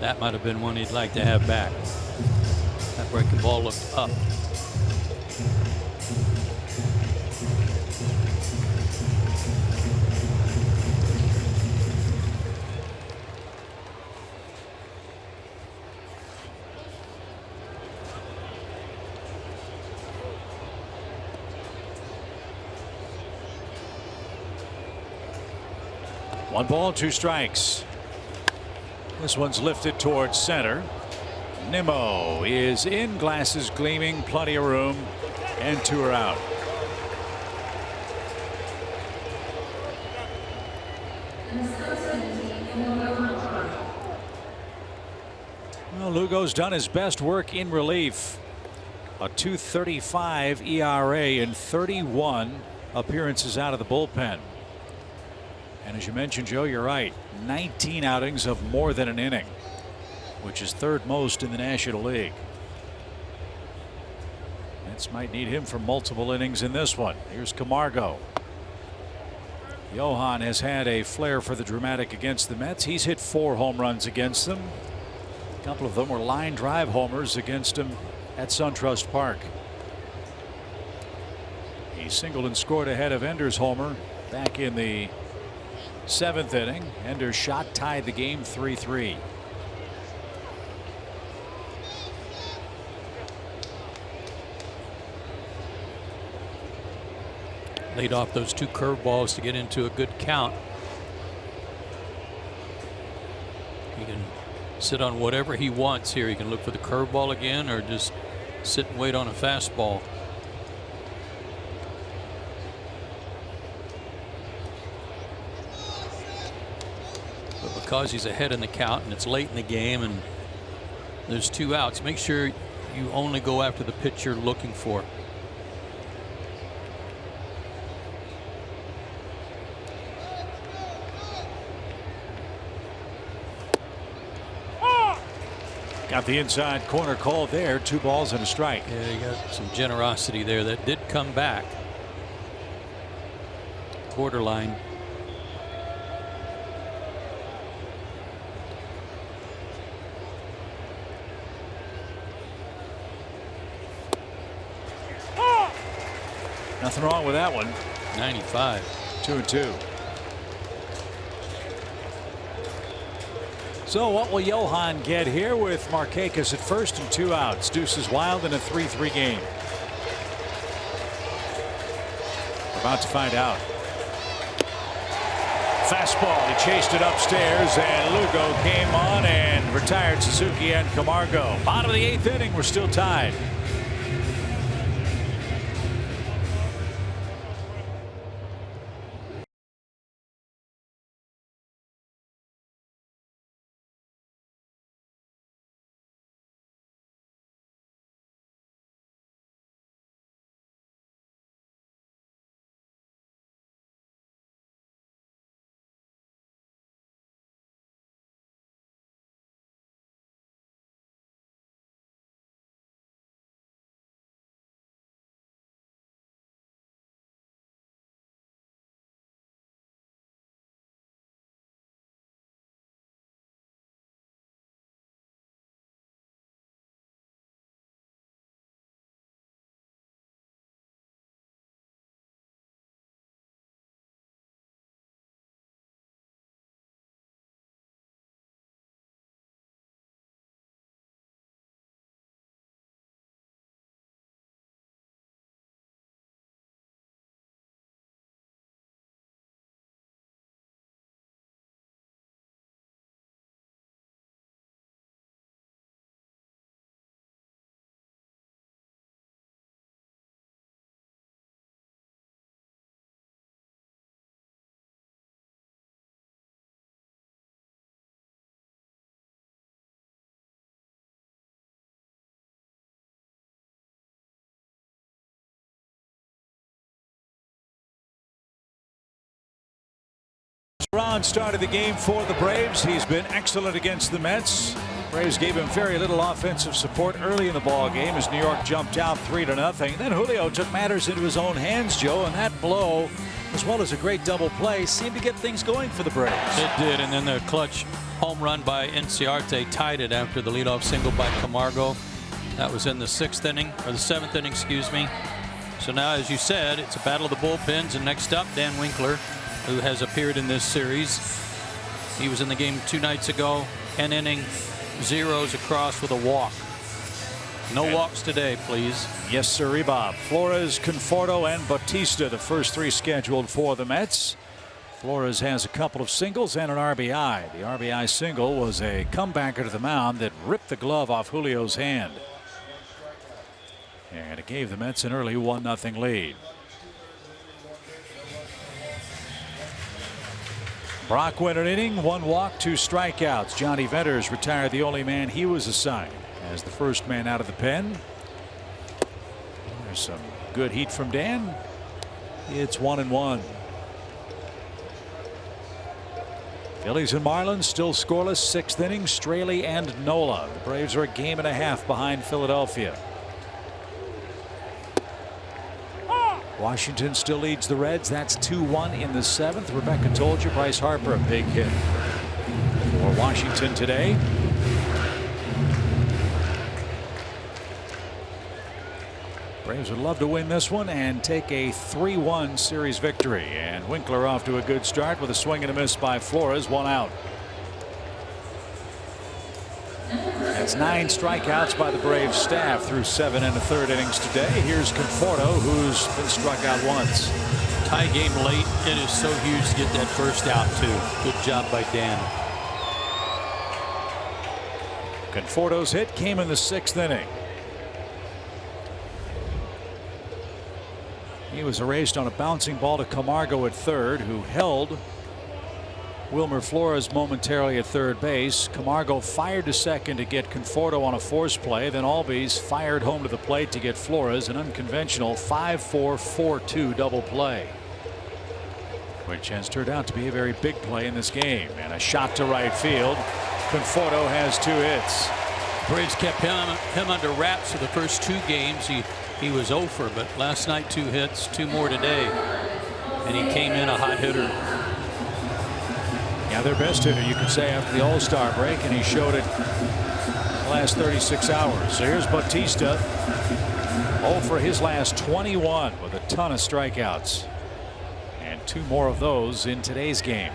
That might have been one he'd like to have back. That breaking ball looked up. One ball, 2 strikes. This one's lifted towards center. Nimmo is in, glasses gleaming, plenty of room, and 2 are out. Well, Lugo's done his best work in relief. A .235 ERA in 31 appearances out of the bullpen. And as you mentioned, Joe, you're right. 19 outings of more than an inning, which is 3rd most in the National League. Mets might need him for multiple innings in this one. Here's Camargo. Johan has had a flair for the dramatic against the Mets. He's hit 4 home runs against them. A couple of them were line drive homers against him at SunTrust Park. He singled and scored ahead of Ender's homer back in the 7th inning. Ender's shot tied the game 3-3. Laid off those 2 curveballs to get into a good count. He can sit on whatever he wants here. He can look for the curveball again or just sit and wait on a fastball. Because he's ahead in the count and it's late in the game and there's 2 outs, make sure you only go after the pitch you're looking for. Got the inside corner call there. 2 balls and a strike. Yeah, you got some generosity there. That did come back. Quarter line. Nothing wrong with that one. 95. 2-2. So what will Johan get here with Markakis at first and 2 outs? Deuces wild in a 3-3 game. We're about to find out. fastball. He chased it upstairs, and Lugo came on and retired Suzuki and Camargo. Bottom of the 8th inning, we're still tied. Ron started the game for the Braves. He's been excellent against the Mets. Braves gave him very little offensive support early in the ball game as New York jumped out 3-0. Then Julio took matters into his own hands, Joe, and that blow, as well as a great double play, seemed to get things going for the Braves. It did, and then the clutch home run by Inciarte tied it after the leadoff single by Camargo. That was in the 6th inning, or the 7th inning, excuse me. So now, as you said, it's a battle of the bullpens, and next up, Dan Winkler, who has appeared in this series. He was in the game 2 nights ago, 10 inning, zeros across with a walk. No walks today, please. Yes, sir, Bob. Flores, Conforto, and Bautista, the first 3 scheduled for the Mets. Flores has a couple of singles and an RBI. The RBI single was a comebacker to the mound that ripped the glove off Julio's hand. And it gave the Mets an early 1-0 lead. Brock went an inning, 1 walk, 2 strikeouts. Johnny Venters retired the only man he was assigned as the first man out of the pen. There's some good heat from Dan. It's 1-1. Phillies and Marlins still scoreless, 6th inning. Straley and Nola. The Braves are a game and a half behind Philadelphia. Washington still leads the Reds. That's 2-1 in the 7th. Rebecca told you Bryce Harper a big hit for Washington today. Braves would love to win this one and take a 3-1 series victory. And Winkler off to a good start with a swing and a miss by Flores, 1 out. That's 9 strikeouts by the Braves staff through 7 1/3 innings today. Here's Conforto, who's been struck out once. Tie game late. It is so huge to get that first out, too. Good job by Dan. Conforto's hit came in the 6th inning. He was erased on a bouncing ball to Camargo at third, who held Wilmer Flores momentarily at third base. Camargo fired to second to get Conforto on a force play. Then Albies fired home to the plate to get Flores an unconventional 5-4-4-2 double play, which has turned out to be a very big play in this game. And a shot to right field. Conforto has 2 hits. Braves kept him under wraps for the first 2 games. He was 0 for, but last night 2 hits, 2 more today, and he came in a hot hitter. Yeah, their best hitter, you could say, after the All-Star break, and he showed it the last 36 hours. So here's Bautista, 0 for his last 21 with a ton of strikeouts, and 2 more of those in today's game.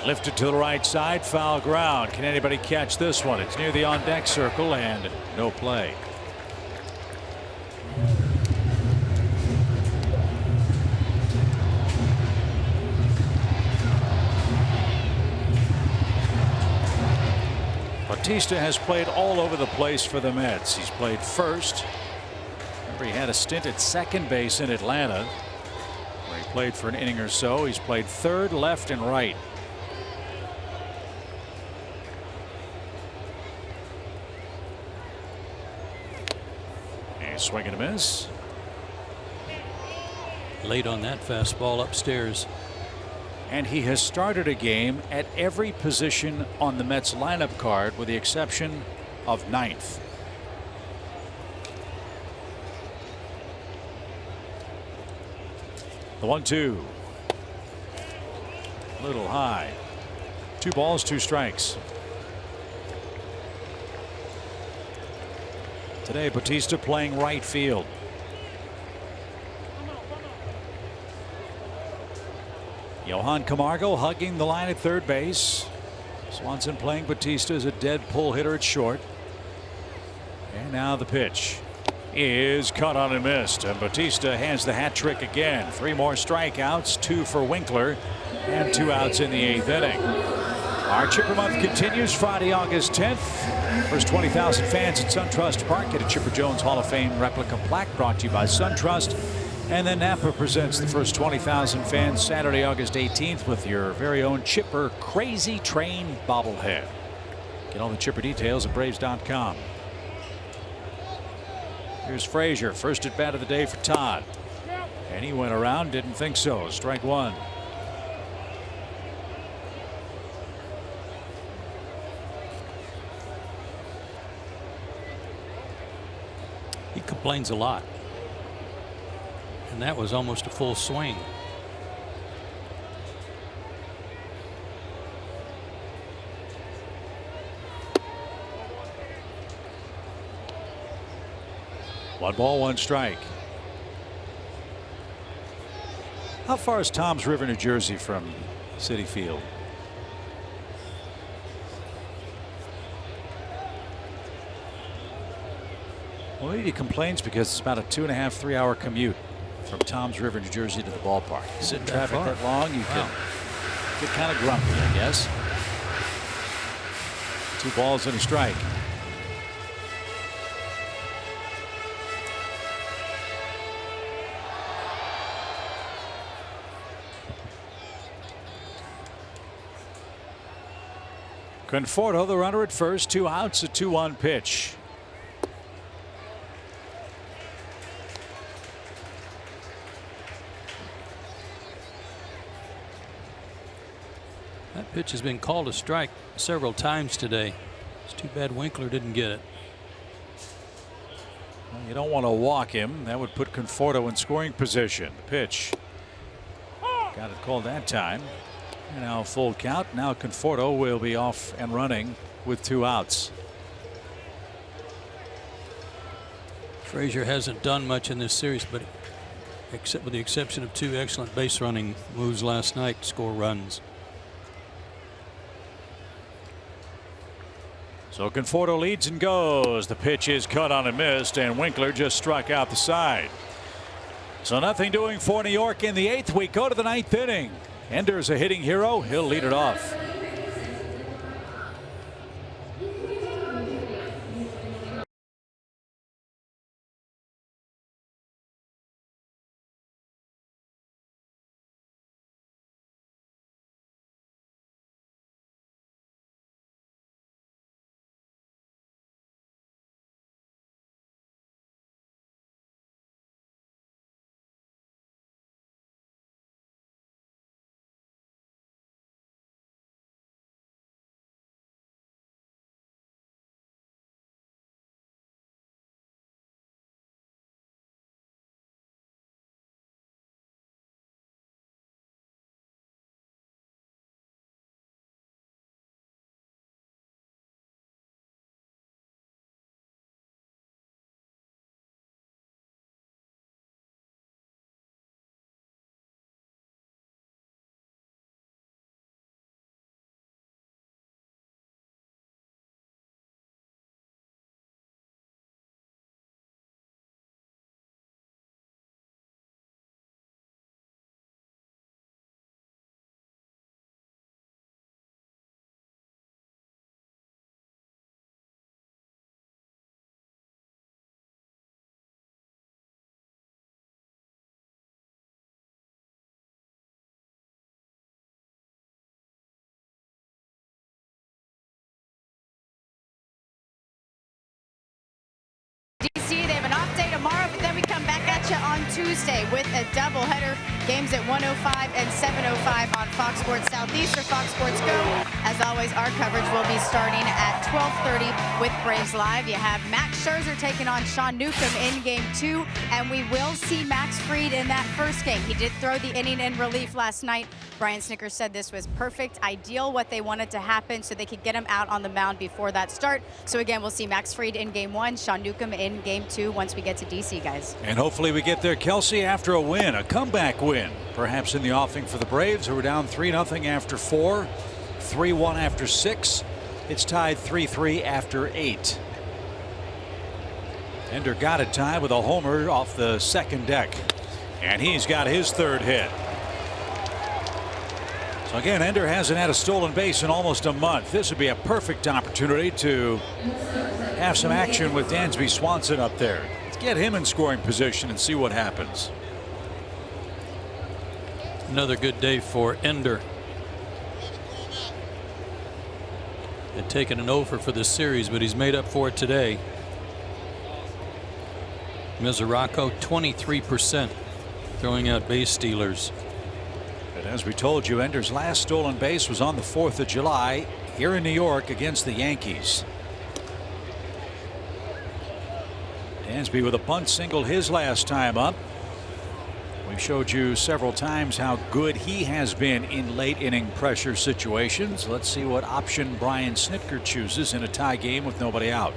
Lifted to the right side, foul ground. Can anybody catch this one? It's near the on deck circle and no play. Bautista has played all over the place for the Mets. He's played first. Remember, he had a stint at second base in Atlanta, where he played for an inning or so. He's played third, left, and right. A swing and a miss. Late on that fastball upstairs. And he has started a game at every position on the Mets lineup card with the exception of ninth. The 1-2. A little high. 2 balls, 2 strikes. Today, Bautista playing right field. Johan Camargo hugging the line at third base. Swanson playing Bautista as a dead pull hitter at short. And now the pitch is cut on and missed. And Bautista has the hat trick again. 3 more strikeouts, 2 for Winkler, and 2 outs in the 8th inning. Our Chipper Month continues Friday, August 10th. First 20,000 fans at SunTrust Park get a Chipper Jones Hall of Fame replica plaque brought to you by SunTrust. And then Napa presents the first 20,000 fans Saturday, August 18th with your very own Chipper Crazy Train bobblehead. Get all the Chipper details at Braves.com. Here's Frazier, first at bat of the day for Todd. And he went around, didn't think so. Strike 1. He complains a lot. And that was almost a full swing. One ball, 1 strike. How far is Toms River, New Jersey from Citi Field? Well, maybe he complains because it's about a 2.5, 3 hour commute from Toms River, New Jersey to the ballpark. You sit in traffic that long, you can get kind of grumpy, I guess. 2 balls and a strike. Conforto, the runner at first, 2 outs, a 2-1 pitch. That pitch has been called a strike several times today. It's too bad Winkler didn't get it. Well, you don't want to walk him. That would put Conforto in scoring position. The pitch. Got it called that time. And now full count. Now Conforto will be off and running with 2 outs. Frazier hasn't done much in this series, but except with the exception of 2 excellent base running moves last night, score runs. So Conforto leads and goes. The pitch is cut on and missed, and Winkler just struck out the side. So nothing doing for New York in the 8th. We go to the 9th inning. Ender's a hitting hero. He'll lead it off. back at you on Tuesday with a doubleheader. Games at 1:05 and 7:05 on Fox Sports Southeast or Fox Sports Go. As always, our coverage will be starting at 12:30 with Braves Live. You have Max Scherzer taking on Sean Newcomb in Game 2, and we will see Max Fried in that first game. He did throw the inning in relief last night. Brian Snitker said this was perfect, ideal, what they wanted to happen so they could get him out on the mound before that start. So again, we'll see Max Fried in Game 1, Sean Newcomb in Game 2 once we get to DC, guys. And hopefully we get there, Kelsey, after a win, a comeback win, perhaps in the offing for the Braves, who were down 3-0 after 4, 3-1 after 6. It's tied 3-3 after 8. Ender got it tied with a homer off the second deck, and he's got his third hit. So again, Ender hasn't had a stolen base in almost a month. This would be a perfect opportunity to have some action with Dansby Swanson up there. Let's get him in scoring position and see what happens. Another good day for Ender. Had taken an over for this series, but he's made up for it today. Mesoraco 23% throwing out base stealers. And as we told you, Ender's last stolen base was on the 4th of July here in New York against the Yankees. Dansby with a bunt single his last time up. We showed you several times how good he has been in late inning pressure situations. Let's see what option Brian Snitker chooses in a tie game with nobody out.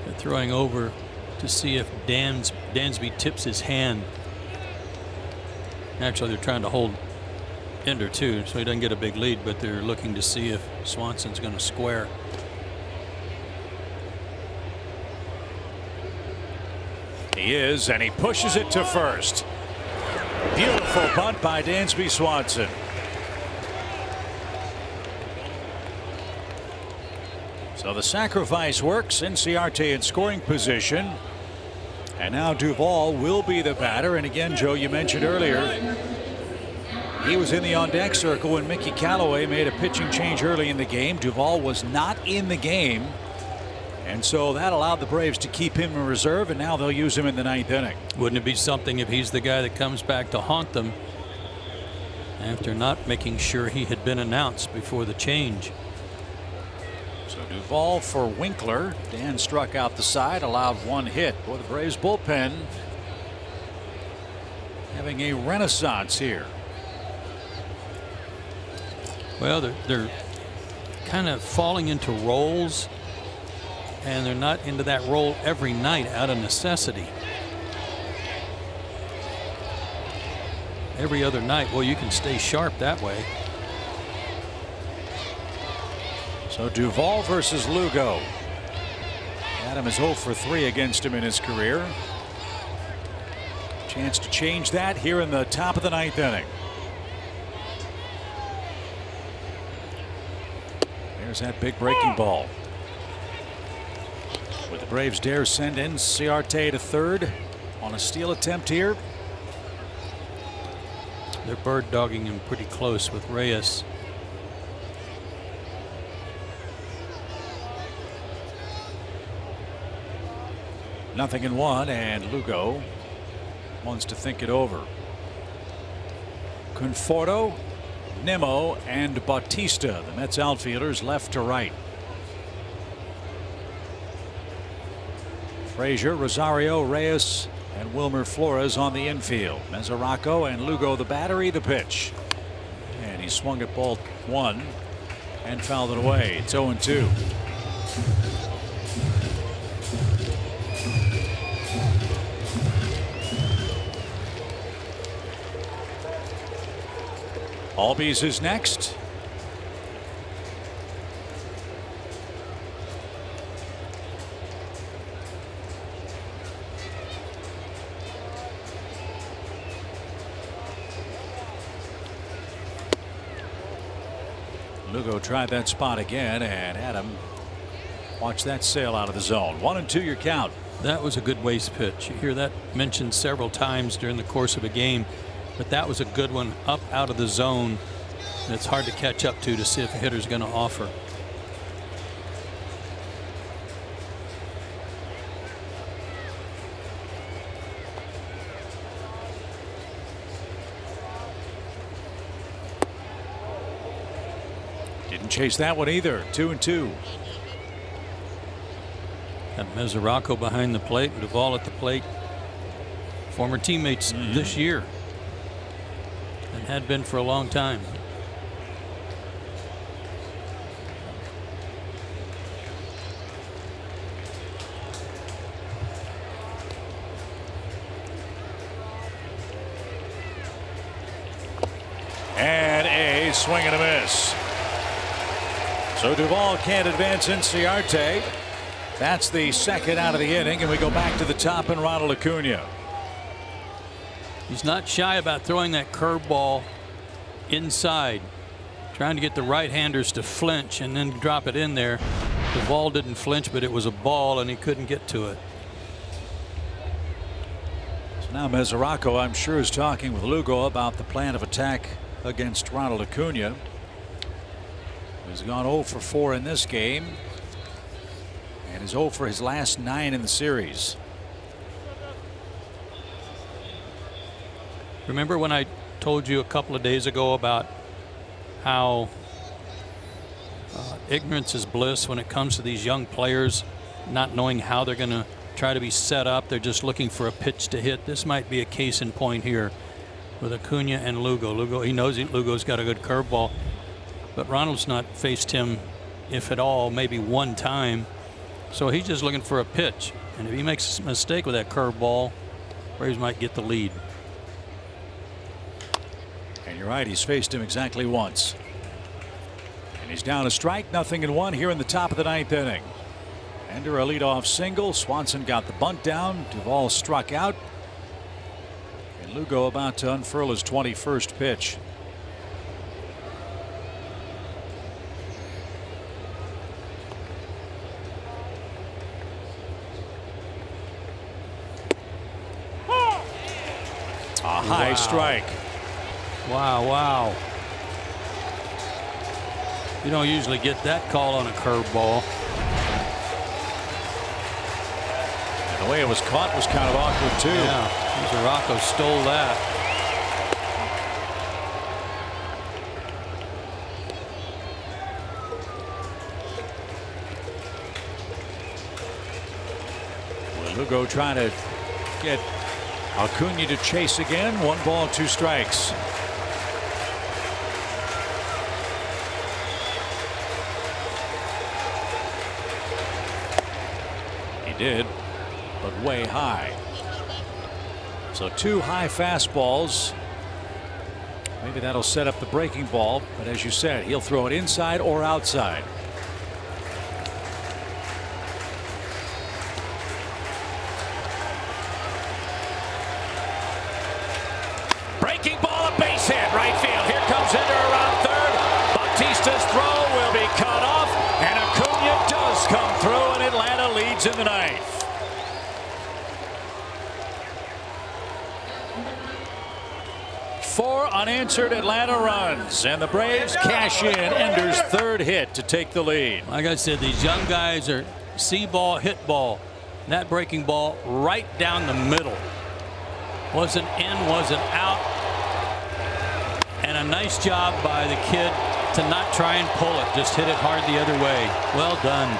They're throwing over to see if Dansby tips his hand. Actually, they're trying to hold Ender too, so he doesn't get a big lead, but they're looking to see if Swanson's going to square. He is, and he pushes it to first. Beautiful bunt by Dansby Swanson. So the sacrifice works. Inciarte in scoring position. And now Duvall will be the batter. And again, Joe, you mentioned earlier, he was in the on-deck circle when Mickey Callaway made a pitching change early in the game. Duvall was not in the game. And so that allowed the Braves to keep him in reserve, and now they'll use him in the 9th inning. Wouldn't it be something if he's the guy that comes back to haunt them after not making sure he had been announced before the change? So Duvall for Winkler. Dan struck out the side, allowed one hit. Boy, the Braves bullpen having a renaissance here. Well, they're kind of falling into roles, and they're not into that role every night out of necessity. Every other night, well, you can stay sharp that way. So Duvall versus Lugo. Adam is 0 for 3 against him in his career. Chance to change that here in the top of the 9th inning. There's that big breaking ball. With the Braves dare send in Ciarte to third on a steal attempt here. They're bird dogging him pretty close with Reyes. Nothing in one, and Lugo wants to think it over. Conforto, Nimmo, and Bautista, the Mets outfielders, left to right. Frazier, Rosario, Reyes, and Wilmer Flores on the infield. Mesoraco and Lugo the battery, the pitch. And he swung at ball 1 and fouled it away. It's 0-2. Albies is next. Lugo tried that spot again, and Adam watch that sail out of the zone. 1-2 your count. That was a good waste pitch. You hear that mentioned several times during the course of a game, but that was a good one up out of the zone. And it's hard to catch up to see if a hitter's going to offer. chase that one either. 2-2. Got Mesoraco behind the plate and Duvall at the plate. Former teammates this year and had been for a long time. And a swing and a miss. So Duvall can't advance Inciarte. That's the second out of the inning, and we go back to the top and Ronald Acuna. He's not shy about throwing that curveball inside, trying to get the right-handers to flinch and then drop it in there. Duvall didn't flinch, but it was a ball and he couldn't get to it. So now Mesoraco, I'm sure, is talking with Lugo about the plan of attack against Ronald Acuna. He's gone 0 for 4 in this game and is 0 for his last 9 in the series. Remember when I told you a couple of days ago about how ignorance is bliss when it comes to these young players not knowing how they're going to try to be set up? They're just looking for a pitch to hit. This might be a case in point here with Acuna and Lugo. Lugo, he knows Lugo's got a good curveball, but Ronald's not faced him, if at all, maybe one time. So he's just looking for a pitch, and if he makes a mistake with that curveball, Braves might get the lead. And you're right, he's faced him exactly once. And he's down a strike, 0-1 here in the top of the 9th inning. Ender a leadoff single. Swanson got the bunt down. Duvall struck out. And Lugo about to unfurl his 21st pitch. A high strike. Wow. You don't usually get that call on a curveball. And the way it was caught was kind of awkward too. Yeah, Mesoraco stole that. Well, Lugo trying to get Acuna to chase again. 1 ball, 2 strikes. He did, but way high. So 2 high fastballs. Maybe that'll set up the breaking ball, but as you said, he'll throw it inside or outside. Breaking ball, a base hit, right field. Here comes Ender around third. Bautista's throw will be cut off, and Acuna does come through, and Atlanta leads in the 9th. Four unanswered Atlanta runs, and the Braves cash in Ender's 3rd hit to take the lead. Like I said, these young guys are see ball, hit ball. That breaking ball right down the middle. Wasn't in, wasn't out. And a nice job by the kid to not try and pull it. Just hit it hard the other way. Well done.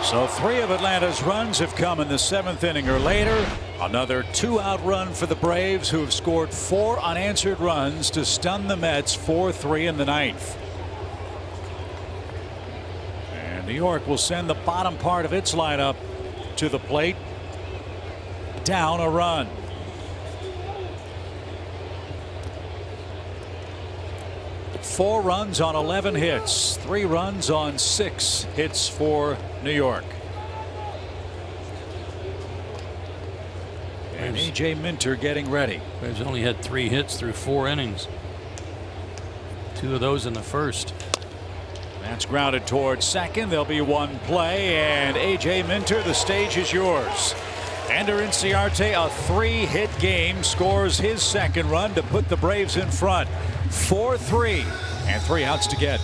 So 3 of Atlanta's runs have come in the 7th inning or later. Another 2-out run for the Braves, who have scored 4 unanswered runs to stun the Mets 4-3 in the 9th. And New York will send the bottom part of its lineup to the plate. Down a run. Four runs on 11 hits. 3 runs on 6 hits for New York. And A.J. Minter getting ready. Braves only had 3 hits through 4 innings. 2 of those in the first. That's grounded towards second. There'll be 1 play, and A.J. Minter, the stage is yours. Ender Inciarte, a 3-hit game, scores his 2nd run to put the Braves in front. 4-3, and 3 outs to get.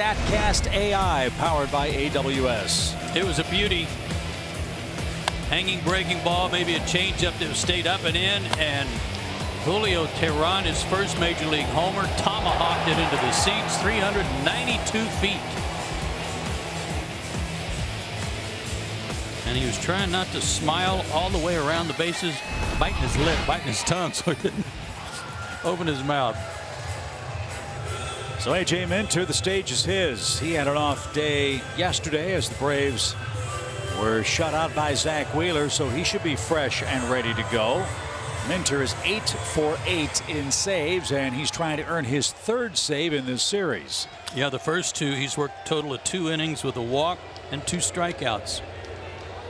StatCast AI powered by AWS. It was a beauty. Hanging breaking ball, maybe a changeup that stayed up and in, and Julio Teheran, his first major league homer, tomahawked it into the seats, 392 feet. And he was trying not to smile all the way around the bases, biting his lip, biting his tongue so he didn't open his mouth. So A.J. Minter, the stage is his. He had an off day yesterday as the Braves were shut out by Zach Wheeler, so he should be fresh and ready to go. Minter is 8 for 8 in saves, and he's trying to earn his third save in this series. Yeah, the first two, he's worked a total of 2 innings with a walk and 2 strikeouts.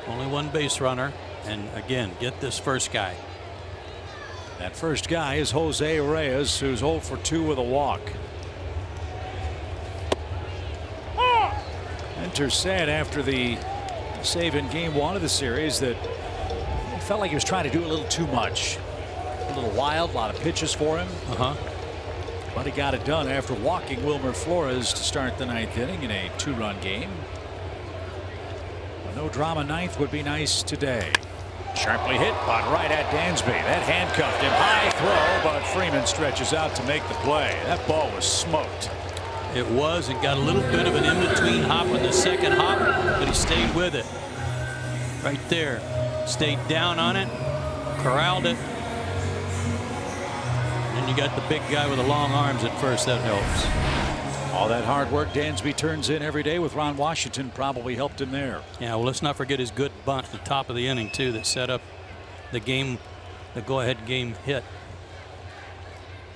Only 1 base runner, and again, get this first guy. That first guy is Jose Reyes, who's 0 for 2 with a walk. Minter said after the save in game 1 of the series that it felt like he was trying to do a little too much. A little wild, a lot of pitches for him. But he got it done after walking Wilmer Flores to start the 9th inning in a 2-run game. No drama 9th would be nice today. Sharply hit, but right at Dansby. That handcuffed him. High throw, but Freeman stretches out to make the play. That ball was smoked. It was, and got a little bit of an in-between hop in the second hop, but he stayed with it. Right there. Stayed down on it, corralled it. And you got the big guy with the long arms at first. That helps. All that hard work Dansby turns in every day with Ron Washington probably helped him there. Yeah, well, let's not forget his good bunt at the top of the inning, too, that set up the game, the go-ahead game hit.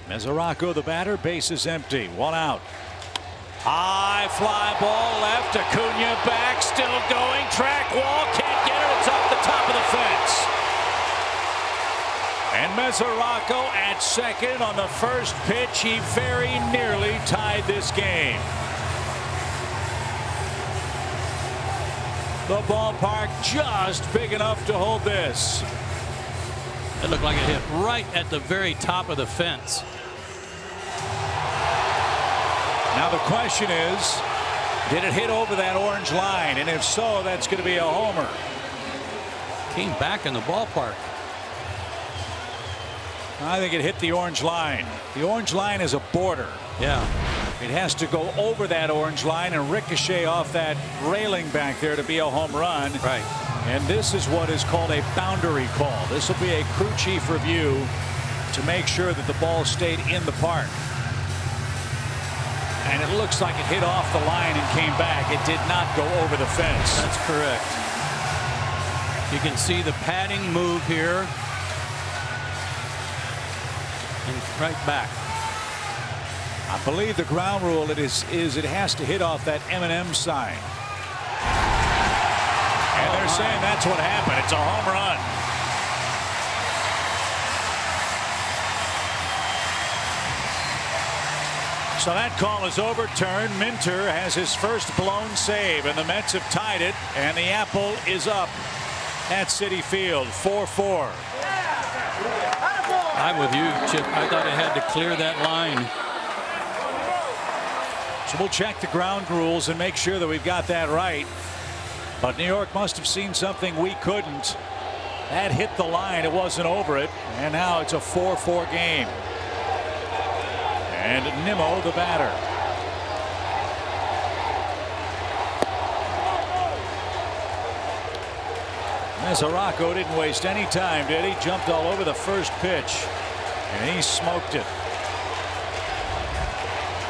Mesoraco, the batter, base is empty. 1 out. High fly ball left. Acuna back, still going. Track wall, can't get it. It's off the top of the fence. And Mesoraco at second on the first pitch. He very nearly tied this game. The ballpark just big enough to hold this. It looked like it hit right at the very top of the fence. Now the question is, did it hit over that orange line? And if so, that's going to be a homer. Came back in the ballpark. I think it hit the orange line. The orange line is a border. Yeah. It has to go over that orange line and ricochet off that railing back there to be a home run. Right. And this is what is called a boundary call. This will be a crew chief review to make sure that the ball stayed in the park. And it looks like it hit off the line and came back. It did not go over the fence. That's correct. You can see the padding move here. And right back. I believe the ground rule it has to hit off that M&M sign. And they're saying that's what happened. It's a home run. So that call is overturned. Minter has his first blown save, and the Mets have tied it, and the apple is up at Citi Field, 4-4. I'm with you, Chip. I thought it had to clear that line. So we'll check the ground rules and make sure that we've got that right. But New York must have seen something we couldn't. That hit the line. It wasn't over it. And now it's a 4-4 game. And Nimmo, the batter. Mesoraco didn't waste any time, did he? Jumped all over the first pitch. And he smoked it.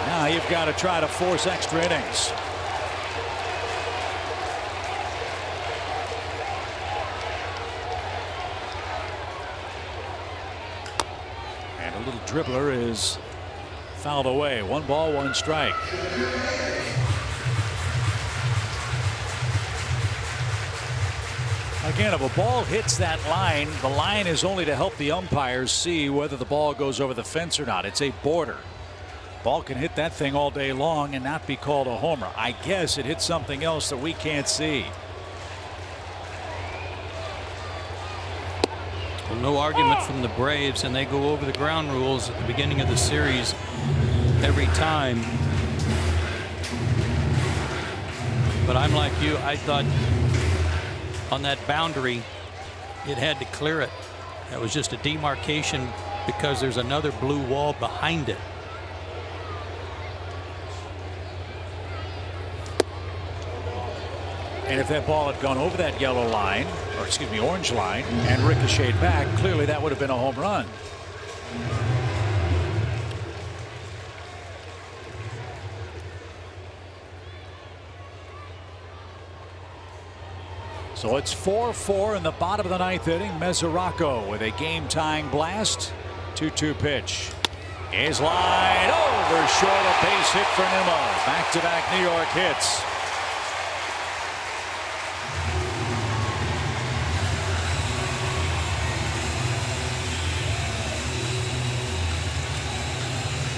Now you've got to try to force extra innings. And a little dribbler is fouled away. 1 ball, 1 strike. Again, if a ball hits that line, the line is only to help the umpires see whether the ball goes over the fence or not. It's a border. Ball can hit that thing all day long and not be called a homer. I guess it hit something else that we can't see. Well, no argument from the Braves, and they go over the ground rules at the beginning of the series every time. But I'm like you. I thought on that boundary, it had to clear it. That was just a demarcation because there's another blue wall behind it. And if that ball had gone over that yellow line, or excuse me, orange line, and ricocheted back, clearly that would have been a home run. So it's 4-4 in the bottom of the ninth inning. Mesoraco with a game-tying blast. 2-2 pitch. His line over short, a base hit for Nimmo. Back-to-back New York hits.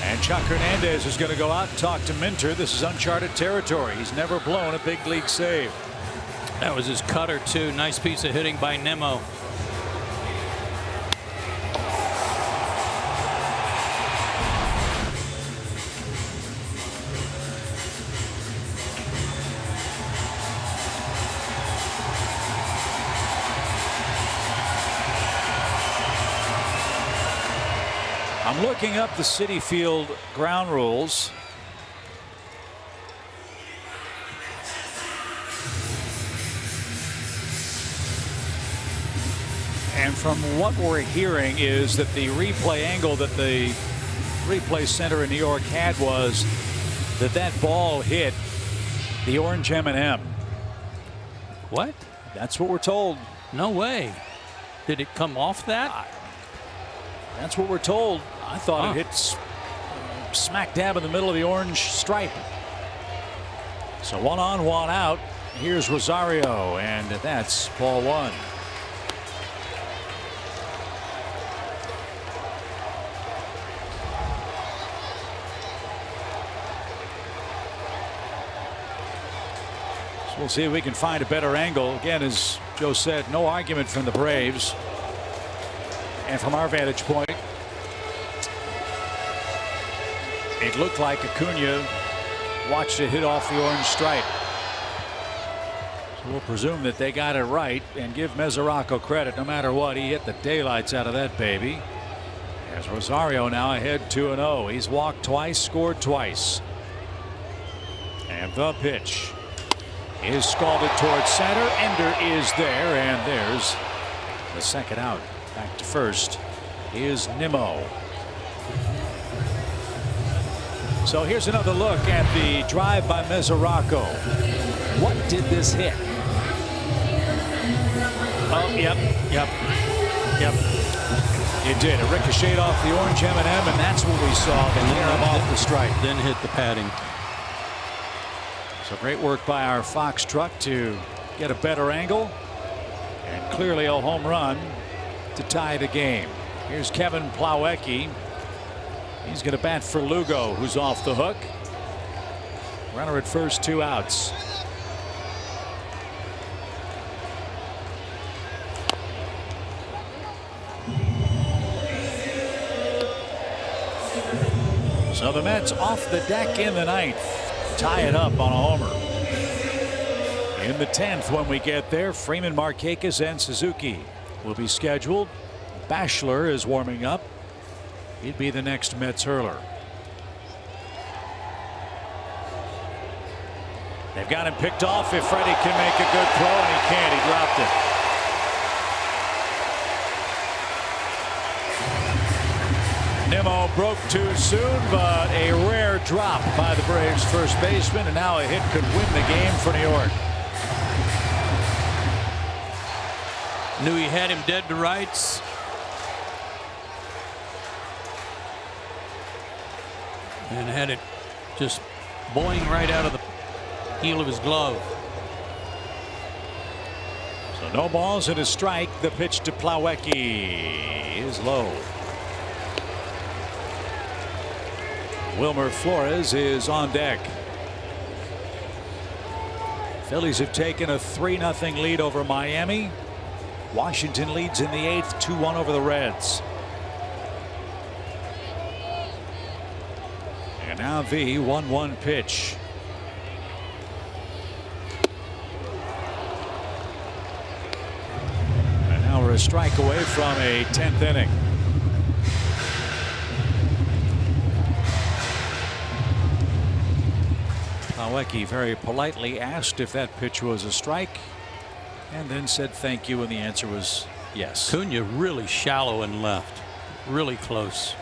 And Chuck Hernandez is going to go out and talk to Minter. This is uncharted territory. He's never blown a big league save. That was his cutter, too. Nice piece of hitting by Nimmo. I'm looking up the Citi Field ground rules. And from what we're hearing is that the replay angle that the replay center in New York had was that ball hit the orange M&M. What? That's what we're told. No way. Did it come off that? That's what we're told. I thought it hit smack dab in the middle of the orange stripe. So 1 on, 1 out. Here's Rosario, and that's ball 1. So we'll see if we can find a better angle. Again, as Joe said, no argument from the Braves. And from our vantage point, it looked like Acuna watched it hit off the orange stripe. So we'll presume that they got it right and give Mesoraco credit. No matter what, he hit the daylights out of that baby. There's Rosario now ahead 2-0. He's walked twice, scored twice. And the pitch is scalded towards center. Ender is there, and there's the second out. Back to first is Nimmo. So here's another look at the drive by Mesoraco. What did this hit? Oh, yep. It did. It ricocheted off the orange M&M, and that's what we saw. The tear him off the stripe. Then hit the padding. So great work by our Fox truck to get a better angle, and clearly a home run to tie the game. Here's Kevin Plawecki. He's going to bat for Lugo, who's off the hook. Runner at first, 2 outs. So the Mets off the deck in the ninth. Tie it up on a homer. In the 10th, when we get there, Freeman, Markakis, and Suzuki will be scheduled. Bachelor is warming up. He'd be the next Mets hurler. They've got him picked off if Freddie can make a good throw, and he can't. He dropped it. Nimmo broke too soon, but a rare drop by the Braves first baseman, and now a hit could win the game for New York. Knew he had him dead to rights. And had it just boing right out of the heel of his glove. So no balls and a strike. The pitch to Plawecki is low. Wilmer Flores is on deck. Phillies have taken a 3-0 lead over Miami. Washington leads in the 8th, 2-1 over the Reds. And now the 1-1 pitch. a strike away from a 10th inning. Plawecki very politely asked if that pitch was a strike and then said thank you, and the answer was yes. Cunha really shallow and left, really close.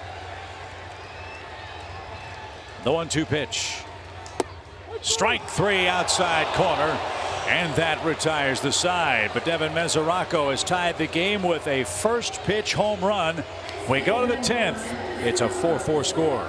The 1-2 pitch. Strike 3 outside corner, and that retires the side. But Devin Mesoraco has tied the game with a first pitch home run. We go to the 10th. It's a 4-4 score.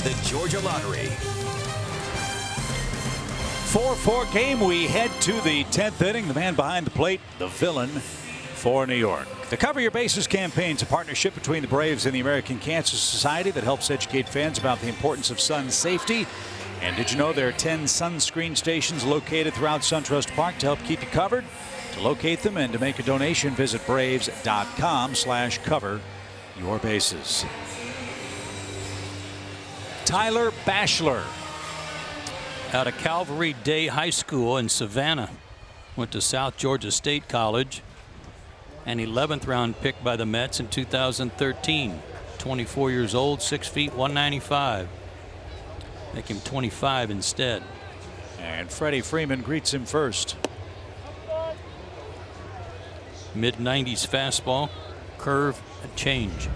The Georgia Lottery. 4-4 game. We head to the 10th inning. The man behind the plate, the villain for New York. The Cover Your Bases campaign is a partnership between the Braves and the American Cancer Society that helps educate fans about the importance of sun safety. And did you know there are 10 sunscreen stations located throughout SunTrust Park to help keep you covered? To locate them and to make a donation, visit braves.com/cover-your-bases. Tyler Bachelor. Out of Calvary Day High School in Savannah. Went to South Georgia State College. An 11th round pick by the Mets in 2013. 24 years old, 6 feet, 195. Make him 25 instead. And Freddie Freeman greets him first. Mid-90s fastball, curve, and change.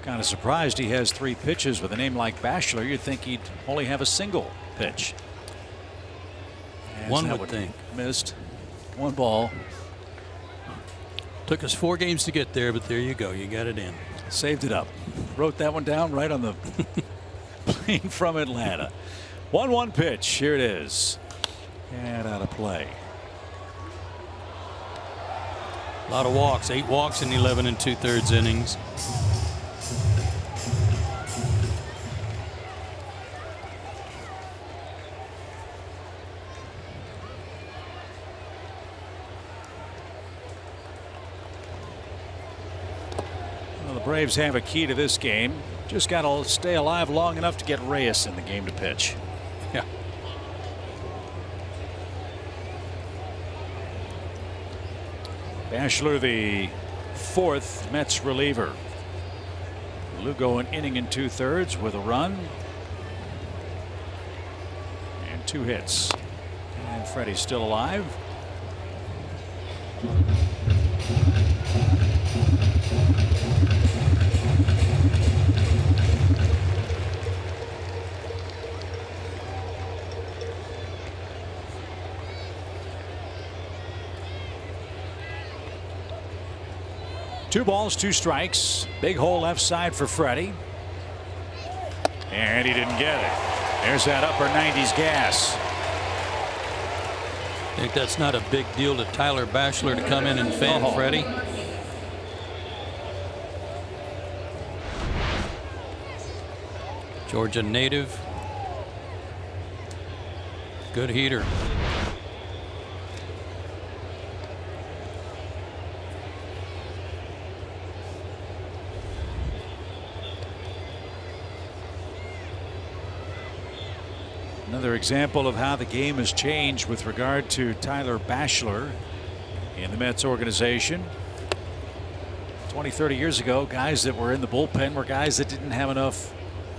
Kind of surprised he has 3 pitches with a name like Bachelor. You'd think he'd only have a single pitch. One would think. Missed. 1 ball. Took us 4 games to get there, but there you go. You got it in. Saved it up. Wrote that one down right on the plane from Atlanta. 1-1 pitch. Here it is. And out of play. A lot of walks. 8 walks in 11 2/3 innings. Braves have a key to this game. Just got to stay alive long enough to get Reyes in the game to pitch. Yeah. Bachelor, the 4th Mets reliever. Lugo an inning and 2/3 with a run and 2 hits. And Freddie's still alive. Two balls, 2 strikes. Big hole left side for Freddie. And he didn't get it. There's that upper 90s gas. I think that's not a big deal to Tyler Bachelor to come in and fan Freddie. Georgia native. Good heater. Another example of how the game has changed with regard to Tyler Bachelor in the Mets organization. 20-30 years ago, guys that were in the bullpen were guys that didn't have enough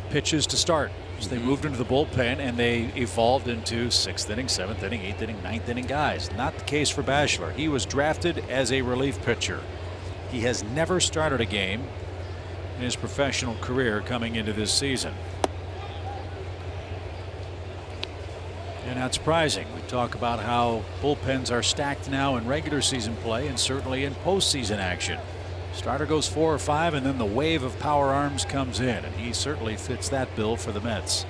pitches to start. So they moved into the bullpen and they evolved into 6th inning, 7th inning, 8th inning, 9th inning guys. Not the case for Bachelor. He was drafted as a relief pitcher. He has never started a game in his professional career coming into this season. And not surprising. We talk about how bullpens are stacked now in regular season play and certainly in postseason action. Starter goes 4 or 5 and then the wave of power arms comes in, and he certainly fits that bill for the Mets.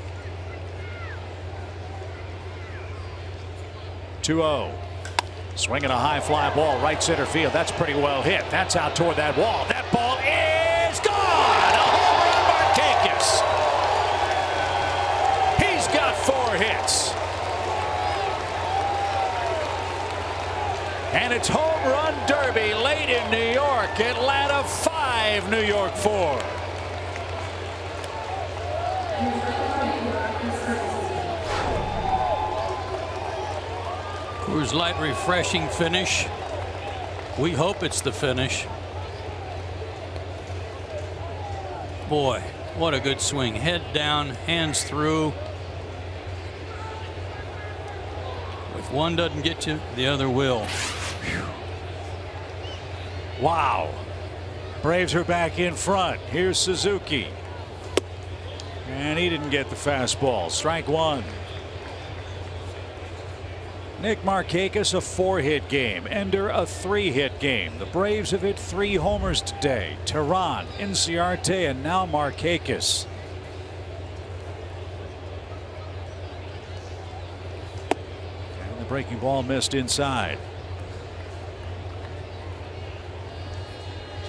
2-0. Swinging a high fly ball right center field. That's pretty well hit. That's out toward that wall. That ball is gone. A home run, Markakis. He's got 4 hits. And it's home run derby late in New York. Atlanta 5, New York 4. Coors Light refreshing finish. We hope it's the finish. Boy, what a good swing. Head down, hands through. If one doesn't get you, the other will. Wow. Braves are back in front. Here's Suzuki. And he didn't get the fastball. Strike 1. Nick Markakis, a 4-hit game. Ender, a 3-hit game. The Braves have hit 3 homers today. Tehran, Inciarte, and now Markakis. And the breaking ball missed inside.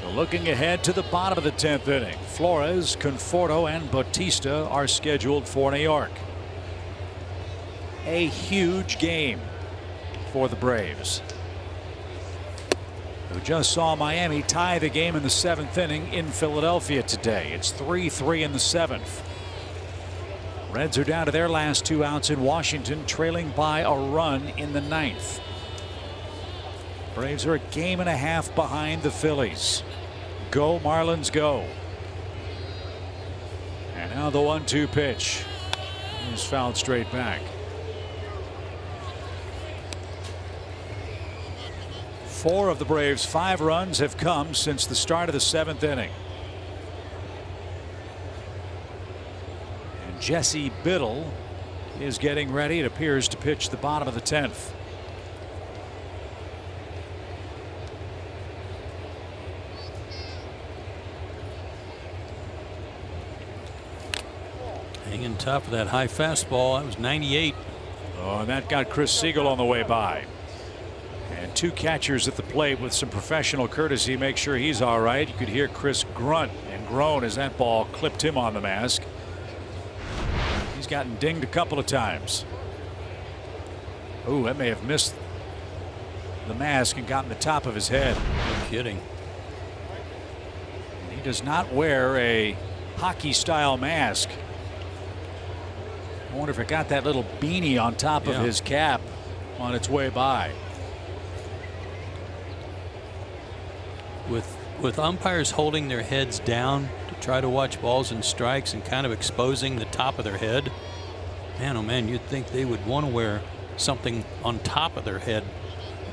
So looking ahead to the bottom of the 10th inning. Flores, Conforto, and Bautista are scheduled for New York. A huge game for the Braves, who just saw Miami tie the game in the 7th inning in Philadelphia today. It's 3-3 in the 7th. Reds are down to their last 2 outs in Washington, trailing by a run in the 9th. Braves are a game and a half behind the Phillies. Go Marlins go. And now the 1-2 pitch is fouled straight back. 4 of the Braves' 5 runs have come since the start of the 7th inning. And Jesse Biddle is getting ready. It appears to pitch the bottom of the 10th. Hanging tough with that high fastball. That was 98. Oh, and that got Chris Siegel on the way by. And 2 catchers at the plate with some professional courtesy make sure he's all right. You could hear Chris grunt and groan as that ball clipped him on the mask. He's gotten dinged a couple of times. Oh, that may have missed the mask and gotten the top of his head. No kidding. And he does not wear a hockey style mask. I wonder if it got that little beanie on top of his cap on its way by. With umpires holding their heads down to try to watch balls and strikes and kind of exposing the top of their head, man, oh man, you'd think they would want to wear something on top of their head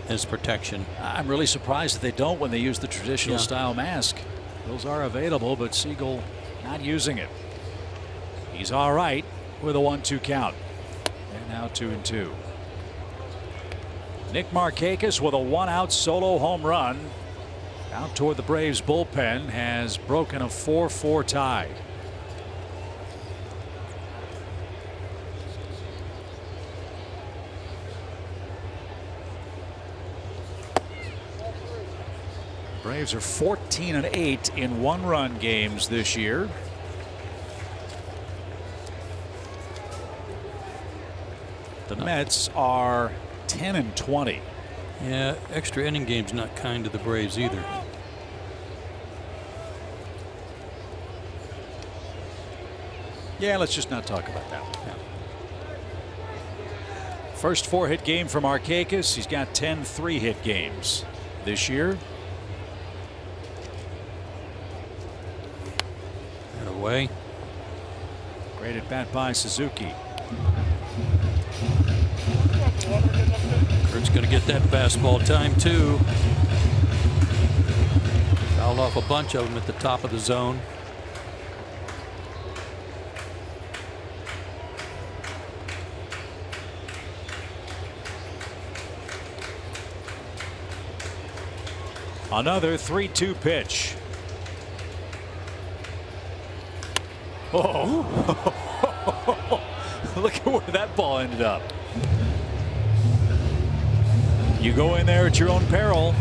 as protection. I'm really surprised that they don't when they use the traditional style mask. Those are available, but Siegel not using it. He's all right with a 1-2 count. And now 2-2. Nick Markakis with a 1-out solo home run out toward the Braves bullpen has broken a 4-4 tie. Braves are 14-8 in one-run games this year. The Mets are 10-20. Yeah, extra inning game's not kind to the Braves either. Yeah, let's just not talk about that one. Yeah. First 4-hit game from Markakis. He's got 10 3-hit games this year. And away. Great at bat by Suzuki. Kurt's going to get that fastball time too. Fouled off a bunch of them at the top of the zone. Another 3-2 pitch. Oh, look at where that ball ended up. You go in there at your own peril.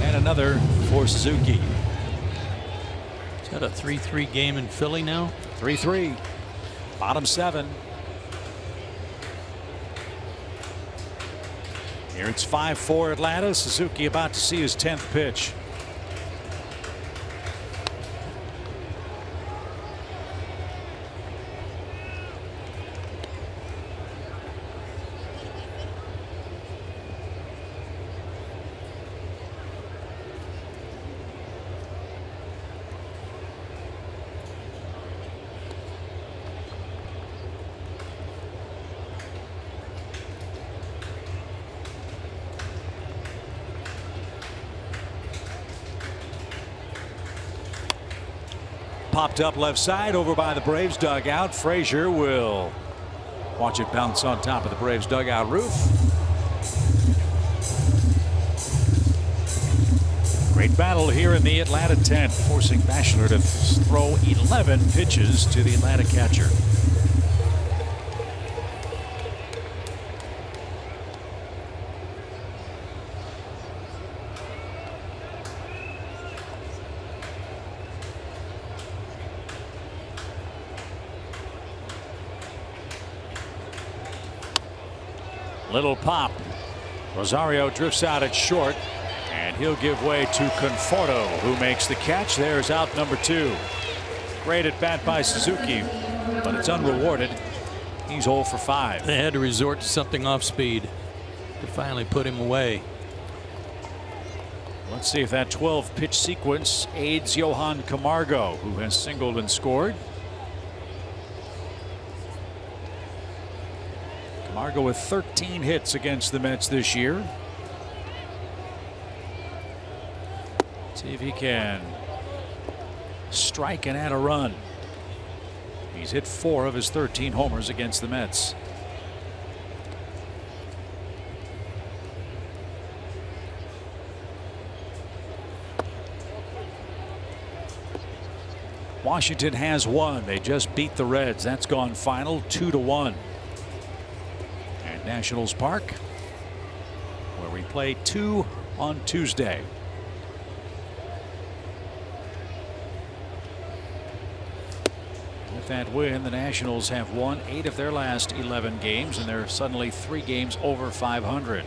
And another for Suzuki. Is that a 3-3 game in Philly now? 3-3. Bottom 7. Here it's 5-4 Atlanta. Suzuki about to see his 10th pitch. Popped up left side over by the Braves dugout. Frazier will watch it bounce on top of the Braves dugout roof. Great battle here in the Atlanta 10th, forcing Bachelor to throw 11 pitches to the Atlanta catcher. Little pop. Rosario drifts out at short, and he'll give way to Conforto, who makes the catch. There's out number 2. Great at bat by Suzuki, but it's unrewarded. He's 0 for 5. They had to resort to something off speed to finally put him away. Let's see if that 12 pitch sequence aids Johan Camargo, who has singled and scored. Camargo with 13 hits against the Mets this year. See if he can strike and add a run. He's hit 4 of his 13 homers against the Mets. Washington has won. They just beat the Reds. That's gone final 2-1. At Nationals Park, where we play 2 on Tuesday. With that win, the Nationals have won 8 of their last 11 games, and they're suddenly 3 games over 500.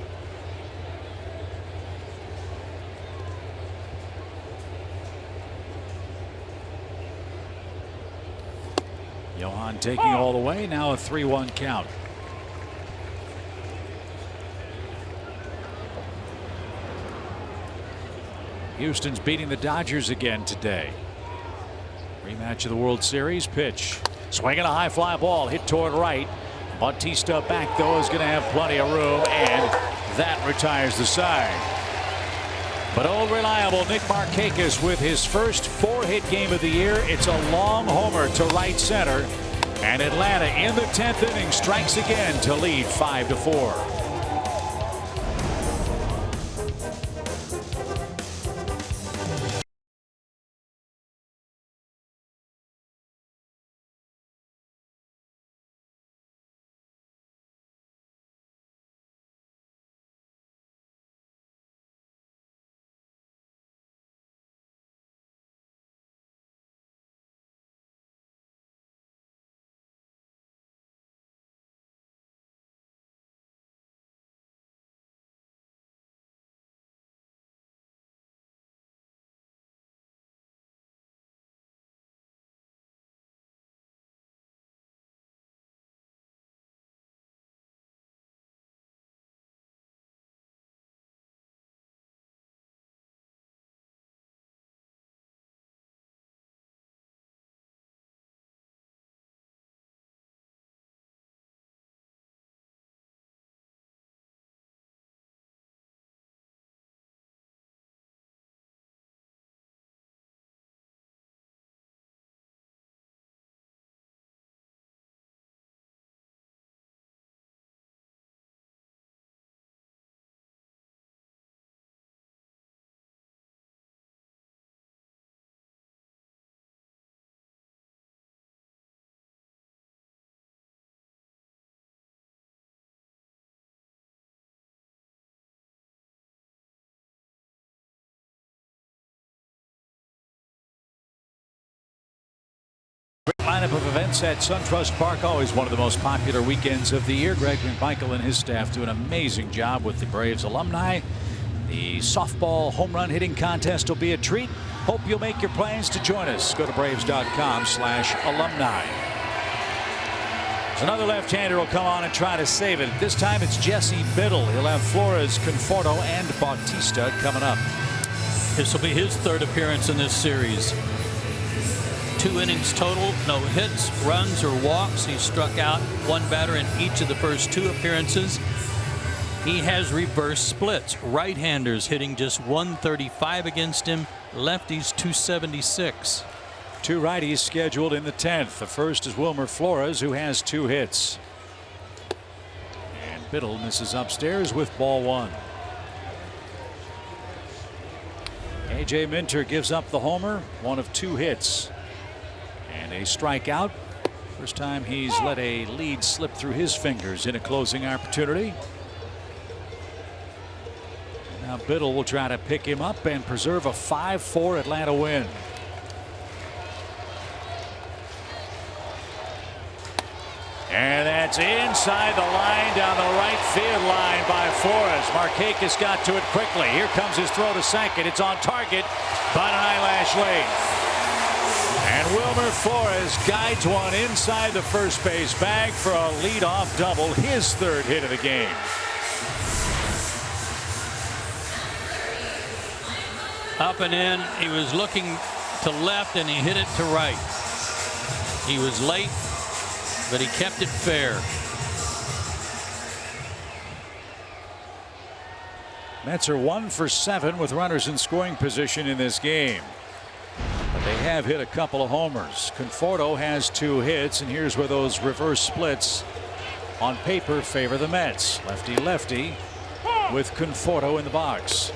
Johan taking all the way, now a 3-1 count. Houston's beating the Dodgers again today. Rematch of the World Series. Pitch. Swinging a high fly ball hit toward right. Bautista back though is going to have plenty of room, and that retires the side. But old reliable Nick Markakis with his first 4-hit game of the year. It's a long homer to right center, and Atlanta in the 10th inning strikes again to lead 5-4. lineup of events at SunTrust Park, always one of the most popular weekends of the year. Greg McMichael and his staff do an amazing job with the Braves alumni. The softball home run hitting contest will be a treat. Hope you'll make your plans to join us. Go to Braves.com/alumni. Another left-hander will come on and try to save it. This time it's Jesse Biddle. He'll have Flores, Conforto, and Bautista coming up. This will be his third appearance in this series. 2 innings total, no hits, runs, or walks. He struck out one batter in each of the first 2 appearances. He has reverse splits. Right-handers hitting just 135 against him. Lefties 276. 2 righties scheduled in the 10th. The first is Wilmer Flores, who has 2 hits. And Biddle misses upstairs with ball 1. A.J. Minter gives up the homer, 1 of 2 hits. And a strikeout. First time he's let a lead slip through his fingers in a closing opportunity. Now Biddle will try to pick him up and preserve a 5-4 Atlanta win. And that's inside the line, down the right field line by Flores. Markakis got to it quickly. Here comes his throw to second. It's on target, but an eyelash late. And Wilmer Flores guides one inside the first base bag for a leadoff double, his 3rd hit of the game. Up and in. He was looking to left and he hit it to right. He was late, but he kept it fair. Mets are 1 for 7 with runners in scoring position in this game. But they have hit a couple of homers. Conforto has 2 hits, and here's where those reverse splits on paper favor the Mets. Lefty-lefty with Conforto in the box.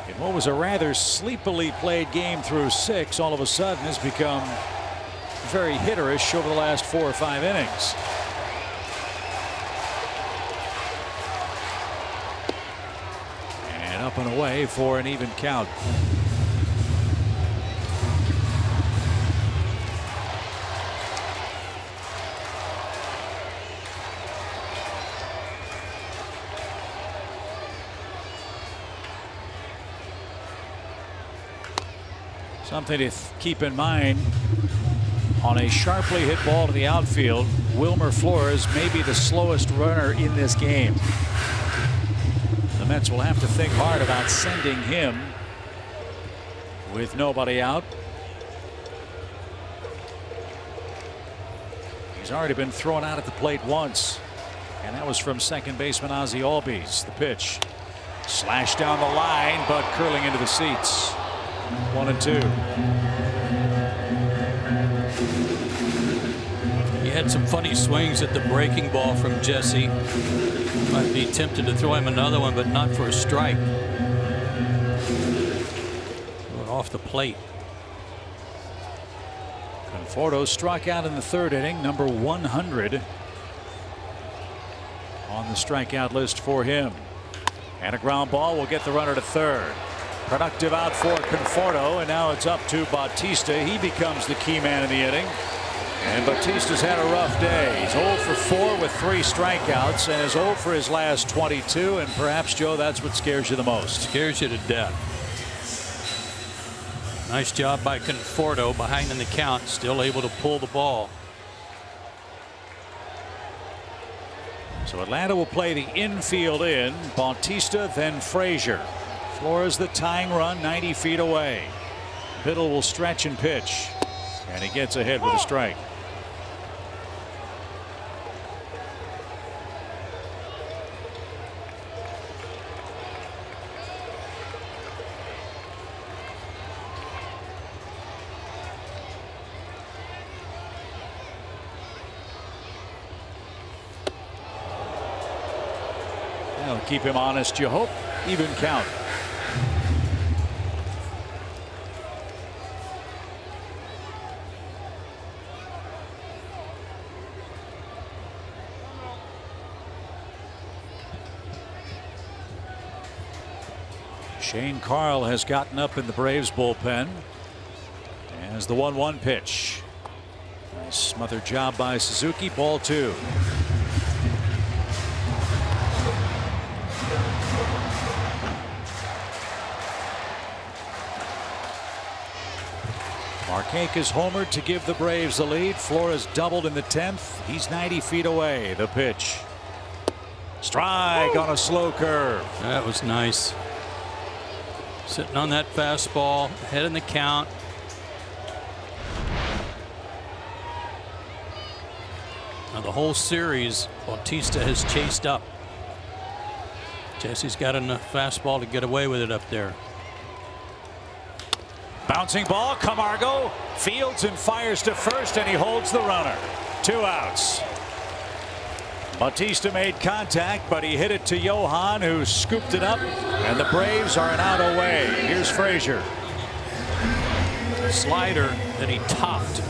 In what was a rather sleepily played game through 6, all of a sudden has become very hitterish over the last 4 or 5 innings. And up and away for an even count. Something to keep in mind on a sharply hit ball to the outfield. Wilmer Flores may be the slowest runner in this game. The Mets will have to think hard about sending him with nobody out. He's already been thrown out at the plate once, and that was from second baseman Ozzie Albies. The pitch slashed down the line, but curling into the seats. 1-2. He had some funny swings at the breaking ball from Jesse. Might be tempted to throw him another one, but not for a strike. Going off the plate. Conforto struck out in the 3rd inning, number 100 on the strikeout list for him. And a ground ball will get the runner to 3rd. Productive out for Conforto, and now it's up to Bautista. He becomes the key man in the inning. And Bautista's had a rough day. He's 0 for 4 with 3 strikeouts and is 0 for his last 22. And perhaps, Joe, that's what scares you the most. Scares you to death. Nice job by Conforto, behind in the count, still able to pull the ball. So Atlanta will play the infield in. Bautista, then Frazier. Flores the tying run 90 feet away. Biddle will stretch and pitch, and he gets ahead with a strike. That'll keep him honest, you hope. Even count. Shane Carl has gotten up in the Braves bullpen as the 1-1 pitch. Nice smothered job by Suzuki. Ball 2. Markakis homered to give the Braves the lead. Flores doubled in the 10th. He's 90 feet away. The pitch. Strike on a slow curve. That was nice. Sitting on that fastball, ahead in the count. Now the whole series, Bautista has chased up. Jesse's got enough fastball to get away with it up there. Bouncing ball. Camargo fields and fires to first, and he holds the runner. 2 outs. Bautista made contact, but he hit it to Johan, who scooped it up, and the Braves are an out away. Here's Frazier. Slider that he topped.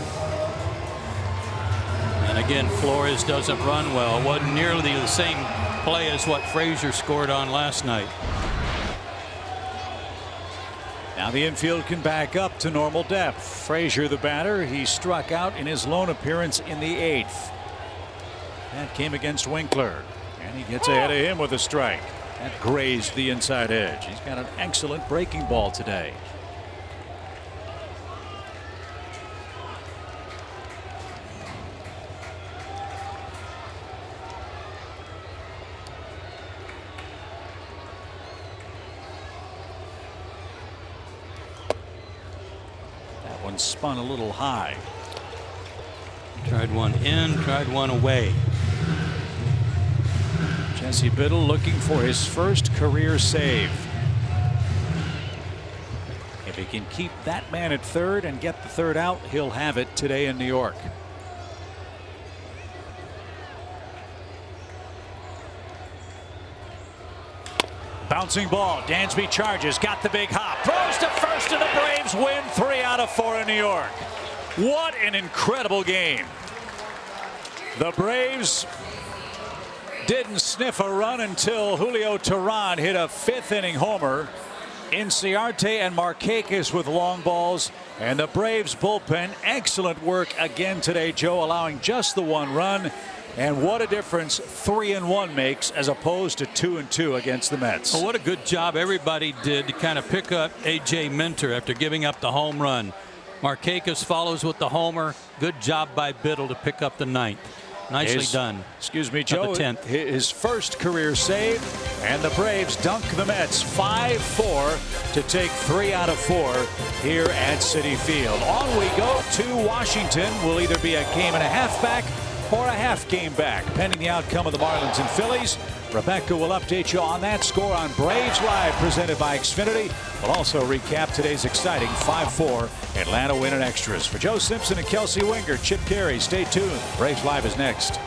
And again, Flores doesn't run well. It wasn't nearly the same play as what Frazier scored on last night. Now the infield can back up to normal depth. Frazier, the batter, he struck out in his lone appearance in the 8th. That came against Winkler, and he gets ahead of him with a strike. That grazed the inside edge. He's got an excellent breaking ball today. One spun a little high. Tried one in, tried one away. Jesse Biddle looking for his first career save. If he can keep that man at third and get the third out, he'll have it today in New York. Bouncing ball. Dansby charges. Got the big hop. Throws to first, and the Braves win 3 out of 4 in New York. What an incredible game. The Braves didn't sniff a run until Julio Teheran hit a 5th inning homer. Inciarte and Markakis with long balls, and the Braves bullpen, excellent work again today, Joe, allowing just the 1 run. And what a difference 3-1 makes as opposed to 2-2 against the Mets. Well, what a good job everybody did to kind of pick up A.J. Minter after giving up the home run. Markakis follows with the homer. Good job by Biddle to pick up the 9th. Nicely done. Excuse me, Joe. The 10th. His first career save, and the Braves dunk the Mets 5-4 to take 3 out of 4 here at Citi Field. On we go to Washington. Will either be a game and a half back or a half game back, pending the outcome of the Marlins and Phillies. Rebecca will update you on that score on Braves Live, presented by Xfinity. We'll also recap today's exciting 5-4 Atlanta win and extras. For Joe Simpson and Kelsey Winger, Chip Carey, stay tuned. Braves Live is next.